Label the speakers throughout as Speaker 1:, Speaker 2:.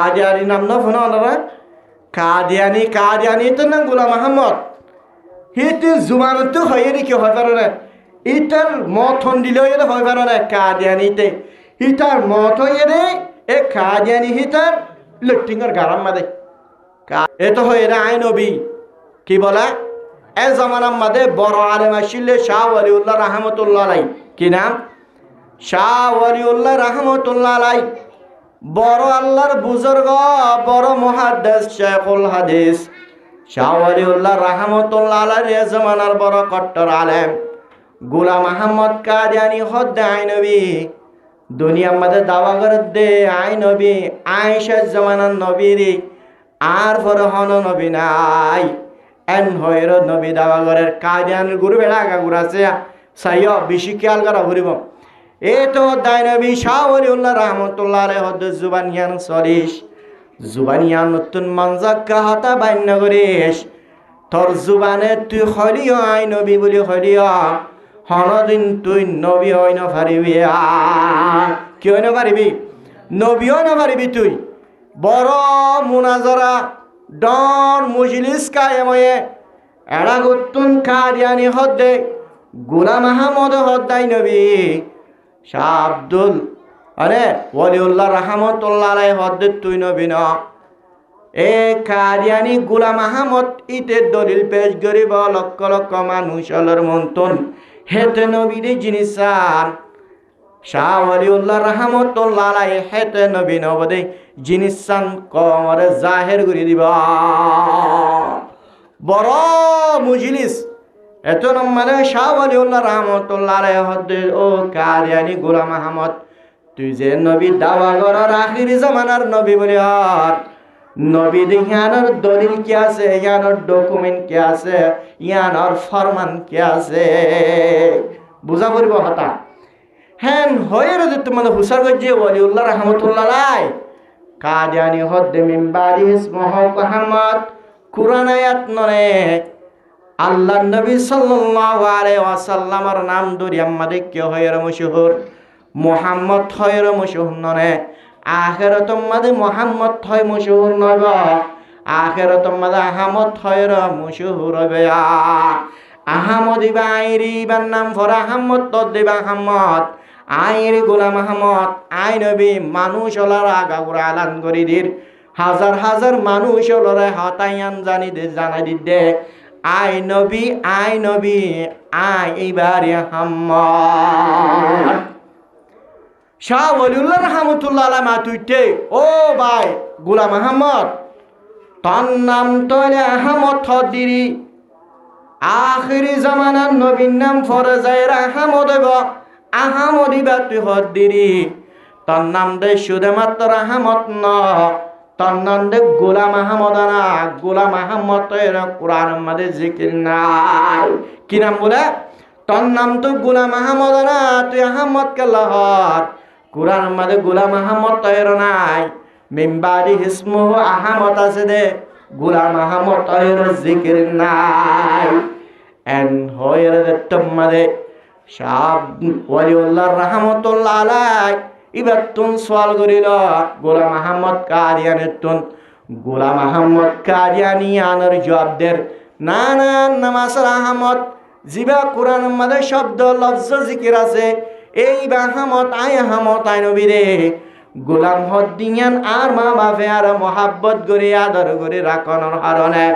Speaker 1: কাদিয়ানি নাম না ফোন ওনারা কাদিয়ানি তো না গোলাম আহমদ হিতে জুমানত হয়ে কি হয় পারে না ইটার মথন দিলেও এটা হয় পারে না কাদিয়ানিতে হিতার মত হয়ে রে এ কাদিয়ানি হিতার লটিংয়ের গারাম মাদে এ তো হয়ে রে আই নবী কি বলে এ জামানার মাদে বড় আলেম আসিলে শাহ ওয়ালিউল্লাহ রহমতুল্লাহ আলাই কি নাম শাহ ওয়ালিউল্লাহ রহমতুল্লাহ আলাই বড় আল্লাহর বুজুর্গ বড় মুহাদ্দিস শেখুল হাদিস শাহ ওয়ালিউল্লাহ রহমতুল্লাহ আলাইহি জামানার বড় কট্টর আলেম গোলাম আহমদ কাদিয়ানি হদ্দে আই নবী দুনিয়ার মধ্যে দাওয়া করে দে আই নবী আয়েশা জামানার নবীরি আর পর হন নবী নাই এন হয়ের নবী দাওয়া করে কাদিয়ানির গুরু বেড়া আগা ঘুরাছে সাইয় বেশি খেয়াল করা ঘুরিব এ তো হদ্দাই নবী শাহ ওয়ালিউল্লাহ রহমতুল্লাহ আলাইহি হদ্দে জুবানিয়ান সরিস জুবানিয়ান নতুন মনজাক্কা হতা বান্য করিস তোর জুবানে তুই হলিও আই নবী বলি হলিও হনদিন তুই নবী হয় না পারিবি কি হয় না পারিবি নবী হয় না পারিবি তুই বড় মুনাজরা ডন মুজলিস কায়েময়ে এড়া গুতুন কাদিয়ানি হদ্দে গোলাম আহমদ হদ্দাই নবী শাহ আব্দুল আরে ওয়ালিউল্লাহ রহমতুল্লাহ আলাইহি হদ্দে তুই নবী না এ কাদিয়ানি গোলাম আহমদ ইতে দলিল পেশ করিব লক্ষ লক্ষ মানুষ অলর মন্তন হেতে নবীর জিনিসান শাহ ওয়ালিউল্লাহ রহমতুল্লাহ আলাইহি হেতে নবী নবদে জিনিসান কমরে জাহের করে দিব বড় মুজলিস এত নম্বরে শাহ ওয়ালিউল্লাহ রহমতুল্লাহ আলাইহি হদ্দে ও কাদিয়ানি গোলাম আহমদ তুই যে নবী দাওয়া করার আখিরি জামানার নবী বলি আর নবী দেখানোর দলিল কি আছে ইয়ানোর ডকুমেন্ট কি আছে ইয়ানোর ফরমান কি আছে বুঝা পড়ব হতা হ্যাঁ হয়ে রে তোমাদের হুসার গজ্জে ওয়ালিউল্লাহ রহমতুল্লাহ আলাইহি কাদিয়ানি হদ্দে মিম্বারি ইসমহ আহমদ কুরআন আয়াত নরে আল্লাহ নবী সাল্লাল্লাহু আলাইহি ওয়াসাল্লামের নাম ধরে আমাদের কি হয় রে মশহুর মুহাম্মদ হয় রে মশহুর নরে আখিরাত মাদে মুহাম্মদ হয় মশহুর নব আখিরাত মাদে আহমদ হয় রে মশহুর হবে আহমদ ইবাইরি ইবার নাম ফর আহমদ তদ দিবা আহমদ আইরি গোলাম আহমদ আই নবী মানুষ ওলার আগাগুড়া আলান করি দির হাজার হাজার মানুষ ওলরে হতায়ান জানি দে জানাই দিদে আই নবী আই এইবার আহমদ শাহ ওয়ালিউল্লাহ রহমতুল্লাহ আলাইহি মাতুইতে ও ভাই গোলাম আহমদ তার নাম তলে আহমদ হদিরি আখিরি জামানার নবীর নাম ফরজায়ের আহমদ হইব আহমদি বা তুই হদিরি তার নাম দে শুধুমাত্র আহমদ ন তার নাম দে গোলাম আহমদ না গোলাম আহমদ এর কোরআন মধ্যে জিকির নাই কি নাম বলে তার নাম তো গোলাম আহমদ না তুই আহমদ কে লহর কোরআন মধ্যে গোলাম আহমদ তৈর নাই মিম্বারি ইসমুহু আহমদ আছে দে গোলাম আহমদ তৈর জিকির নাই এন হয়ে তোমাদে শাহ ওয়ালিউল্লাহ রহমতুল্লাহ আলাইহি এবার তুন সওয়াল করিল গোলাম আহমদ কাদিয়ানি তুন গোলাম আহমদ কাদিয়ানি আনার জবাব দের না না নামাসর আহমদ জিবা কোরআন মধ্যে শব্দ লফজ জিকির আছে এই আহমদ আই নবী রে গোলাম হদ্দিয়ান আর মা বাপে আর মহাব্বত করে আদর করে রাখনের কারণে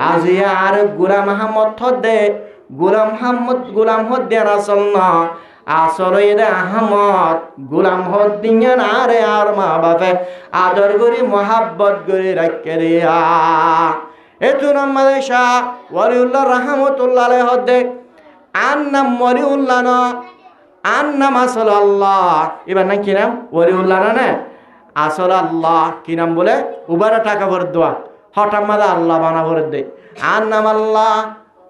Speaker 1: আজি আর গোলাম আহমদ হদ্দে গোলাম হদ্দিয়ান আসল না আসলে এদের আহমদ গোলাম হদ্দিয়ান আরে আর মা বাপে আদর করে মহাব্বত করে রাখে রে এতু নাম্বারে শাহ ওয়ালিউল্লাহ রহমতুল্লাহ আলাইহি হদ্দে আর নাম ওয়ালিউল্লাহ না আর নাম আসল আল্লাহ এবার না কি নাম ওয়ালিউল্লাহ না আসল আল্লাহ কি নাম বলে উবারে টাকা ভরে দেওয়া হঠাৎ মাদা আল্লাহ বানা ভরে দে আর নাম আল্লাহ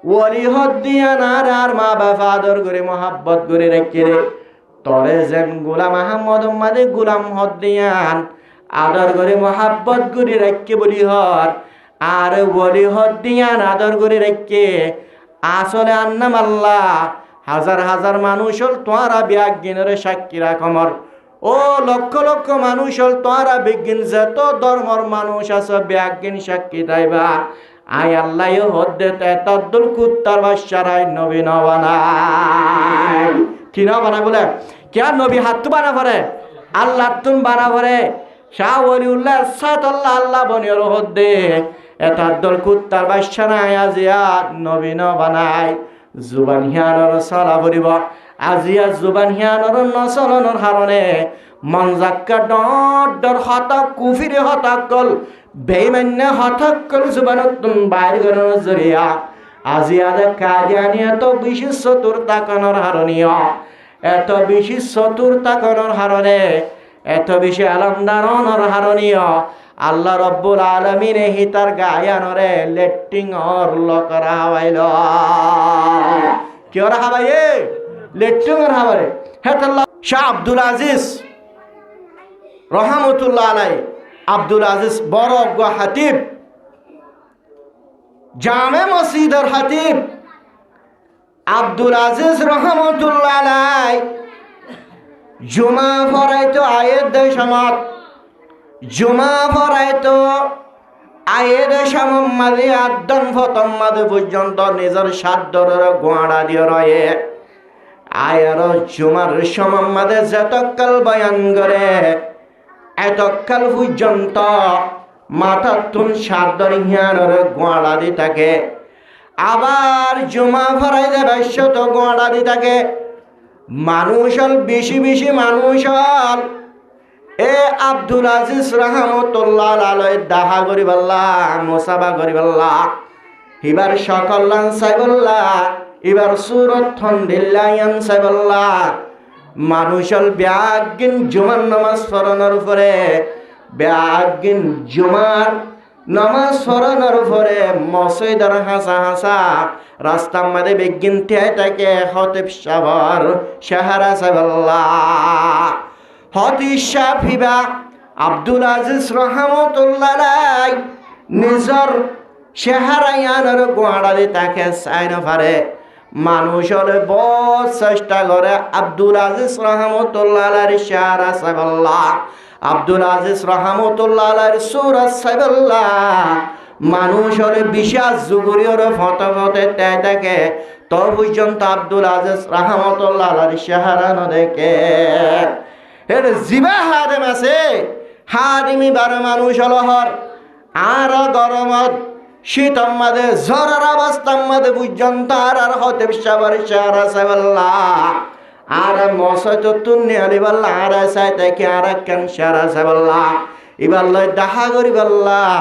Speaker 1: ওয়ালি হদ্দিয়ান আর মা বাবা আদর করে মহাব্বত করে রেখে রে তরে যেন গোলাম আহমদ মাদে গোলাম হদ্দিয়ান আদর করে মহাব্বত করে রেখে বলি হর আর ওয়ালি হদ্দিয়ান আদর করে রেখে আসলে আর নাম আল্লাহ হাজার হাজার মানুষ তোরা ব্যাগিনের সাক্ষী রাখমর ও ও লক্ষ লক্ষ মানুষ হল তোরা বিজ্ঞান যত ধর্মর মানুষ আছে বিজ্ঞান সাক্ষী তাইবা আই আল্লাহ হদ্দে তাদুল কুত্তার বাচ্চারাই নবী ন বানায় কি না বানায় বলে কে নবী হাত বানা পড়ে আল্লাহ তুন বানা পড়ে শাহ ওলিউল্লাহ সাতাল্লাহ আল্লাহ বনিয়র হদ্দে তাদুল কুত্তার বাচ্চারা আজিয়া নবী ন বানায় জুবান হিয়ানর সালা বলিব আজিয়া জুবান হিয়ানর নচলনৰ হাৰণে মন জাক্কা ডৰ হতক কুফিৰে হতকল বেইমান্য হতকল জুবানতুন বাইর গণৰ জৰিয়া আজিয়া কাদিয়ানি এত বেশি চতুর্থাকনৰ হাৰণীয় এত বেশি চতুর্থাকনৰ হাৰণে এত বেশি আলমদারনৰ হাৰণীয় আল্লাহ রব্বুল আলামিন হিতার গায়ানরে লেট্টিং অর লকরা হাওয়াইল কি ওরা হাওয়াইয়ে লেট্টিং অর হাওয়ারে হেতাল্লাহ শাহ আব্দুল আজিজ রহমতুল্লাহ আলাই আব্দুল আজিজ বড় হাতিব জামে মসজিদের হাতিব আব্দুল আজিজ রহমতুল্লাহ আলাই জুমা ফরাইতো আয়ের দেশমত জুমা ফরাইতো আয়ের সমম্মাদে আদন ফতম্মাদে পর্যন্ত নিজের সাধ্যর গোয়াড়া দিয়ে রয়ে আয়ের জুমার সমম্মাদে যতকাল বয়ান করে এতকাল পর্যন্ত মাথার তুন সাধ্যর হিয়ানোর গোয়াড়া দি থাকে আবার জুমা ফরাই দেবে শত গোয়াড়া দি থাকে মানুষ হল বেশি বেশি মানুষ হল এ আব্দুল আজিজ রহমতুল্লাহ আলাই দাহা করিবাল্লাহ মুসাবা করিবাল্লাহ এবার সকল্লান সাইবল্লাহ এবার সুরত থন্দিল্লায়ান সাইবল্লাহ মানুষল ব্যাগিন জুমার নামাজ পড়ানোর উপরে ব্যাগিন জুমার নামাজ পড়ানোর উপরে মসজিদের হাসা হাসা রাস্তার মধ্যে বেগিন থাকে হতিব সাবর শাহরা সাইবল্লাহ হতিশা ফিবা আব্দুল আজিজ রহমতুল্লাহ নিজর চেহারায়ানোর গোয়াড়ালি তাকে চাই নপারে মানুষ হলে বহুত চেষ্টা করে আব্দুল আজিজ রহমতুল্লাহ চেহারা চাইবল্লাহ আব্দুল আজিজ রহমতুল্লাহ সুরত চাইবল্লাহ মানুষ হলে বিশ্বাস যুগুরিওর ফটো ফটে থাকে তো পর্যন্ত আব্দুল আজিজ রহমতুল্লাহ চেহারা নদেখে এর জিবা হাদেম আছে হাদিমি বারো মানুষ হলহর আর গরমত শীতম মাদে জ্বরের অবস্থার মাদে পর্যন্ত আর হতে সাবার সারা সাইবাল্লাহ আর মশাই তো তুন্নি আলিবাল্লাহ আর সাই তাকে আর কেন সারা সাইবাল্লাহ এবার লয় দাহা করিবাল্লাহ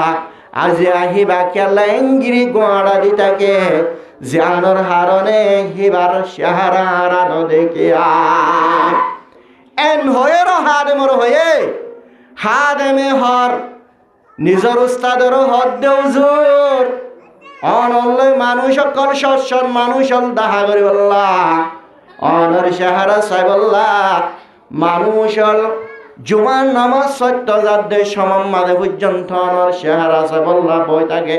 Speaker 1: আজি আহিবা কেলা এঙ্গিরি গোয়াড়া দি থাকে জানোর হারণে হিবার সাহারা আরানো দেখিয়া এন হয়ে হাদেমর হয়ে হাদেমে হর নিজর উস্তাদর হদ দেউজুর অনল মানুষ সকল সৎসন মানুষ হল দাহা করিবাল্লাহ অনর সাহারা সাইবাল্লাহ মানুষ হল জুমার নামাজ সত্য যাদের সমম মাদে পর্যন্ত অনর সাহারা সাইবাল্লাহ বই থাকে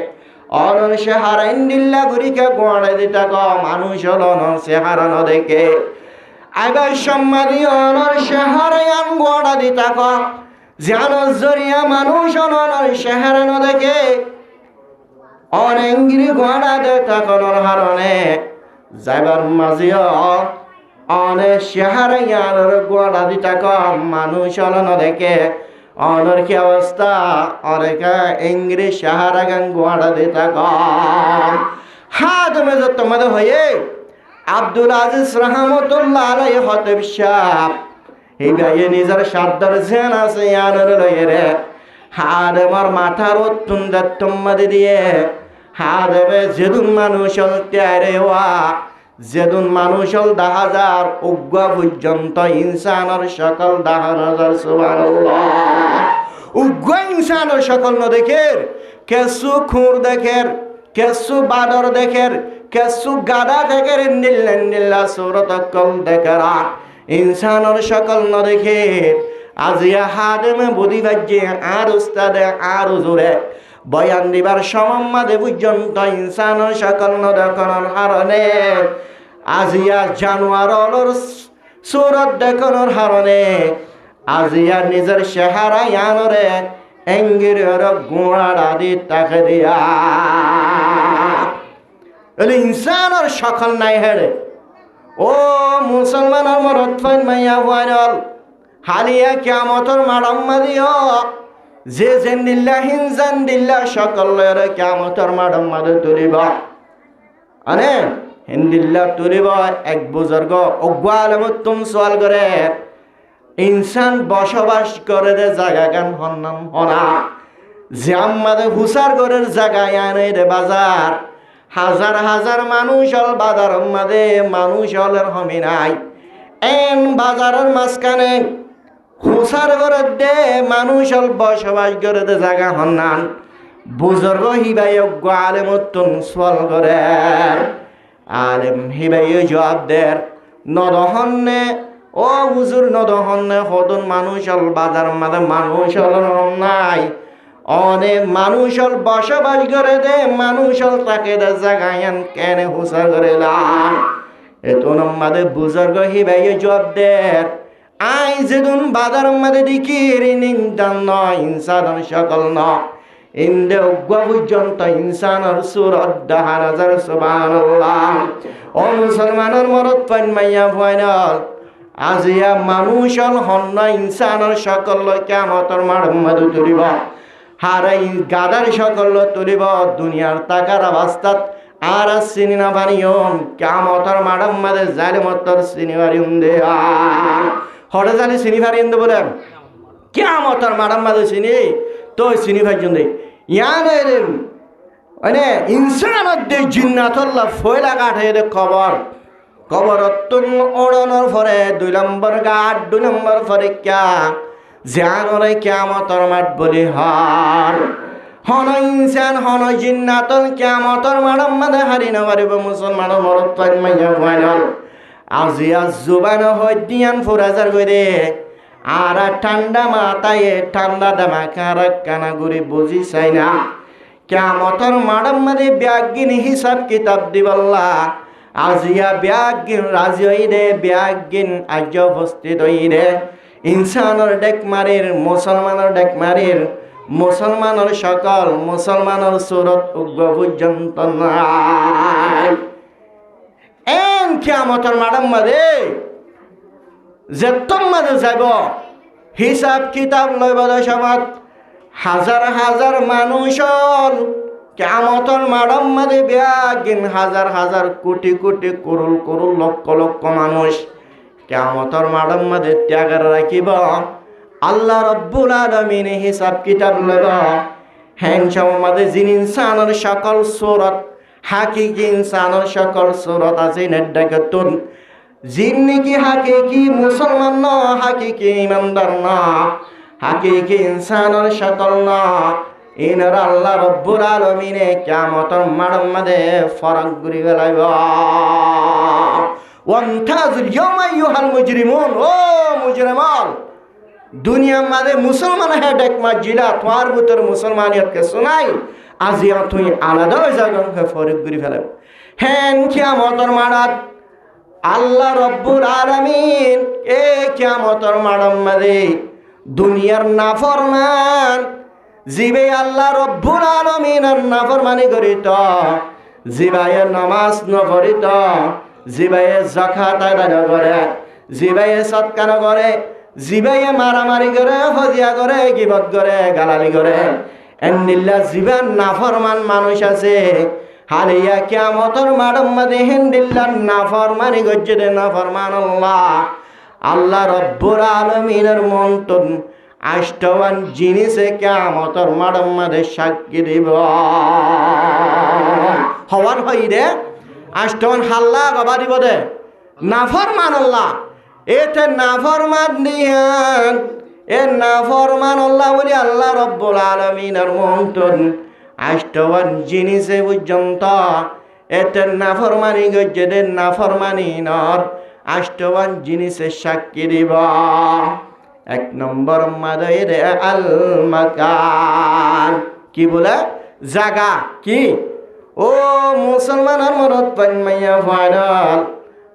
Speaker 1: অনর সাহারা ইন্দিল্লা ঘুরিকে গোয়াড়ে দিতা ক মানুষ হল অনর সাহারা ন দেখে আবার সম্মানী অনর সাহারায়ান গোয়াড়া দিতা ক জানোর জরিয়া মানুষ অনর সাহারা ন দেখে অনেঙ্গিরি গোয়াড়া দেতা কনর হারণে যাইবার মাঝিও অনে সাহারায়ানোর গোয়াড়া দিতা ক মানুষ হল ন দেখে অনর কি অবস্থা অনেকা ইংরেজ সাহারা গান গোয়াড়া দিতা ক হাত মেজর তোমাদের হয়ে আব্দুল আজিজ রহমতুল্লাহ আলাই হতিব সাহ এই গায়ে নিজের সাদ্দার জেন আছে ইয়ানোর লয়ে রে হাদেমর মাথার উত্তুন দত্তম্মাদি দিয়ে হাদেবে যেদুন মানুষ হল ত্যারে হওয়া যেদুন মানুষ হল 10,000 উগ্র পর্যন্ত ইনসানের সকল 10,000 সুবহানাল্লাহ উগ্র ইনসানের সকল ন দেখের কেসু খুর দেখের কেসু বাদর দেখের কেসু গাদা দেখের নিল্লা সুরত কল দেখেরা ইনসানের সকল ন দেখে আজিয়া হাদেমে বুদ্ধি বাজ্যে আর উস্তাদে আর জোরে বয়ান দিবার সমম্মাদে পর্যন্ত ইনসানের সকল ন দেখনের হারণে আজিয়া জানোয়ারর সুরত দেখনের হারণে আজিয়া নিজের চেহারা ইয়ানরে এঙ্গির গোড়া দি তাকে দিয়া ইনসানের সকল নাই হেরে ও মুসলমানের মরদ ফাইন মাইয়া ভাইরাল হালিয়া কিয়ামতর মাডম্মা দিও যে জেন্দিল্লা হিনজান দিল্লা সকলের কিয়ামতর মাডম্মা তুলিব আনে হিন্দিল্লা তুলিব এক বুজুর্গ অগ্বালমুত্তুম সোয়াল করে ইনসান বসবাস করে রে জায়গা গান হন্নাম হনা যে আমাদের হুসার ঘরের জায়গায় আনে রে বাজার হাজার হাজার মানুষ হল বাজার মাঝে মানুষ হলের হমি নাই এন বাজারের মাঝখানে হুসার ঘরের দে মানুষ হল বসবাস করে দে জায়গা হন্নান বুজুর্গ হিবাই অজ্ঞ আলেমুত্তুন সোয়াল করে আলেম হিবাই জবাব দের নদহন্নে ও হুজুর নদহন্নে হদন মানুষ হল বাজার মাঝে মানুষ হল নাই অনেক মানুষ হল বসবাস করে দে মানুষ হল তাকে দে জাগায়ান কেনে হুসার করে লাম এতো নম্মাদে বুজুর্গ হিবাই জবাব দের আই যেদিন বাজার মাঝে দেখি নিন্দান নয় ইনসানের সকল ন ইন্দে উগ্র পর্যন্ত ইনসানের সুরত দাহার হাজার সুবহানাল্লাহ ও মুসলমানের মরদ পাইন মাইয়া ফাইনাল আজিয়া মানুষ হল হন্ন ইনসানের সকল কিয়ামতের মাঠ তুলিব হারাই গাদার সকল তুলিব দুনিয়ার টাকার অবস্থাত আর চিনি না বানিয়ম কিয়ামতের মাঠের মাঝে জালিমতর চিনি বাড়িম দেয়া হরে জানি চিনি বাড়িম দে বলে কিয়ামতের মাঠের মাঝে চিনি তো চিনি ভাইজন দে ইয়ানে মানে ইনসানের দে জিন্নাতুল্লাহ ফয়লা কাঠে দে কবর তুন ওড়ানোর পরে 2 নম্বর গাঠ 2 নম্বর পরীক্ষা জানরে কিয়ামতের মাঠ বলি হার হন ইনসান হন জিন্নাতুল কিয়ামতের মাঠের মাঝে হারি না পারিব মুসলমানের মরদ পাইন মাইয়া ফাইনাল আজিয়া জুবান হয় দিয়ান ফুরাজার করে আর ঠান্ডা মাথায় ঠান্ডা দামা খারাপ কানাগুড়ি বুঝি চাই না কিয়ামতের মাঠের মাঝে ব্যাগিন হিসাব কিতাব দিবল্লা আজিয়া ব্যাগিন রাজি হই রে ব্যাগিন আজ উপস্থিত হই রে ইনসানের ডেক মারির মুসলমানের ডেক মারির মুসলমানের সকল মুসলমানের সুরত উগ্র পর্যন্ত নাই এন কিয়ামতের মাঠের মাঝে যেতম মাঝে যাব হিসাব কিতাব লইব সমাজ হাজার হাজার মানুষ কিয়ামতের মাঠের মাঝে ব্যাগিন হাজার হাজার কোটি কোটি করুল করুল লক্ষ লক্ষ মানুষ কিয়ামতের মাঠের মাঝে ত্যাগ রাখিব আল্লাহ রব্বুল আলামিন হিসাব কিতাব লইব হ্যাংসম মাঝে যিনি ইনসানের সকল সুরত হাকিকি ইনসানের সকল সুরত আছে নেডাকতুন যিন নাকি হাকিকি মুসলমান ন হাকিকি ইমানদার ন হাকিকি ইনসানের সকল ন ইনার আল্লাহ রব্বুল আলামিনে কিয়ামতের মাঠের মাঝে ফরক ঘুরি ফেলাইব ওয়ান্তাজুল ইয়াওমা আইয়ুহাল মুজরিমুন ও মুজরিমান দুনিয়ার মাঝে মুসলমান হ্যাঁ ডেক মাজিলা তোমার ভিতর মুসলমানিয়তকে শোনাই আজিয়া তুই আলাদা হয়ে যাগনকে ফরক ঘুরি ফেলাইব হ্যাঁ কিয়ামতের মাঠত আল্লাহ রব্বুল আলামিন এ কিয়ামতের মাঠের মাঝে দুনিয়ার নাফরমান জিবে আল্লাহ রব্বুল আলামিনের নাফরমানি করিত জিবায়ে নামাজ নপড়িত জিবায়ে যাকাত আদায় করে জিবায়ে সৎকার করে জিবায়ে মারামারি করে হজিয়া করে গিবত করে গালালি করে এন্দিল্লা জিবান নাফরমান মানুষ আছে হালিয়া কিয়ামতের মাঠের মাঝে হেন্দিল্লার নাফরমানি গজ্জে নাফরমান আল্লাহ রব্বুল আলামিনের মন্তন আষ্টবান জিনিসে কিয়ামতের মাঠের মাঝে সাক্ষী দিব হওয়ার হই রে আষ্টবান হাল্লা গবা দিব দে নাফরমান আল্লাহ এতে নাফরমান দিয়ান এ নাফরমান আল্লাহ বলি আল্লাহ রব্বুল আলামিনের মন্তন আষ্টবান জিনিসে পর্যন্ত এতে নাফরমানি গজ্জে দে নাফরমানি নর আষ্টবান জিনিসের সাক্ষী দিব 1 নম্বর মাদে আল মাকান কি বলে জায়গা কি ও মুসলমানের মরদ পাইন মাইয়া ফাইনাল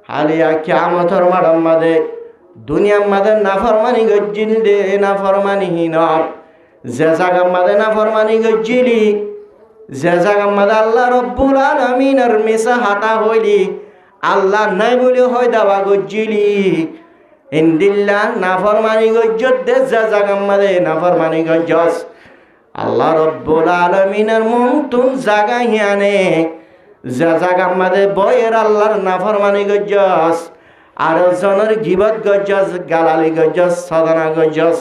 Speaker 1: হালিয়া কিয়ামতের মাঠের মাঝে দুনিয়ার মাঝে নাফরমানি গজ্জিল দে নাফরমানি হিনর যে জায়গার মাঝে নাফরমানি গজ্জিলি যে জায়গার মাঝে আল্লাহ রব্বুল আলামিনের মিশা হাতা হইলি আল্লাহ নাই বলে হয় দাবা গজ্জিলি ইন্দিল্লাহ নাফরমানি গজ্জত দে যে জায়গার মাঝে নাফরমানি গজ্জস আল্লাহ রব্বুল আলামিনের মনতুন জায়গা হিয়ানে যে জায়গার মাঝে বয়ের আল্লাহর নাফরমানি গজ্জস আর জনের গিবত গজ্জস গালালি গজ্জস সদনা গজ্জস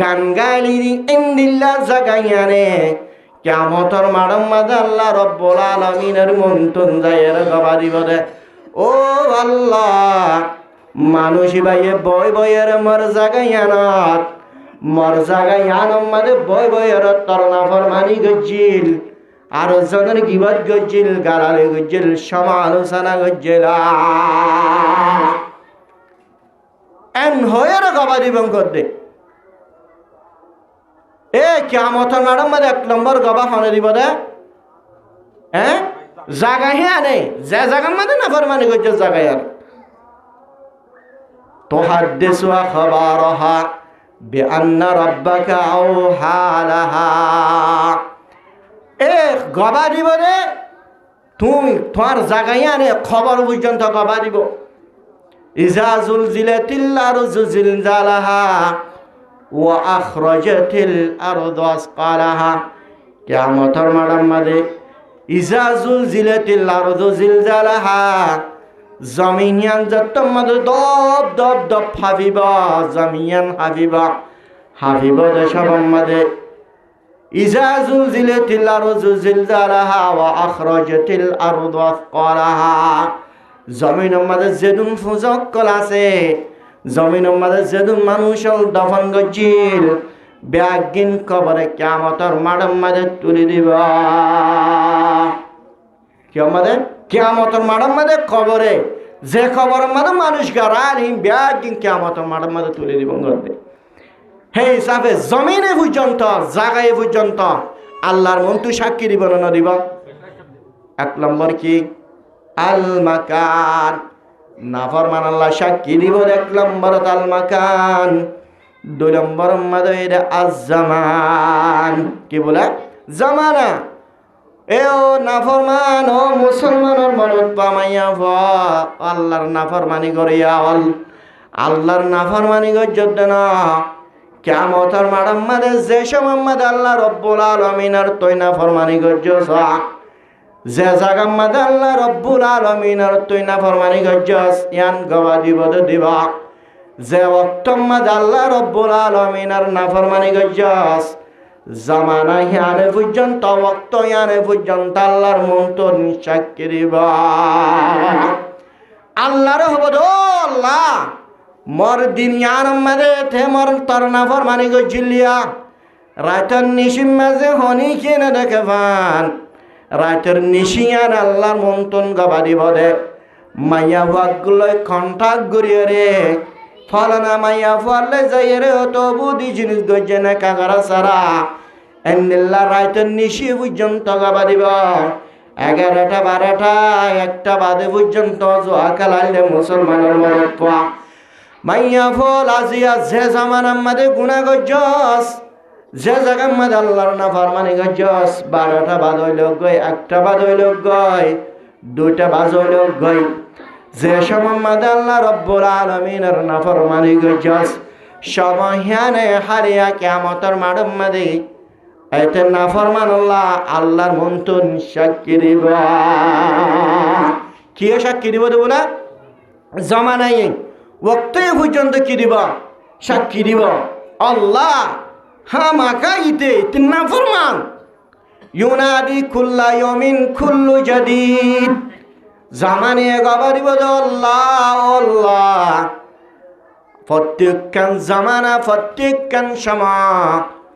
Speaker 1: গান গাইলি ইন্দিল্লাহ জায়গা হিয়ানে কিয়ামতের মাঠের মাঝে আল্লাহ রব্বুল আলামিনের মনতুন জায়ের গবাদি বলে ও আল্লাহ মানুষই ভাইয়ে বয় বয়ের মর জায়গা ইয়ানত মর জায়গা ইয়ানোর মাঝে বয় বয়ের তোর নাফরমানি গজ্জিল আর জনের গিবত গজ্জিল গালালি গজ্জিল সমালোচনা গজ্জিল এন হয়ের গবাদি বঙ্কর দে এ কিয়ামতের মাঠের মাঝে 1 নম্বর গবা হনে দিব দে হ্যাঁ জায়গা হিয়া নেই যে জায়গার মাঝে নাফরমানি গজ্জিল জায়গা আর তুহাদ্দিসু আখবারহা বিআন্না রাব্বাকা আওহা লাহা এ গবা দিব রে তুমি তোমার জায়গায় আনে খবর পর্যন্ত গবা দিব ইজা জুলজিলাতিল আরজু জিলজালাহা ওয়া আখরাজাতিল আরদু আসকালাহা কিয়ামতের মাঠের মাঝে ইজা জুলজিলাতিল আরদু জিলজালাহা জমিনিয়ান যত্তম মাঝে দব দব দব হাবিবা জমিয়ান হাবিবা হাবিবা দেশাবম মাঝে ইজা জুলজিলাতিল আরদু জিলজালাহা ওয়া আখরাজাতিল আরদু আসকালাহা জমিনের মাঝে যেদুন ফুজক কল আছে জমিনের মাঝে যেদুন মানুষ দফন গজ্জিল ব্যাগিন কবরে কিয়ামতের মাঠের মাঝে তুলে দিবা কিয়ামতের মাঠের মাঝে কবরে যে কবরের মাঝে মানুষ গাড়াল হিম ব্যাগিন কিয়ামতের মাঠের মাঝে তুলে দিব গর্দে হে হিসাবে জমিনে পর্যন্ত জায়গায় পর্যন্ত আল্লাহর মন্তু সাক্ষী দিব না দিব 1 নম্বর কি আল মাকান নাফরমান আল্লাহ সাক্ষী দিব 1 নম্বর আল মাকান 2 নম্বর মধ্যে এটা আজ-জামান কি বলে জামানা এ ও নাফরমান ও মুসলমানের মনত পামাইয়া আল্লাহর নাফরমানি করিয়া আল্লাহর নাফরমানি গজ্জত না কিয়ামতের মাঠের মাঝে যে সময় মাঝে আল্লাহ রব্বুল আলামিনের তৈ নাফরমানি গজ্জস যে জায়গার মাঝে আল্লাহ রব্বুল আলামিনের তৈ নাফরমানি গজ্জস ইয়ান গবা দিব দিবা যে ওয়াক্তর মাঝে আল্লাহ রব্বুল আলামিনের নাফরমানি গজ্জস জামানা ইয়ানে পর্যন্ত ওয়াক্ত ইয়ানে পর্যন্ত আল্লাহর মন্তর সাক্ষী দিবা আল্লাহর হবদ আল্লাহ মর দিন ইয়ান মাঝে তে মর তোর নাফরমানি গজ্জিলিয়া রাতের নিশিম মাঝে হনি কিনে দেখে পান রাতের নিশিয়ান আল্লাহর মন্তন গবা দিব দে মাইয়া ভাগগুলো কন্টাক গড়িয়ে রে ফলানা মাইয়া ফলে যাই রে অত বুদ্ধি জিনিস গজ্জে না কাগারা সারা এন্দিল্লা রাতের নিশি পর্যন্ত গবা দিব 11টা 12টা 1টা বাদে পর্যন্ত জোয়া খেলাইলে মুসলমানের মনত পা মাইয়া ফল আজিয়া যে জামানার মাঝে গুণা গজ্জস যে জায়গার মাঝে আল্লাহর নাফরমানি গজ্জস 12টা বাদ হইল গই 1টা বাদ হইল গই 2টা বাজ হইল গই যে সময় মাঝে আল্লাহ রব্বুল আলামিনের নাফরমানি গজ্জস সময় হিয়ানে হারিয়া কিয়ামতের মাঠের মাঝে এতে নাফরমান আল্লাহর মন্তন সাক্ষী দিব কি সাক্ষী দিব দেব না জামানাই ওয়াক্তে পর্যন্ত কি দিব সাক্ষী দিব আল্লাহ হামাকাইতে নাফরমান ইউনাদি কুল্লা ইয়ামিন কুল্লু জাদিদ জামানে গবা দিব আল্লাহ আল্লাহ প্রত্যেকখান জামানা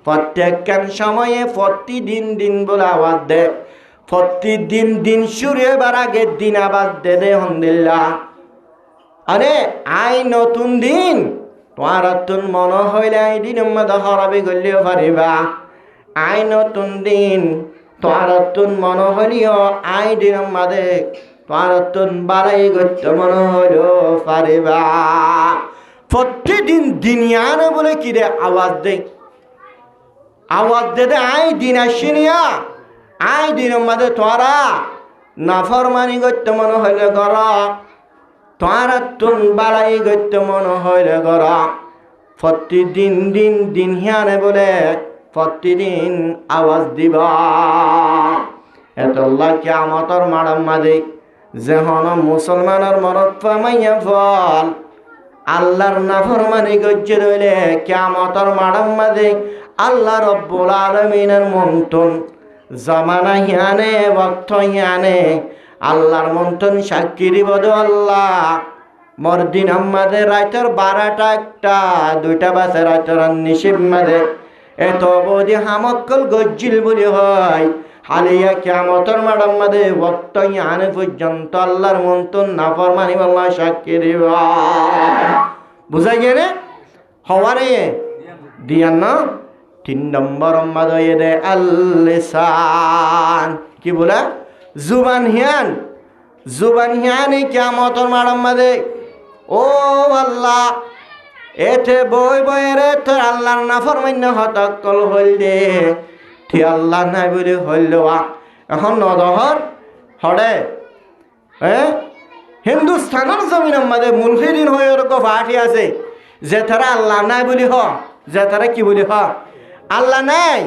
Speaker 1: প্রত্যেকখান সময়ে প্রতিদিন দিন বলে আওয়াজ দে প্রতিদিন দিন শুরু এবার আগের দিন আওয়াজ দে আলহামদুলিল্লাহ আরে আই নতুন দিন তোমার তুন মনে হইলে এই দিনের মধ্যে হরাবি গলিও পারিবা আই নতুন দিন তোমার তুন মনে হইলেও আই দিনের মধ্যে তোমার তুন বাড়াই গত্য মনে হইলেও পারিবা প্রতিদিন দিনিয়ানে বলে কি রে আওয়াজ দে আই দিন আসিনিয়া আই দিনের মাঝে তোরা নাফরমানি করতে মনে হইলে কর, তোরা তুন বাড়াই করতে মনে হইলে কর। প্রতিদিন দিন হিয়ানে বলে প্রতিদিন আওয়াজ দিবা। এতল্লা কিয়ামতর মাড়াম মাঝে যেহন মুসলমানের মরদ পামাইয়া ফল আল্লাহর নাফরমানি গজ্জে রইলে কিয়ামতর মাড়াম মাঝে আল্লাহ রব্বুল আলামিনের মন্তন জামানা হিয়ানে বক্ত হিয়ানে আল্লাহর মন্তন সাক্ষী দিব দো আল্লাহ মোর দিন আমাদের রাইতের 12টা 1টা 2টা বাজে রাইতের নিশিব মাঝে এত বদি হামক্কল গজ্জিল বলি হয় হালিয়া কিয়ামতর মাড়াম মাঝে বক্ত হিয়ানে পর্যন্ত আল্লাহর মন্তন নাফরমানি আল্লাহ সাক্ষী দিব। বুঝা গেলে হওয়ারে দিয়ান না। 3 নম্বর মাদয়ে দে আল-লিসান কি বলে জুবান হিয়ান কিয়ামতর মাড়াম মাঝে ও আল্লাহ এতে বইরে তোর আল্লাহর নাফরমান্য হতকল হইল দে ঠিক আল্লাহ নাই বলে হইল এখন নদহর হড়ে হিন্দুস্তানের জমিনের মাঝে মুলহিদিন হয়ে ওরকম পাঠি আছে যে তারা আল্লাহ নাই বলি যে তারা কি বলি আল্লাহ নাই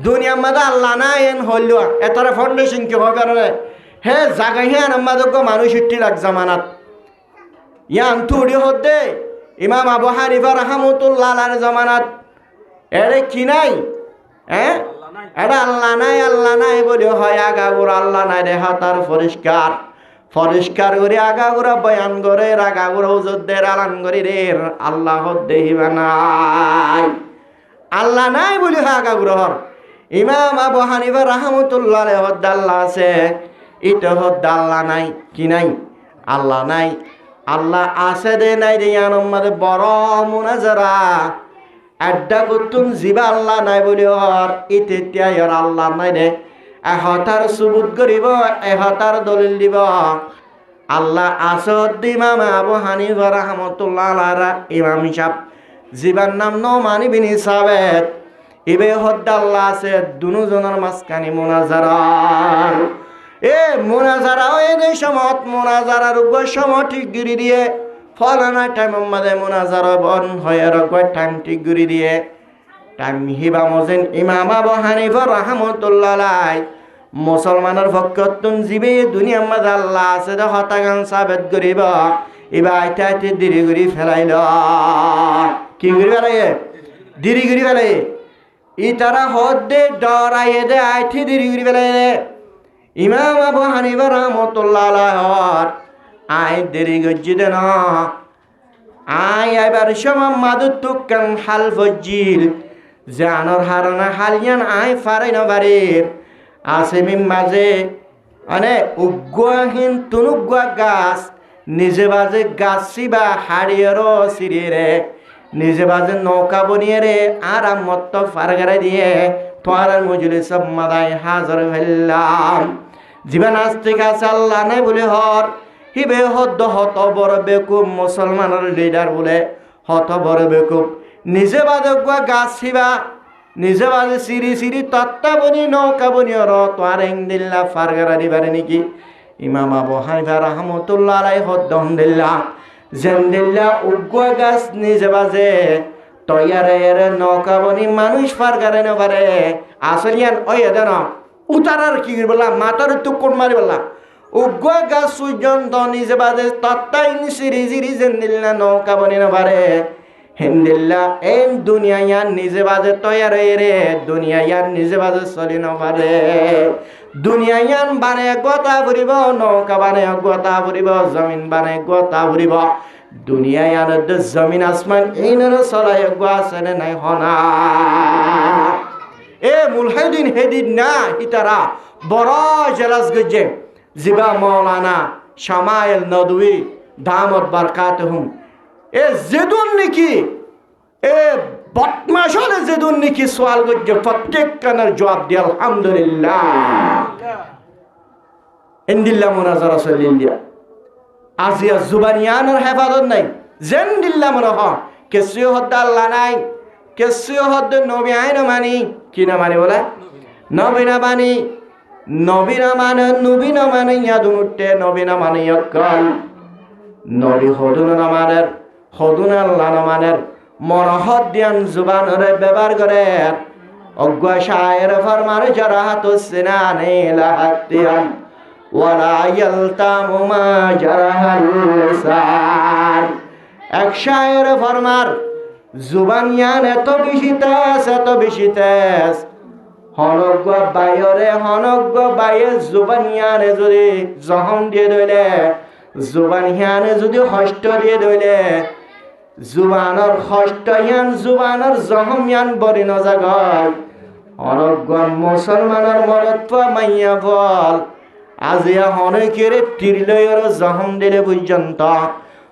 Speaker 1: দুনিয়ার মাঝে আল্লাহ নাই এন হইল এতারা ফাউন্ডেশন কি হবে হে জাগা হিয়ান আমাদের মানুষ উঠি লাগ জামানাত ইয়ান তুড়ি হতে ইমাম আবু হানিফা রাহমাতুল্লাহ আলাইহির জামানাত এরে কি নাই এটা আল্লাহ নাই বলে হয় আগাগোড়া আল্লাহ নাই দেখা তার পরিষ্কার করে আগাগোড়া বয়ান করে আগাগোড়া হুজুরদের আলান করি রে আল্লাহ দেহিবা নাই আল্লাহ নাই বলে হয় আগাগোড়া ইমাম আবু হানিফা রাহমাতুল্লাহ আলাইহি আল্লাহ আছে এটা হদ্দা আল্লাহ নাই কি নাই আল্লাহ নাই আল্লাহ আছে দে নাই রে আমাদের বড় মুনাজারা আড্ডা করতুন জিবা আল্লাহ নাই বলি হর ইতে আল্লাহ নাই দে এহতার সুবুত করিব এহতার দলিল দিব আল্লাহ আসদ ইমাম আবু হানিফা রাহমাতুল্লাহ আলাইহি ইমাম সাহেব জিবার নাম নোমান ইবনে সাবেত ইবে হদ্দা আল্লাহ আছে দুজনের মাঝখানে মুনাজারা মোনাজারা এই সমত মোনাজারার উপর সময় ঠিক গিরি দিয়ে ফলানা টাইম মাঝে মোনাজারা বন হয় আর টাইম ঠিক গিরি দিয়ে টাইম হিবা মজেন ইমাম আবু হানিফা রাহমাতুল্লাহ আলাইহি মুসলমানের পক্ষতুন জিবে দুনিয়ার মাঝে আল্লাহ আছে দে হতাগান সাবেত করিব এবার আইতে দেরি করি ফেলাইল কি করি ফেলাই দেরি করি ফেলাই ই তারা হদ দে ডরাইয়ে দে আইতে দেরি করি ফেলাই ইমাম আবু হানিফা রাহমাতুল্লাহ আলাইহি আই দেরি গজ্জি দে না এবার সময় মাদুত তুকান হাল ফজিল জানর হারানা হালিয়ান ফারাই না বাড়ির আসেমিম মাঝে মানে উগ্গুয়াহীন তুনুগুয়া গাছ নিজে বাজে গাছ সিবা হাড়িয়েরও সিরিয়ে রে নিজে বাজে নৌকা বনিয়ে রে আরাম মত ফারগারাই দিয়ে তোয়ার মজুরি সব মাদায় হাজার ফেললাম জীবন আস্তিক আছে আল্লাহ নাই বলে হর হিবে হদ্দ হত বড় বেকুব মুসলমানের লিডার বলে হত বড় বেকুব নিজে বাজে গুয়া গাছ সিবা নিজে বাজে সিরি তত্তা বনি নৌকা বনি ওর তোয়ার দিল্লা ফারগারা দিবারে নাকি ইমাম আবু হানিফা রাহমাতুল্লাহ আলাইহি হদ্দন দিল্লা জেন্দিল্লা উগ্গুয়া গাছ নিজে বাজে তৈয়ারে এর নৌকা বনি মানুষ ফারগারে নবারে আসলিয়ান ওই এদের উতারার কি বললাম মাথার টুকুর মারি বললাম উগ্গুয়া গাছ পর্যন্ত নিজে বাজে তত্তাই সিরি জেন্দিল্লা নৌকা বনি নবারে হিন্দিল্লা এন দুনিয়া ইয়ান নিজে বাজে তৈয়ারে রে দুনিয়া ইয়ান নিজে বাজে চলি নবারে দুনিয়া ইয়ান বানে গোতা ফুরিব নৌকা বানে গোতা ফুরিব জমিন বানে গোতা ফুরিব দুনিয়া ইয়ান জমিন আসমান এইনের চলাই আছে নাই হনা মুলহিদিন হেদিন না ইতারা বড় জেলাস গজ্জে জিবা মৌলানা শামাইল নদওয়ী দামত বারকাতুহুম যেদুন নাকি বদমাশ হলে যেদুন নাকি সোয়াল গজ্জে প্রত্যেক কানের জবাব দিয়ে আলহামদুলিল্লাহ ইন্দিল্লা মুনাজারা সলিল্লা আজিয়া জুবানিয়ানের হেফাজত নাই যেন দিল্লা মনে হ কেসি হদ্দ আল্লাহ নাই কেসি হদ্দ নবী আইন মানি কি না মানি বলে নবী না মানি নবী না মানে নবী না মানে ইয়াদুন উঠতে নবী না মানে ইয়কল নবী হদুন না মানের হদুন আল্লাহ না মানের মনহদ দিয়ান জুবানরে ব্যবহার করে অজ্ঞ শায়ের ফরমার জারাহাত সিনানে লাহাতিয়ান ওয়ালা ইয়ালতামু মা জারাহাল লিসান এক শায়ের ফরমার জুবান ইয়ান এত বেশি তেজ হনজ্ঞ বায়ে জুবান ইয়ানে যদি জহম দিয়ে দইলে জুবান ইয়ানে যদি হস্ত দিয়ে দইলে জুবানৰ হস্ত ইয়ান জুবানৰ জহম ইয়ান বৰি নজাগয় অনজ্ঞ মুছলমানৰ মৰত মাইয়া বল আজিয়া হনকেৰে তিৰলৈৰ জহম দিলে পৰ্যন্ত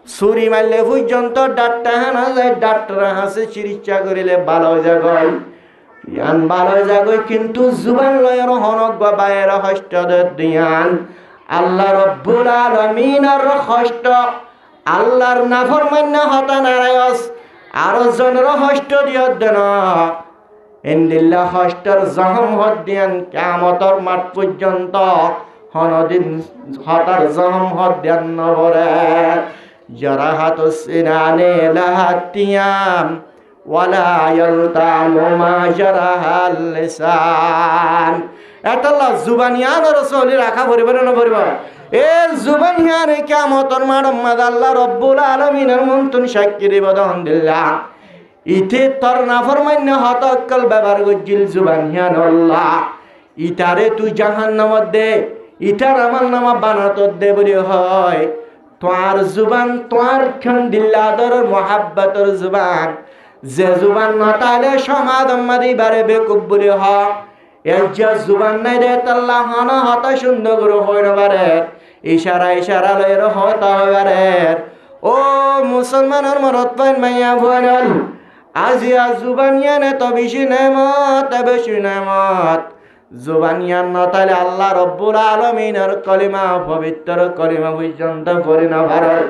Speaker 1: ছুরি মারলে পর্যন্ত ডাক্তার হানা যায় ডাক্তার হাসে চিকিৎসা করিলে ভালো জাগয় ইয়ান ভালো জাগয় কিন্তু জুবান লয়ের হনজ্ঞ বায়ের হস্ত দিয়ান আল্লাহ রব্বুল আলামিনের হস্ত আল্লাহর নাফরমান্য হতা নারায়স আর জনের হস্ত দিয়ত দেন ইন্দিল্লা হস্তর জহম হদিয়ান কিয়ামতর মাঠ পর্যন্ত হনদিন হতার জহম হদিয়ান নবরে জারাহাতু সিনানে লাহাতিয়াম ওয়ালা ইয়ালতামু মা জারাহাল লিসান এতাল্লাহ জুবানিয়ান রাসূলি রাখা পড়িব না পড়িব এ জুবানিয়ানে কিয়ামতর মাঠম আল্লাহ রব্বুল আলামিনের মন্তন সাক্ষী দিব দহনদিল্লাহ ইতে তোর নাফরমান্য হতকল ব্যবহার গজিল জুবানিয়ান আল্লাহ ইতারে তুই জাহান্নামত দে ইতার আমার নামা বানাত দে বলি হয় তোর জুবান তোর খন্দিল্লাদর মোহাব্বতর জুবান যে জুবান নতালে সমাদম মাদিবারে বেকুব বলি হ এর যে জুবান নাই রে তাল্লাহ হন হতা সুন্দর করে হইন পারে ইশারা লয়ের হতা হইবারে ও মুসলমানের মরত পাইন মাইয়া ভুয়ান আজিয়া জুবানিয়ানে তো বেশি নেমত জুবানিয়ান নতালে আল্লাহ রব্বুল আলামিনের কলিমা পবিত্র কলিমা পর্যন্ত পড়ি না ভারত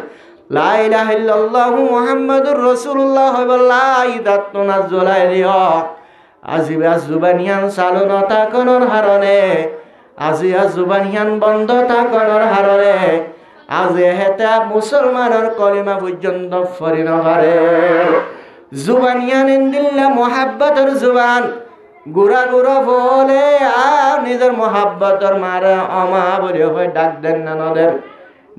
Speaker 1: লা ইলাহা ইল্লাল্লাহু মুহাম্মাদুর রাসূলুল্লাহ হইবল্লাহ ইদাতুনা জুলাই দিও আজিবা জুবানিয়ান চালু নতা কোনৰ হারণে আজিয়া জুবানিয়ান বন্ধ থাকনৰ হারণে আজি হেতা মুসলমানের কলিমা পর্যন্ত পড়ি না পারে জুবানিয়ান ইন্দিল্লা মোহাব্বতের জুবান গুড়া বলে আর নিজের মোহাব্বতর মারে অমা বলে হয় ডাক দেন না নদের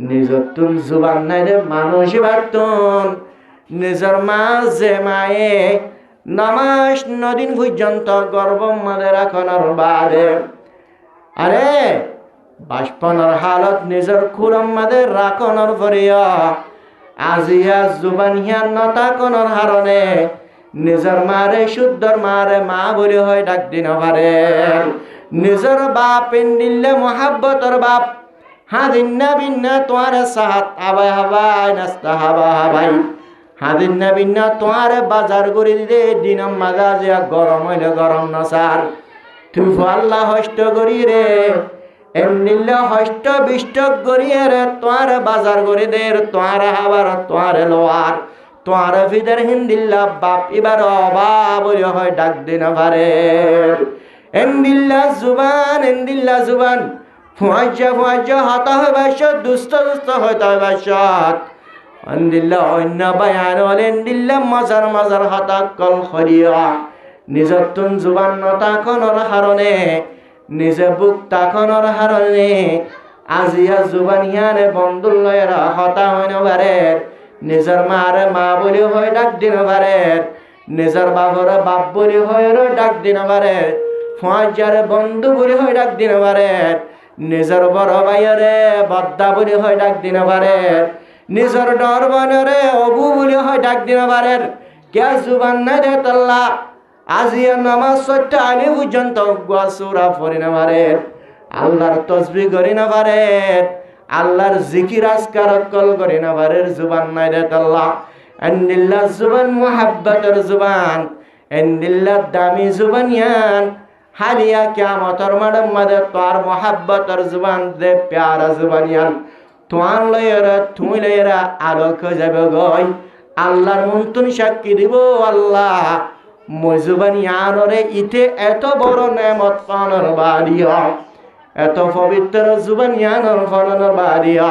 Speaker 1: নিজের তুন জুবান নাই রে মানুষ বার্তুন নিজের মা যে মায়ে নামাজ নদিন পর্যন্ত গর্ব মাদের রাখনের বাদে আরে বাষ্পনের হালত নিজের খুরম মাদের রাখনের ভরিয়া আজিয়া জুবান হিয়ান নতা কোনর হারণে নিজের মারে শুদ্ধর মারে মা বলে হয় ডাক দিন পারে নিজের বাপ ইন্দিল্লে মোহাব্বতর বাপ হাদিন্না বিন্না তোমার সাহাত আবাই হাবাই নাস্তা হাবা হাবাই হাদিন্না বিন্না তোমার বাজার করে দিলে দিনম মাজা যে গরম হইলে গরম নসার তুই আল্লাহ হস্ত করি রে এমনিল্লা হস্ত বিষ্ট করিয়ে রে তোমার বাজার করে দে তোমার হাবার তোমার লোয়ার তোমার ফিদের হিন্দিল্লা বাপ এবার অবাব হয় ডাক দিন পারে এন্দিল্লা জুবান ফুয়াজ্জা হতা হয় বাসত দুষ্ট হইতে হয় বাসত এন্দিল্লা অন্য বায়ান এন্দিল্লা মাজার হতা কল খরিয়া নিজর তুন জুবান নতা কোনর হারণে নিজে বুক তাকনের হারণে আজিয়া জুবানিয়ানে বন্ধুল্লয়ের হতা হইন পারে নিজের মারে মা বলি হয় ডাক দিন পারে নিজের বাবর বাপ বলি হয় ডাক দিন পারে ফুয়াজারে বন্ধু বলি হয় ডাক দিন পারে নিজের বড় ভাইরে বদ্দা বলি হয় ডাক দিন পারে নিজের ডর বনরে অবু বলি হয় ডাক দিন পারে কে জুবান নাই রে তাল্লা আজিয়া নামাজ সত্যা আলি পর্যন্ত সুরা পড়ি না পারে আল্লাহর তসবি করি না পারে আল্লাহর জিকির আজকার কল করি না পারে জুবান নাই রে তাল্লা এন্দিল্লা জুবান মুহাব্বতের জুবান এন্দিল্লা দামি জুবানিয়ান হালিয়া কিয়ামতের মাঠে তোর মুহাব্বতের জুবান দে প্যারা জুবানিয়ান তোয়ান লয়েরা তুই লয়েরা আলোক যাবে গই আল্লাহর মন্তন সাক্ষী দিব আল্লাহ মজুবানি আনরে ইতে এত বড় নেমত পানর বাড়িয়া এত পবিত্র জুবানি আনর ফলনর বাড়িয়া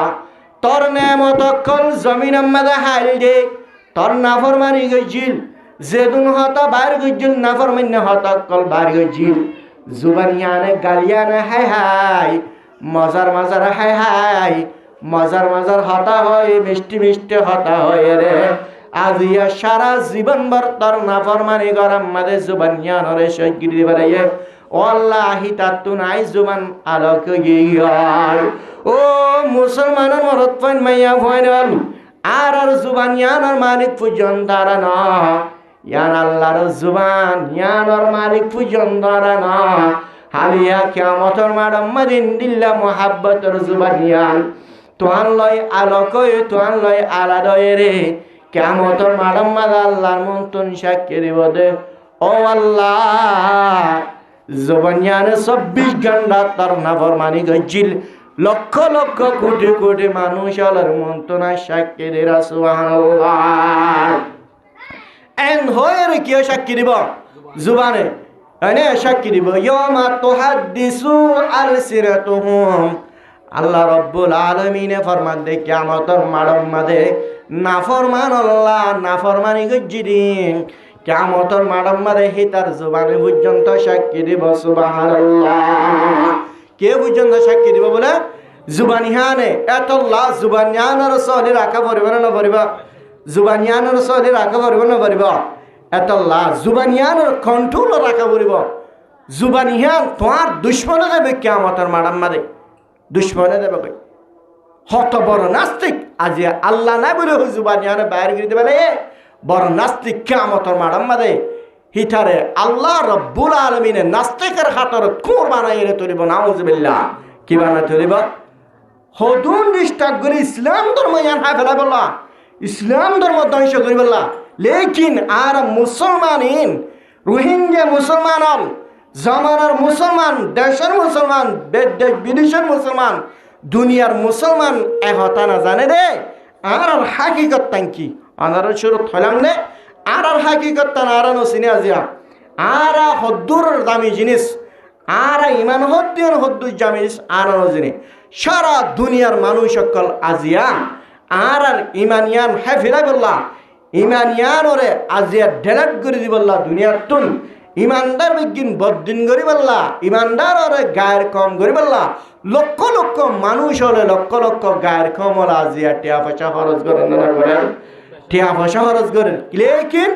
Speaker 1: তোর নেমত অকল জমিন আমাদা হাইল দে তোর নাফরমানি গইছিল যেদুন হতা বাইর গইছিল নাফরমান্য হতা অকল বাইর গইছিল জুবানি আনে গালিয়ানে হাই হাই মজার মজার হাই হাই মজার মজার হতা হয় মিষ্টি মিষ্টি হতা হয় রে আজিয়া সারা জীবন ভর তোর নাফরমানি গরম মাদে জুবান ইয়ানরে সগিরি বাড়াইয়ে ওয়াল্লাহি তাতু নাই জুবান আলোক গিয়ার ও মুসলমানের মরত ফাইন মাইয়া ফাইনাল আর জুবান ইয়ানর মালিক পূজন তারা না ইয়ান আল্লাহর জুবান ইয়ানর মালিক পূজন তারা না হালিয়া কিয়ামতর মাডম মাদিন দিল্লা মুহাব্বতর জুবান ইয়ান তোয়ান লয় আলোক তোয়ান লয় আলাদয় রে কিয়ামতর মাডম মাদা আল্লাহর মন্তন সাক্ষী দিব দে ও আল্লাহ জবানিয়ানে 24 ঘন্টা তার নাফরমানি গইছিল লক্ষ লক্ষ কোটি কোটি মানুষ আল্লাহর মন্তনা সাক্ষী দে সুবহানাল্লাহ এন হয়ের কি সাক্ষী দিব জুবানে এনে সাক্ষী দিব ইয়ামা তুহাদ্দিসু আলসিরাতুহুম আল্লাহ রব্বুল আলামিনে ফরমান দে কিয়ামতের মাডম মাদে নাফরমান আল্লাহ নাফরমানি গজ্জিদিন কিয়ামতের মাডম মাদে হিতার জবানে পর্যন্ত সাক্ষী দিব সুবহানাল্লাহ কে পর্যন্ত সাক্ষী দিব বলে জুবানিয়ানে এতল্লাহ জুবানিয়ানের সহলে রাখা পড়বে না পড়িবা জুবানিয়ানের সহলে রাখা পড়বে না পড়িবা এতল্লাহ জুবানিয়ানের কন্ট্রোল রাখা পড়িব জুবানিয়ান তোমার দুশ্মনে দেবে কিয়ামতের মাডম মাদে দুশ্মনে দেবে কই হত বড় নাস্তিক আজি আল্লাহ নাই বলে জুবানিয়ানে বাইরে গিয়ে দেবে এ বড় নাস্তিক কিয়ামতের মাডম মাদে হিতারে আল্লাহ রব্বুল আলামিনে নাস্তিকের হাতর কোর বানাইরে তুলিব নাউজুবিল্লাহ কি বানাই তুলিব হদুন নিষ্ঠা করে ইসলাম ধর্ম ইয়ান হাই ফেলা বললা ইসলাম ধর্ম ধ্বংস করি বললা লেকিন আর মুসলমানিন রোহিঙ্গা মুসলমান জামানার মুসলমান দেশের মুসলমান বিদেশের মুসলমান দুনিয়ার মুসলমান এহতা না জানে রে আর হাকিকত তাঙ্কি আনার শুরু থলাম নে আর হাকিকত তান আর নসিনে আজিয়া আর হদ্দুর দামি জিনিস আর ইমান হদ্দিয়ন হদ্দুর জামিস আর নজিনি সারা দুনিয়ার মানুষ সকল আজিয়া আর ইমানিয়ান হেফিরা বললা ইমানিয়ান ওরে আজিয়া ডেলাট করে দি বললা দুনিয়ার তুন ইমানদার বিজ্ঞান বদ্দিন করি বললা ইমানদার ওরে গায়ের কম করি বললা লক্ষ লক্ষ মানুষ হলে লক্ষ লক্ষ গায়ের কম হলে আজিয়া টিয়া পয়সা খরচ করেন না করেন টিয়া পয়সা খরচ করেন লেকিন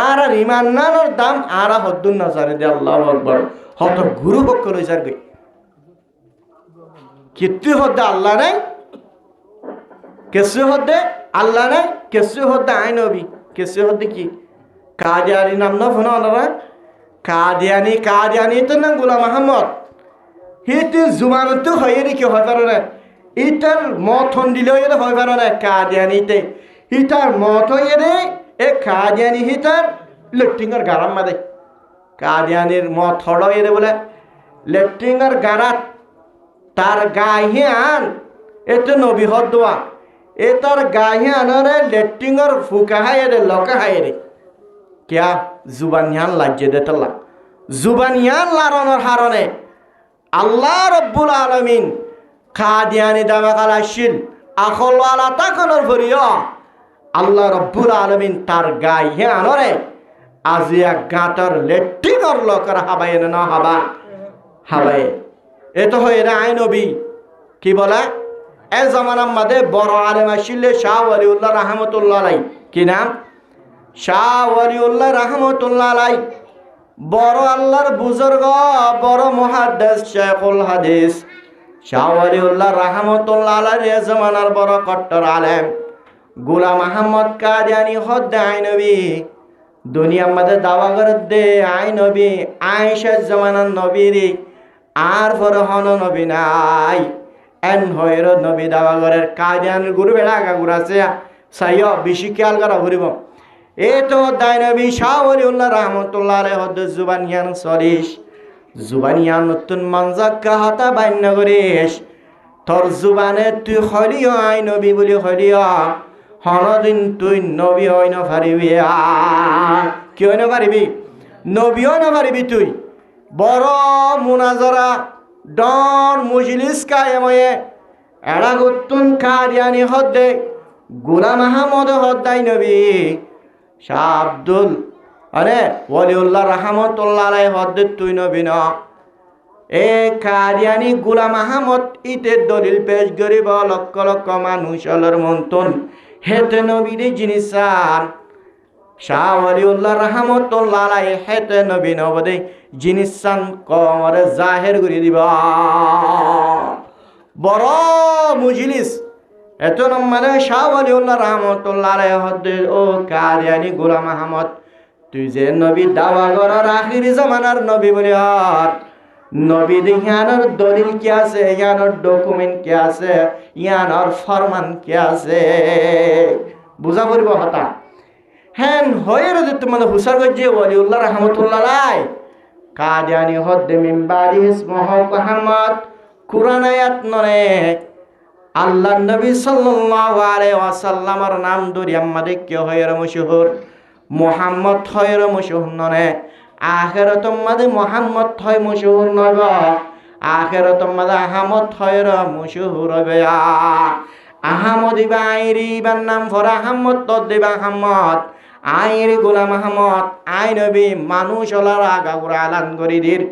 Speaker 1: আর ইমানদারের দাম আর হদ্দুন না জানে দে আল্লাহ আকবার হত গুরু পক্ষ লইসার গই কিত্তি হদ্দে আল্লাহ নাই কেসে হদ্দে আল্লাহ নাই কেসে হদ্দে আইন হবি কেসে হদ্দে কি কাদিয়ানি নাম না ফোন ওনারা কাদিয়ানি তো না গোলাম আহমদ হিতে জুমানতো হয়ে রে কি হয় পারে না ইটার মথন দিলেও এর হয় পারে না কাদিয়ানিতে হিতার মত হয়ে রে এ কাদিয়ানি হিতার লেট্রিংয়ের গারাম মাদে কাদিয়ানির মত হড় এরে বলে লেট্রিংয়ের গারাত তার গায়ে আন এতে নবী হদ দোয়া এ তার গায়ে আনরে লেট্রিংয়ের ফুকা হায় রে লকা হায় রে क्या जुबानियान लाज्जे देतल्ला जुबानियान लारनर हारने अल्लाह रब्बुल आलमीन कादियानी दामाकालाशिल आखलवाला ताकनर भरिया अल्लाह रब्बुल आलमीन तार गाये आनरे आजिया गातर लेट्टिनर लकर हाबाये ना हाबा हाबाये ए तो होय रे आय नबी की बोला ए जमाना मदे बड़ आलेम आशिले शाह वलिउल्लाह रहमतुल्लाह अलैहि की नाम শাহ ওয়ালিউল্লাহ রাহমাতুল্লাহ আলাইহি বড় আল্লাহর বুজুর্গ বড় মুহাদ্দিস শেখুল হাদিস শাহ ওয়ালিউল্লাহ রাহমাতুল্লাহ আলাইহি এ জামানার বড় কট্টর আলেম গোলাম আহমদ কাদিয়ানি হদ্দে আই নবী দুনিয়ার মধ্যে দাওয়া করে দে আই নবী আয়েশা জামানার নবীরি আর পরে হন নবী নাই এন হয়র নবী দাওয়া করে কাদিয়ানির গুরু বেড়া আগা গুরাছে সাইয় বেশি খেয়াল করা ঘুরিব এ তো দায় নবী শাহ ওয়ালিউল্লাহ রাহমাতুল্লাহ আলাইহি হদ্দ জুবানিয়ান সরিস জুবানিয়ান নতুন মানজাক্কা হাতা বাইন্য করিস তোর জুবানে তুই হলিও আই নবী বলি হলিও হনদিন তুই নবী হই না পারিবি কি হই না পারিবি নবী হই না পারিবি তুই বড় মুনাজরা ডন মুজলিস কায়েময়ে এড়া গুতুন কারিয়ানি হদ্দে গোলাম আহমদ হদ্দাই নবী শাহ আব্দুল আরে ওয়ালিউল্লাহ রহমতুল্লাহ আলাইহি হদ্দে তুই নবী না এ কারিয়ানি গোলাম আহমদ ইতে দলিল পেশ করিব লক্ষ লক্ষ মানুষ অলর মন্তন হেতে নবীর জিনিসান শাহ ওয়ালিউল্লাহ রহমতুল্লাহ আলাইহি হেতে নবী নবদে জিনিসান কমরে জাহের করে দিব বড় মুজলিস এত নম্বরে শাহ ওয়ালিউল্লাহ রহমতুল্লাহ আলাইহি হদ্দে ও কারিয়ানি গোলাম আহমদ তুই যে নবী দাওয়া করার আখিরি জামানার নবী বলি আর নবী দিহানোর দলিল কি আছে ইয়ানোর ডকুমেন্ট কি আছে ইয়ানোর ফরমান কি আছে বুঝা পড়িব হতা হ্যাঁ হয়ে রে তোমাদের হুসার গজ্জে ওয়ালিউল্লাহ রহমতুল্লাহ আলাইহি কাদিয়ানি হদ্দে মিম্বারি ইসমহ আহমদ কুরআন আয়াত নরে আল্লাহ নবী সাল্লাল্লাহু আলাইহি ওয়াসাল্লামের নাম ধরি আমাদের কি হয় রে মশহুর মুহাম্মদ হয় রে মশহুর নরে আখিরাতুম মাদে মুহাম্মদ হয় মশহুর নব আখিরাতুম মাদে আহমদ হয় রে মশহুর হবে আহমদ ইবাইরি বান নাম ফর আহমদ তো দেবা আহমদ আইরি গোলাম আহমদ আই নবী মানুষ ওলার আগাগুড়া আলান করি দির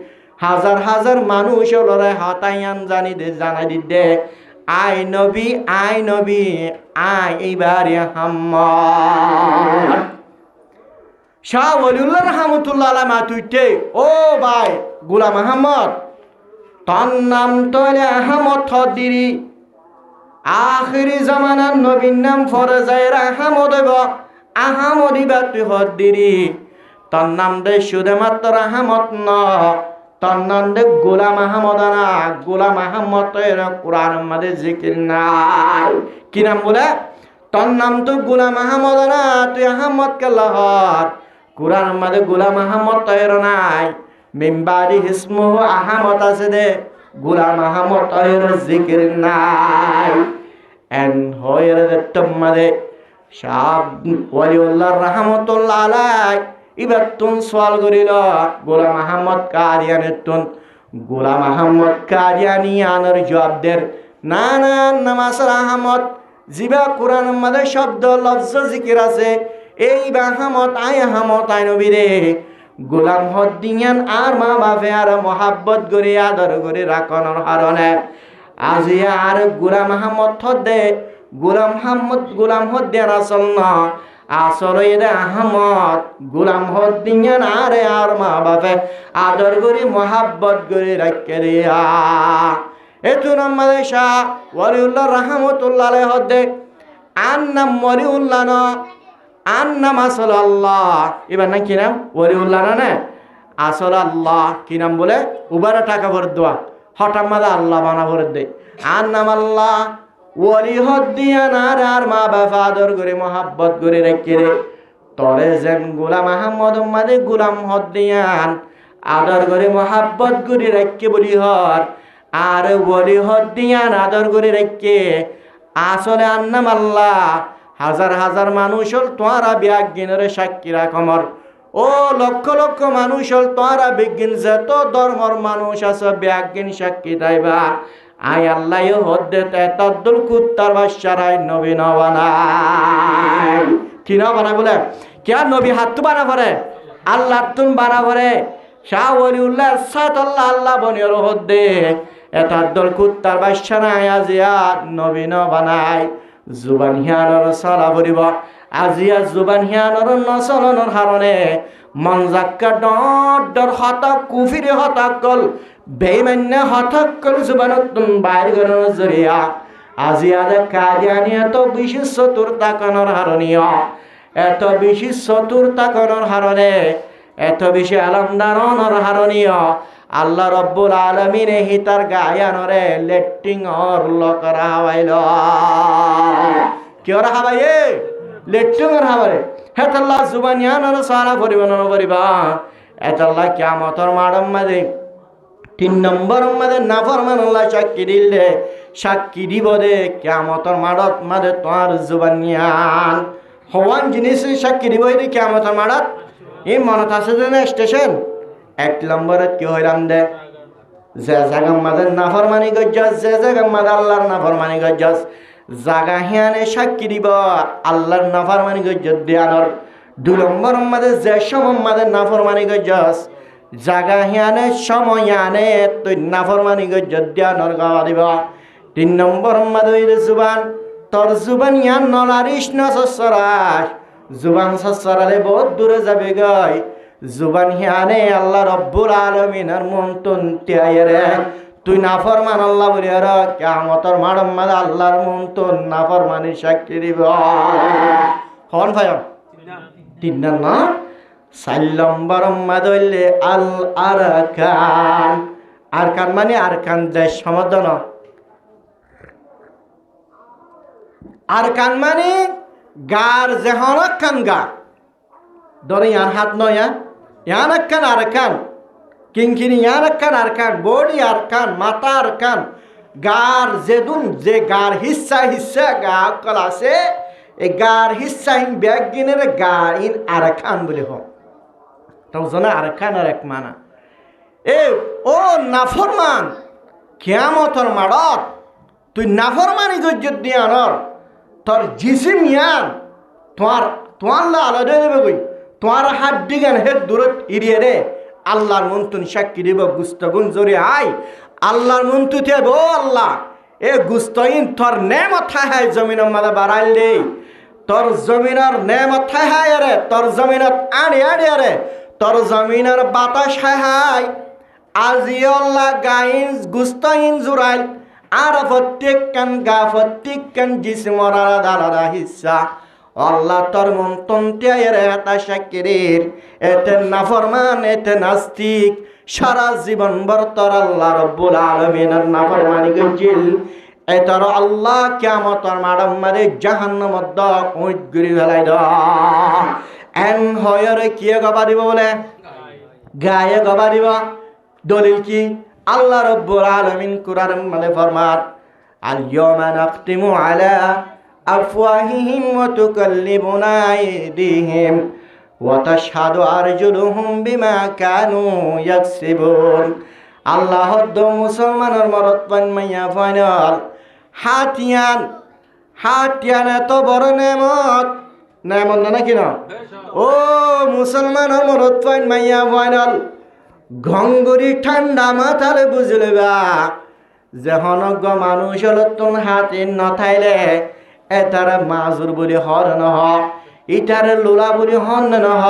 Speaker 1: হাজার হাজার মানুষ ওলরে হতায়ান জানি দে জানাই দিদে আই নবী আই এইবারে আহমদ শাহ ওয়ালিউল্লাহ রহমতুল্লাহ আলাইহি মাতুইতে ও ভাই গোলাম আহমদ তার নাম তলে আহমদ হদ্দিরি আখিরি জামানার নবীর নাম ফরজায়ের আহমদ হইব আহমদ ইবাতি হদ্দিরি তার নাম দে শুধুমাত্র আহমদ ন তার নাম দে গোলাম আহমদ না গোলাম আহমদ এর কোরআন মধ্যে জিকির নাই কি নাম বলে তার নাম তো গোলাম আহমদ না তুই আহমদ কে লহর কোরআন মধ্যে গোলাম আহমদ তৈর নাই মিম্বারি ইসমুহু আহমদ আছে দে গোলাম আহমদ তৈর জিকির নাই এন হয়ের তোমাদের শাহ ওয়ালিউল্লাহ রহমতুল্লাহ আলাইহি এবার তুন সওয়াল করিল গোলাম আহমদ কাদিয়ানের তুন গোলাম আহমদ কাদিয়ানি আনার জবাব দের না না নামাসর আহমদ জিবা কোরআন মধ্যে শব্দ লফজ জিকির আছে এই আহমদ আই নবী রে গোলাম হদ্দিয়ান আর মা বাপে আর মহাব্বত করে আদর করে রাখনের কারণে আজিয়া আর গোলাম আহমদ হদ্দে গোলাম হদ্দিয়ান আসল না আসল এরে আহমদ গোলাম হদ্দিয়ান আরে আর মা বাপে আদর করে মহাব্বত করে রাখে রিয়া এতু নাম্বারে শাহ ওয়ালিউল্লাহ রহমতুল্লাহ আলাইহি হদ্দে আন নাম ওয়ালিউল্লাহ না আন নাম আসল আল্লাহ এবার না কি নাম ওয়ালিউল্লাহ না আসল আল্লাহ কি নাম বলে উবারে টাকা ভরে দেওয়া হঠাৎ মাদা আল্লাহ বানা ভরে দেয় আর নাম আল্লাহ ওয়ালি হদ্দিয়ান আর মা বাবা আদর করে মহাব্বত করে রেখে রে তরে যেন গোলাম আহমদ মাদে গোলাম হদ্দিয়ান আদর করে মহাব্বত করে রেখে বলি হর আর ওয়ালি হদ্দিয়ান আদর করে রেখে আসলে আর নাম আল্লাহ হাজার হাজার মানুষ হল তোরা বিজ্ঞানের সাক্ষী রাখমর ও লক্ষ লক্ষ মানুষ হল তোরা বিজ্ঞান যত ধর্মর মানুষ আছে বিজ্ঞান সাক্ষী তাইবা আই আল্লাহ হদ্দে তদ্দুল কুত্তার বাচ্চারাই নবী ন বানাই কি না বানাই বলে কে নবী হাত বানা ভরে আল্লাহ তুন বানা ভরে শাহ ওয়ালিউল্লাহ সাত আল্লাহ আল্লাহ বনিয়র হদ্দে এতদ্দুল কুত্তার বাচ্চারাই আজিয়া নবী ন বানাই জুবান হিয়ানোর চলা ফুৰিব আজিয়া জুবান হিয়ানোর নচলনৰ কাৰণে মন জাক্কা ডৰ হতক কুফিৰে হতক গল বেইমান্য হতক গল জুবানত বাইর গণৰ জৰিয়া আজিয়া দে কাদিয়ানি এত বেশি চতুর্থা কণৰ হাৰণীয় এত বেশি চতুর্থা কণৰ হাৰণে এত বেশি আলমদারণৰ হাৰণীয় আল্লাহ রব্বুল আলামিন হিতার গায়ানরে লেট্টিং অর লকরা হাওয়াইল কিয়রা হাওয়াইয়ে লেট্টিং অর হাওয়ারে হেতাল্লাহ জুবানিয়ানর সারা পরিবর্তন করিবা এতাল্লাহ কিয়ামতর মাডম মাদে 3 নম্বর মাদে নাফরমান আল্লাহ সাক্ষী দিলে সাক্ষী দিব দে কিয়ামতের মাঠত মাঝে তোমার জুবান ইয়ান হওয়ান জিনিস সাক্ষী দিব দে কিয়ামতের মাঠত এই মনত আছে যে স্টেশন 1 নম্বরে কি হইলাম দে যে জায়গার মাঝে নাফরমানি গজ্জাস যে জায়গার মাঝে আল্লাহর নাফরমানি গজ্জাস জাগা হিয়ানে সাক্ষী দিব আল্লাহর নাফরমানি গজ্জাস দিয়ানোর 2 নম্বর মাঝে যে সময় মাঝে নাফরমানি গজ্জাস জাগা হিয়ানে সময় আনে তুই নাফরমানি গজ্জাস দিয়ানোর গাওয়া দিব 3 নম্বর মাঝে হইলে জুবান তোর জুবান ইয়ান নলারিস না সসরাস জুবান সসরালে বহুত দূরে যাবে গায় জুবান হিয়ানে আল্লাহ রব্বুল আলামিনের মন্তন তিয়ারে তুই নাফরমান আল্লাহ বলি আর কিয়ামতের মাঠের মাঝে আল্লাহর মন্তন নাফরমানি সাক্ষী দিব হন ভাই 3 না 4 নম্বর মাঝে হইলে আল আরকান আরকান মানে আরকান দেশ সমাধান আরকান মানে গার যেহনকান গা ধরে ইয়ান হাত নয়া ইয়ান আরকান আরকান কিংকিনি ইয়ান আরকান বডি আরকান মাথা আরকান গার যেদুন যে গার হিস্সা হিস্সা গা কল আছে এই গার হিস্সা ইন ব্যাগিনের গার ইন আরকান বলে হোক তাও জানা আরকান আর এক মানা এ ও নাফরমান কিয়ামতের মাঠত তুই নাফরমানি গজ্জত দিয়ানর তোর জিসিম ইয়ান তোমার আলাদা দেবে কই তোমার হাত দিগান হে দূরত ইরিয়ে রে আল্লাহর মন্তুন সাক্ষী দিব গুস্তগুন জরি আই আল্লাহর মন্তু দেব আল্লাহ এ গুস্তইন তোর নেমত হায় জমিনের মাঝে বাড়াইল দে তোর জমিনের নেমত হায় রে তোর জমিনত আড়ি রে তোর জমিনের বাতাস হায় আজি আল্লাহ গাইন গুস্তইন জুরাইল আর প্রত্যেকখান গা প্রত্যেকখান জিসমর আলাদা আলাদা হিস্সা আল্লাহ তোর মন্তন তিয়ার এটা সাক্ষীর এতে নাফরমান এতে নাস্তিক সারা জীবন ভর তোর আল্লাহ রব্বুল আলামিনের নাফরমানি গজিল এতর আল্লাহ কিয়ামতের মাঠের মাঝে জাহান্নামের দক উইট গুরি ফেলাই দ এন হয়রে কি গবা দিব বলে গায়ে গবা দিব দলিল কি আল্লাহ রব্বুল আলামিন কুরআন মানে ফরমান আল ইয়াওমা নাখতিমু আলা আফওয়াহিহিম ওয়া তুকাল্লিমুনা আইদিহিম ওয়া তাশহাদু আরজুলুহুম বিমা কানু ইয়াকসিবুন আল্লাহ দ মুসলমানের মরদ পান মাইয়া ফাইনাল হাতিয়ান এত বড় নেমত নাকি না ও মুসলমানের মরদ পান মাইয়া ফাইনাল ঘঙ্গুরি ঠান্ডা মাথালে বুঝলে বা যখন মানুষ হলতন হাতে নথাইলে এটার মাজুর বলি হর নহ ইটার লোলা বলি হন নহ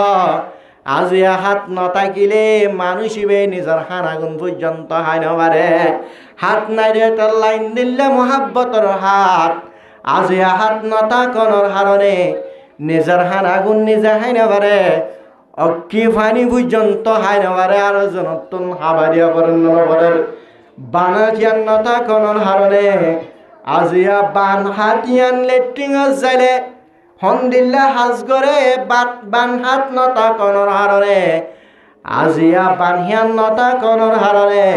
Speaker 1: আজি হাত নথাকিলে মানুষ ইবে নিজের হানাগুন পর্যন্ত হাই নবারে হাত নাই রে তার লাইন দিলে মহাব্বতর হাত আজি হাত নথাকনের হারণে নিজের হানাগুন নিজে হাই নবারে অক্কি ফানি পর্যন্ত হাই নবারে আর জনতন হাবারিয়া করেন নবরের বানাতিয়ান নথাকনের হারণে আজিয়া বান হাতিয়ান লেট্রিং যাইলে হন্দিল্লা হাজ করে বান হাত নতা কনর হারণে আজিয়া বানহিয়ান নতা কনর হারণে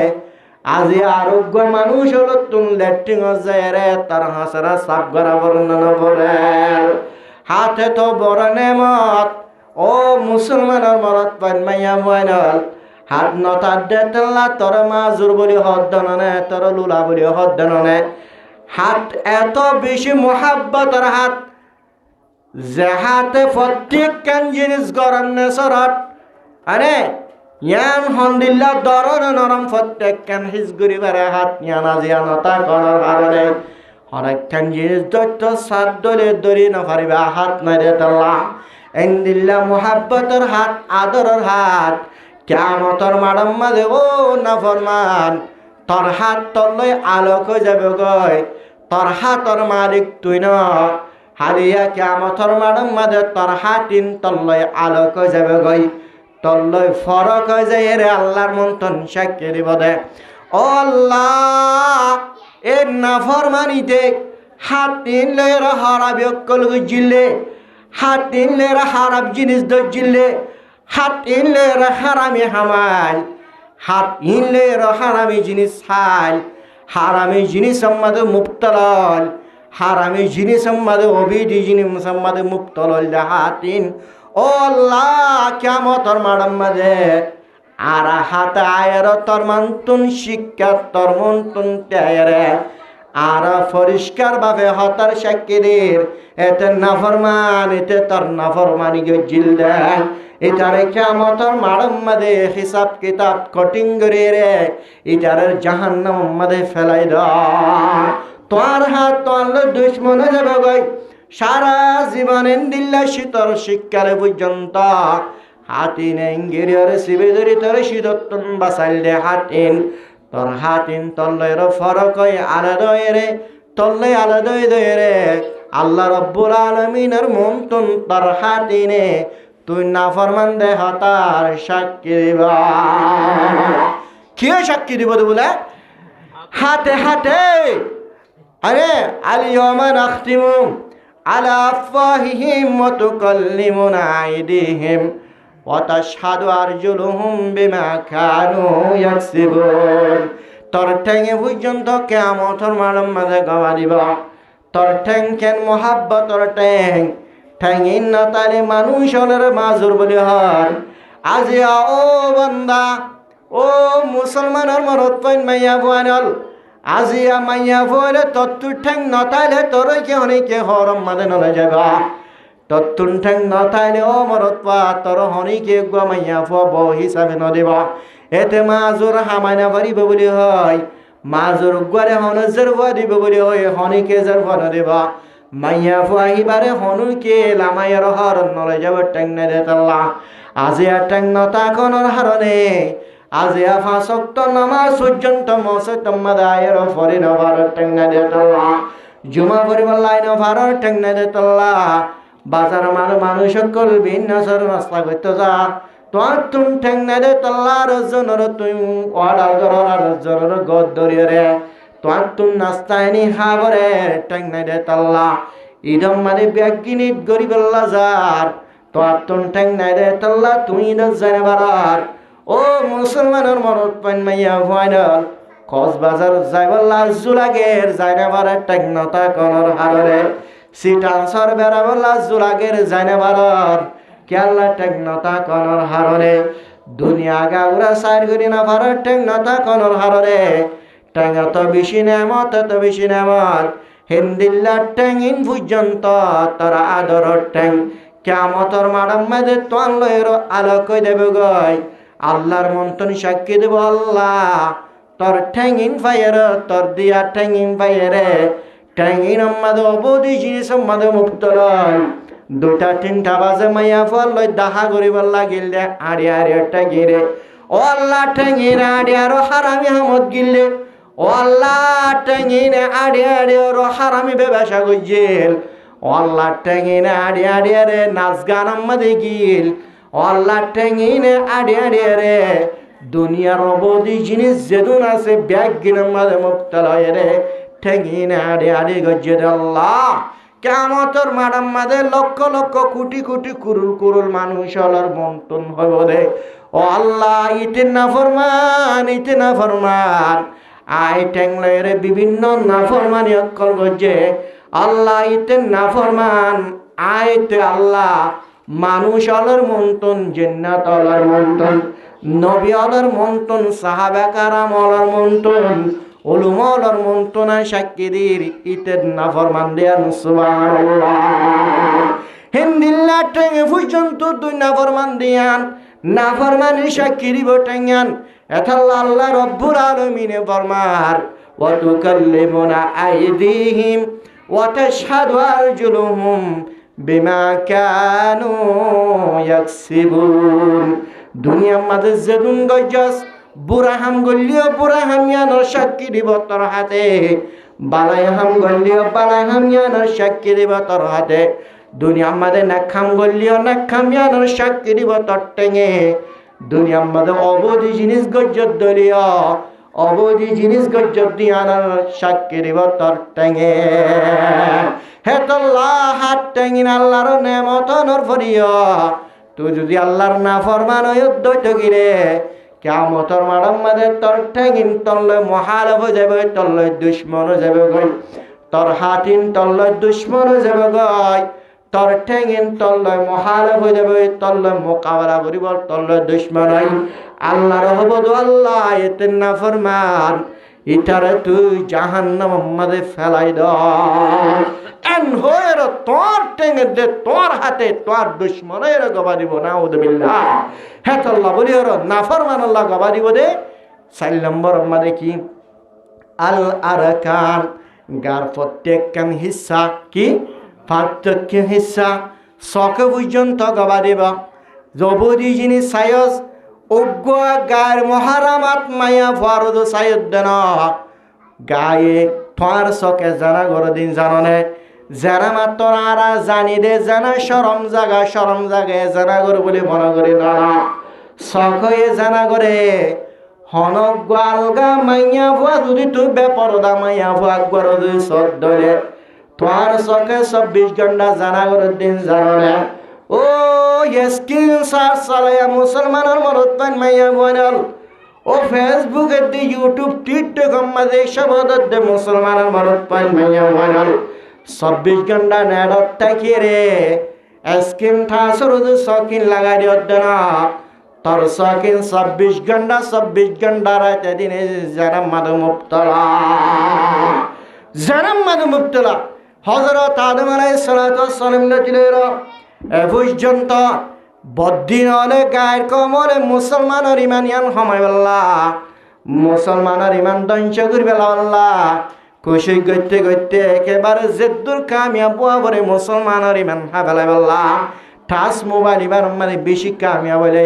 Speaker 1: আজি আরোগ্য মানুষ হল তুন লেট্রিং যায় রে তার হাসরা সাপ গড়া বর্ণন করে হাতে তো বড় নেমত ও মুসলমানের মরত পান মাইয়া ময়নাল হাত নতা দেতলা তোর মাজুর বলি হদ্দননে তোর লুলা বলি হদ্দননে হাত এত বেশি মোহাব্বতের হাত যে হাতে প্রত্যেকখান জিনিস গরম নেসরত আরে ইয়ান হন্দিল্লা দরন নরম প্রত্যেকখান হিজগুড়ি বারে হাত ইয়ান আজিয়া নতা করার কারণে অনেকখান জিনিস দৈত্য সাত দলে দরি নপারিবা হাত নাই দে তাল্লা এন্দিল্লা মোহাব্বতের হাত আদরের হাত কিয়ামতের মাঠের মাঝে ও নাফরমান তোর হাত তললৈ আলোক হয়ে যাবে গয় তোর হাতর মালিক তুই ন হারিয়া কিয়ামতের মাঠের মাঝে তোর হাতিন তললৈ আলোক হয়ে যাবে গই তললৈ ফরক হয়ে যায় রে আল্লাহর মন্তন সাক্ষী দিব দে ও আল্লাহ এ নাফরমানিতে হাতিন লয়ের হারাবি অকল জিল্লে হাতিন লয়ের হারাব জিনিস দজিল্লে হাতিন লয়ের হারামি হামাল হাত ইনলে হারামি জিনিস হাল হারামি জিনিস সম্মাদে মুক্তলল হারামি জিনিস সম্মাদে অবিধি জিনিস সম্মাদে মুক্তলল হাতিন ও আল্লাহ কিয়ামতর মাডাম মাঝে আর হাতে আয়ের তোর মান্তুন শিক্ষা তোর মন্তুন তেরে আর পরিষ্কার ভাবে হতার সাক্ষীদের এতে নাফরমান এতে তোর নাফরমানি গজিল দেন এটারে কিয়ামতর মাডাম মাঝে হিসাব কিতাব কঠিন করে রে এটারে জাহান্নাম মাঝে ফেলাই দাও তোর হাত তোর দুশ্মন যাবে গই সারা জীবন দিল্লা শীতর শিক্ষার পর্যন্ত হাতিন এঙ্গিরিয়র শিবেদরি তোর শীতত্তন বাসাইল দে হাতিন তোর হাতিন তল্লের ফরক হয় আলাদা রে তল্লে আলাদা রে আল্লাহ রব্বুল আলামিনের মন্তন তোর হাতিনে তুই নাফরমান দে হতার সাক্ষী দিবা কি সাক্ষী দিব বলে হাতে হাতে আরে আলিয়ামা নাখতিমু আলা আফওয়াহিহিম ওয়া তুকাল্লিমুনা আইদিহিম ওয়া তাশহাদু আরজুলুহুম বিমা কানু ইয়াকসিবুন তোর ঠ্যাঙে পর্যন্ত কিয়ামতের মাঠের মাঝে গওয়া দিব তোর ঠ্যাং কেন মোহাব্বতর ঠ্যাং ঠ্যাঙিন না তালে মানুষ হলের মাজুর বলি হর আজিয়া ও বান্দা ও মুসলমানের মরত পইন মাইয়া বুয়ানল আজিয়া মাইয়া বলে তত্তু ঠ্যাং নতাইলে তোর কে অনেকে হরম মাঝে নলে যাবা তত্তুন ঠ্যাং নতাইলে ও মরত পা তোর হনিকে গুয়া মাইয়া ফুয়া হিসাবে নদিবা এতে মাজুর হামাইনা পারিব বলি হয় মাজুর গুয়ারে হনজের ভুয়া দিব বলি হয় হনিকে যার ভুয়া নদিবা মাইয়া ফুয়া হিবারে হনুকে লামাইয়ার হরণ নলে যাব ঠ্যাং না দে তাল্লা আজিয়া ঠ্যাং নতা কোনর হারণে আজিয়া ফাঁসক্ত নামাজ পর্যন্ত মসজিদ মাদায়ের ফরি নভার ঠেঙ্গা দে তল্লা জুমা পরিবার লাইন ভারর ঠেঙ্গা দে তল্লা বাজার মানুষ সকল ভিন্ন সর নাস্তা করতে যা তোর তুম ঠেঙ্গা দে তল্লা রজনর তুই অর্ডার করার রজনর গদ ধরিয়ে রে তোর তুম নাস্তা এনি খাবরে ঠেঙ্গা দে তল্লা ইদম মানে ব্যাগিনিত গরিবল্লা যার তোর তুম ঠেঙ্গা দে তল্লা তুই দে জানে বারার ও মুসলমানের মরদ পাইন মাইয়া ফাইনাল কক্সবাজার যাইবল্লা জুলাগের যাইনাবার টেকনতা কনর হাররে সিটানসর বেড়াবল্লা জুলাগের যাইনাবার কেল্লা টেকনতা কনর হাররে দুনিয়া গাউরা সাইর করি না ভারত টেকনতা কনর হাররে টেঙ্গা তো বেশি নেমত তো বেশি নেমত হিন্দিল্লা টেঙ্গিন পর্যন্ত তোরা আদর টেং কিয়ামতর মাডাম মেদে তোয়ান লয়ের আলো কই দেবে গই আল্লাহর মন্তন সাক্ষী দেব আল্লাহ তোর ঠ্যাঙিন ফায়ার তোর দিয়া ঠ্যাঙিন ফায়ারে ঠ্যাঙিন আমাদের অবধি জিনিস আমাদের মুক্ত লয় দুটা তিনটা বাজে মাইয়া ফল লয় দাহা করিবার লাগিল দে আড়ি আড়ি ঠ্যাঙিরে ও আল্লাহ ঠ্যাঙিরে আড়ি আরো হারামি হামত গিললে ও আল্লাহ ঠ্যাঙিনে আড়ি আড়ি আরো হারামি ব্যবসা গজিল ও আল্লাহ ঠ্যাঙিনে আড়ি আড়ি আরে নাচ গান আমাদের গিল আল্লাহ ঠেঙ্গিনে আড়ি আড়ি রে দুনিয়ার অবধি জিনিস যেদুন আছে ব্যাগ গিনার মাঝে মুক্তালয় রে ঠেঙ্গিনে আড়ি আড়ি গজ্জে আল্লাহ কিয়ামতের মাডাম মাঝে লক্ষ লক্ষ কোটি কোটি কুরুল কুরুল মানুষ হলার মন্তন হইব রে ও আল্লাহ ইতে না ফরমান আই ঠেংলয় রে বিভিন্ন নাফরমানি অক্কল গজ্জে আল্লাহ ইতে না ফরমান আইতে আল্লাহ মানুষ আলোর মন্তন জিন্নাত আলোর মন্তন নবী আলোর মন্তন সাহাবা কারাম আলোর মন্তন উলুমা আলোর মন্তন সাক্ষীদের ইতের নাফরমান দেয়ান সুবহানাল্লাহ হিন্দিল্লা টেঙ্গে পর্যন্ত তুই নাফরমান দিয়ান নাফরমানি সাক্ষী দিব টেঙ্গান এথাল্লা আল্লাহ রব্বুল আলামিনে ফরমার ওয়া তুকাল্লিমুনা আইদিহিম ওয়া তাশহাদু আরজুলুহুম বিমা কানু ইয়াকসিবুন দুনিয়ার মাঝে যেদুন গজ্জাস বুড়াহাম গল্লিও বুড়াহাম ইয়ানোর সাক্ষী দিব তোর হাতে বালাইহাম গল্লিও বালাইহাম ইয়ানোর সাক্ষী দিব তোর হাতে দুনিয়ার মাঝে নাখাম গল্লিও নাখাম ইয়ানোর সাক্ষী দিব তোর টেঙে দুনিয়ার মাঝে অবধি জিনিস গজ্জত দলীয় অবধি জিনিস গজ্জত দিয়ানোর সাক্ষী দিব তোর টেঙে হেতল্লাহ হাত টেঙিন আল্লাহর নেমত নর ফরিয় তুই যদি আল্লাহর না ফরমান দ্বৈত গিরে কিয়ামতের মাঠের মধ্যে তোর ঠ্যাঙিন তল্লে মহালভ যাবে, তল্লে দুশ্মন যাবে গই, তোর হাতিন তল্লে দুশ্মন যাবে গই, তোর ঠ্যাঙিন তল্লে মহালভ যাবে, তল্লে মোকাবেলা করিব তল্লে দুশ্মন। আল্লাহ রহমত আল্লাহ এতে না ফরমান ইটারে তুই জাহান্নামের মধ্যে ফেলাই দাও। এন হয়ের তোর টেঙে দে তোর হাতে তোর দুশ্মনের গবা দিব না উদবিল্লাহ। হ্যাঁ আল্লাহ বলি ওর নাফরমান আল্লাহ গবা দিব দে। 4 নম্বর মধ্যে কি আল আরকান, গার প্রত্যেকখান হিস্সা কি পার্থক্য হিস্সা চকে পর্যন্ত গবা দিব। জবদি যিনি সায়স অজ্ঞ গায়ের মহারামাত মায়া ফারুদ সাইদ্দেন গায়ে ফার চকে জানা গর দিন জাননে যারা মাত্র আরা জানি দে জানা সরম জাগে জানা গর বলে মনে করি না চকে জানা করে হনক গোয়ালগা মাইয়া ভুয়া যদি তুই বেপরদা মাইয়া ভুয়া গর দুই সদ্দলে তোমার চকে 24 ঘন্টা জানা গর দিন জাননে। ও স্ক্রিন সার্চ চালাইয়া মুসলমানের মরত পান মাইয়া বনাল ও ফেসবুকে দি ইউটিউব টিকটক মাঝে সবদত দে মুসলমানের মরত পান মাইয়া বনাল 24 ঘন্টা নেটত থাকি রে স্ক্রিন ঠাসর সকিন লাগাই দিও না তোর সকিন 24 ঘন্টা রাতে দিনে জারাম মাদু মুবতলা হযরত আদম আলাইহিস সালাতু ওয়াস সালাম দিলের এ পর্যন্ত বদ্দিন হলে গায়ের কমলে মুসলমানের ইমানিয়ান সময় বললা মুসলমানের ইমান ধ্বংস করবে আল্লাহ খুশি করতে করতে একেবারে জেদ্দুর কামিয়াব বলে মুসলমানের ইমান হাবেলাই বললা ঠাস মোবাইল ইমান মানে বেশি কামিয়াব বলে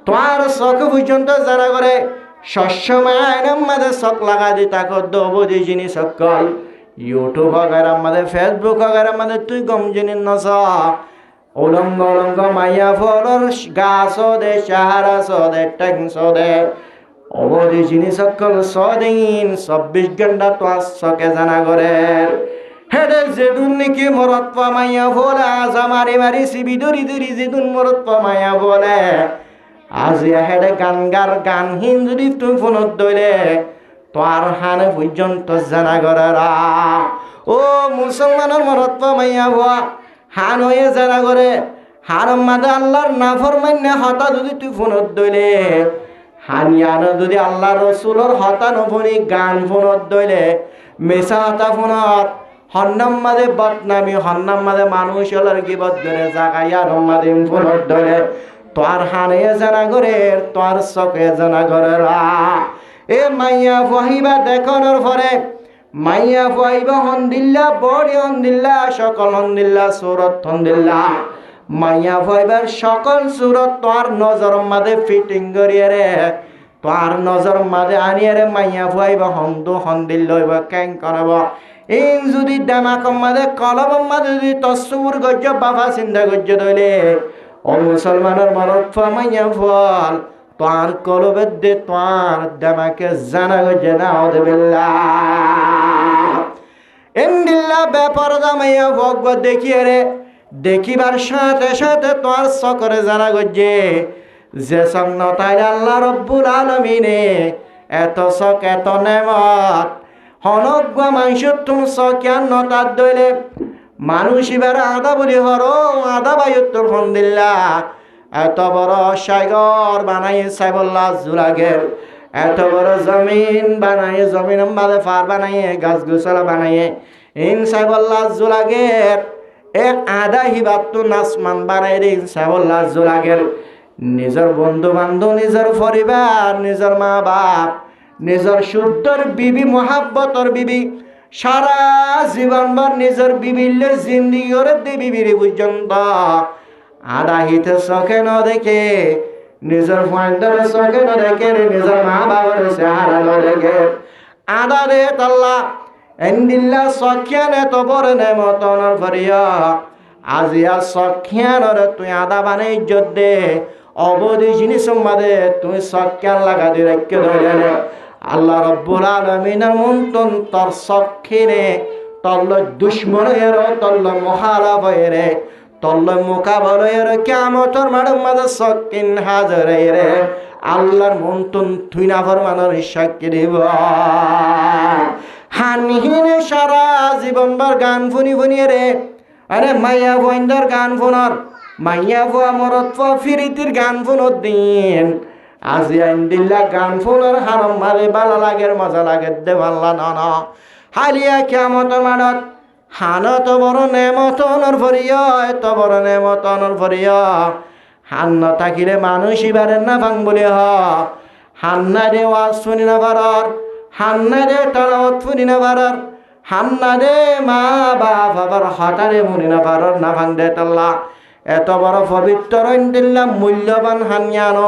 Speaker 1: তোমার চোখ পর্যন্ত যারা করে সবসময় আইনার মাঝে চোখ লাগা দি তাকে দবদি জিনিস সকল ইউটিউব वगैरह আমাদের ফেসবুক वगैरह আমাদের তুই গম জিনিস নস উলঙ্গ উলঙ্গ মাইয়া ফলর গাছ দে সাহারা সদে ট্যাং সদে অবধি জিনিস সকল সদিন 24 ঘন্টা তো চকে জানা করে হেডে যেদুন নাকি মরত পা মাইয়া বলে আজ আমারে মারি সিবি দরি দরি যেদুন মরত পা মাইয়া বলে আজ হেডে গান হিন্দুরি তুই ফোনত দইলে তোর হানে পর্যন্ত জানা করারা ও মুসলমানের মরত পা মাইয়া ভুয়া হান হয়ে জানা করে হার মাদে আল্লাহর নাফরমান্য হতা যদি তুই ফোনত দইলে হানিয়ানো যদি আল্লাহ রসুলর হতা নফনি গান ফোনত দইলে মেসা হতা ফোনত হন্নাম মাদে বদনামি হন্নাম মাদে মানুষ হলার গিবত করে জাগাইয়ার মাদে ফোনত দইলে তোর হানে জানা করে তোর চকে জানা করে এ মাইয়া ফহিবা দেখানোর পরে মাইয়া ফহিবা হন্দিল্লা বড়ি হন্দিল্লা সকল হন্দিল্লা সুরত হন্দিল্লা মাইয়া ফহিবার সকল সুরত তোর নজর মাঝে ফিটিং করিয়ে রে তোর নজর মাঝে আনিয়ে রে মাইয়া ফহিবা হন্দু হন্দিল্লা হইবা ক্যাং করব ইন যদি দামাকম মাঝে কলম মাঝে যদি তসুর গজ্জ বাবা চিন্তা গজ্জ দইলে ও মুসলমানের মরদ মাইয়া ফল তোর কলবের দে তোর দামাকে জানা গজ্জে না ওদেবিল্লাহ এমদিল্লা ব্যাপার দামাইয়া ভগব দেখিয়ে রে দেখিবার সাথে সাথে তোর সকরে জানা গজ্জে যে সঙ্গ তাই আল্লাহ রব্বুল আলমিনে এত শখ এত নেমত হনজ্ঞ মাংস তুম শখিয়ান নতার দইলে মানুষ এবার আদা বলি হর আদা বায়ুত্তর হন্দিল্লা এত বড় সাগর বানাই সাইবল্লাহ জুলাগের এত বড় জমিন বানাই জমিন বাদে ফার বানাইয়ে গাছ গুছলা বানাইয়ে ইন সাইবল্লাহ জুলাগের এক আদা হিবাত্তু নাসমান বানাই রে সাইবল্লাহ জুলাগের নিজের বন্ধু বান্ধব নিজের পরিবার নিজের মা বাপ নিজের শুদ্ধর বিবি মহাব্বতর বিবি সারা জীবনভর নিজের বিবিলে জিন্দিগি করে বিবির পর্যন্ত আদা হিতে চোখে ন দেখে নিজের ফাইন্ডারে চোখে ন দেখে নিজের মা বাবার চেহারা ন দেখে আদা রে তাল্লা এন্দিল্লা চখিয়ানে তো বড় নেমতনের ভরিয়া আজিয়া চখিয়ানরে তুই আদা বানাই ইজ্জত দে অবধি জিনিস মাদে তুই চখিয়ান লাগা দি রাখতে ধরে আল্লাহ রব্বুল আলামিনের মন্তন তোর চক্ষিনে তল্ল দুশ্মনের তল্ল মহালাভয়েরে তল্ল মোকাবলয়ের কিয়ামতের মাঠের মাঝে চক্ষিন হাজরে রে আল্লাহর মন্তন তুই না ফরমানোর সাক্ষী দিব হানহিনে সারা জীবনবার গান ফুনি ফুনিয়ে রে আরে মাইয়া বইন্দার গান ফুনর মাইয়া ফুয়া মরত ফুয়া ফিরিতির গান ফুনর দিন আজি আইন দিল্লা গান ফুনর হারম মারে বালা লাগের মজা লাগে দে ভাল্লা ন হালিয়া কিয়ামত মানত হানত বড় নেমত অনর ভরিয়া এত বড় নেমত অনর ভরিয়া হান ন থাকিলে মানুষ ইবারের না ভাঙ বলে হ হান্না রে ওয়াজ শুনি না পারর হান্না রে তালাওয়াত শুনি না পারর হান্না রে মা বাপ আবার হঠারে মুনি না পারর না ভাঙ দে তাল্লা এত বড় পবিত্র দিল্লা মূল্যবান হানিয়ান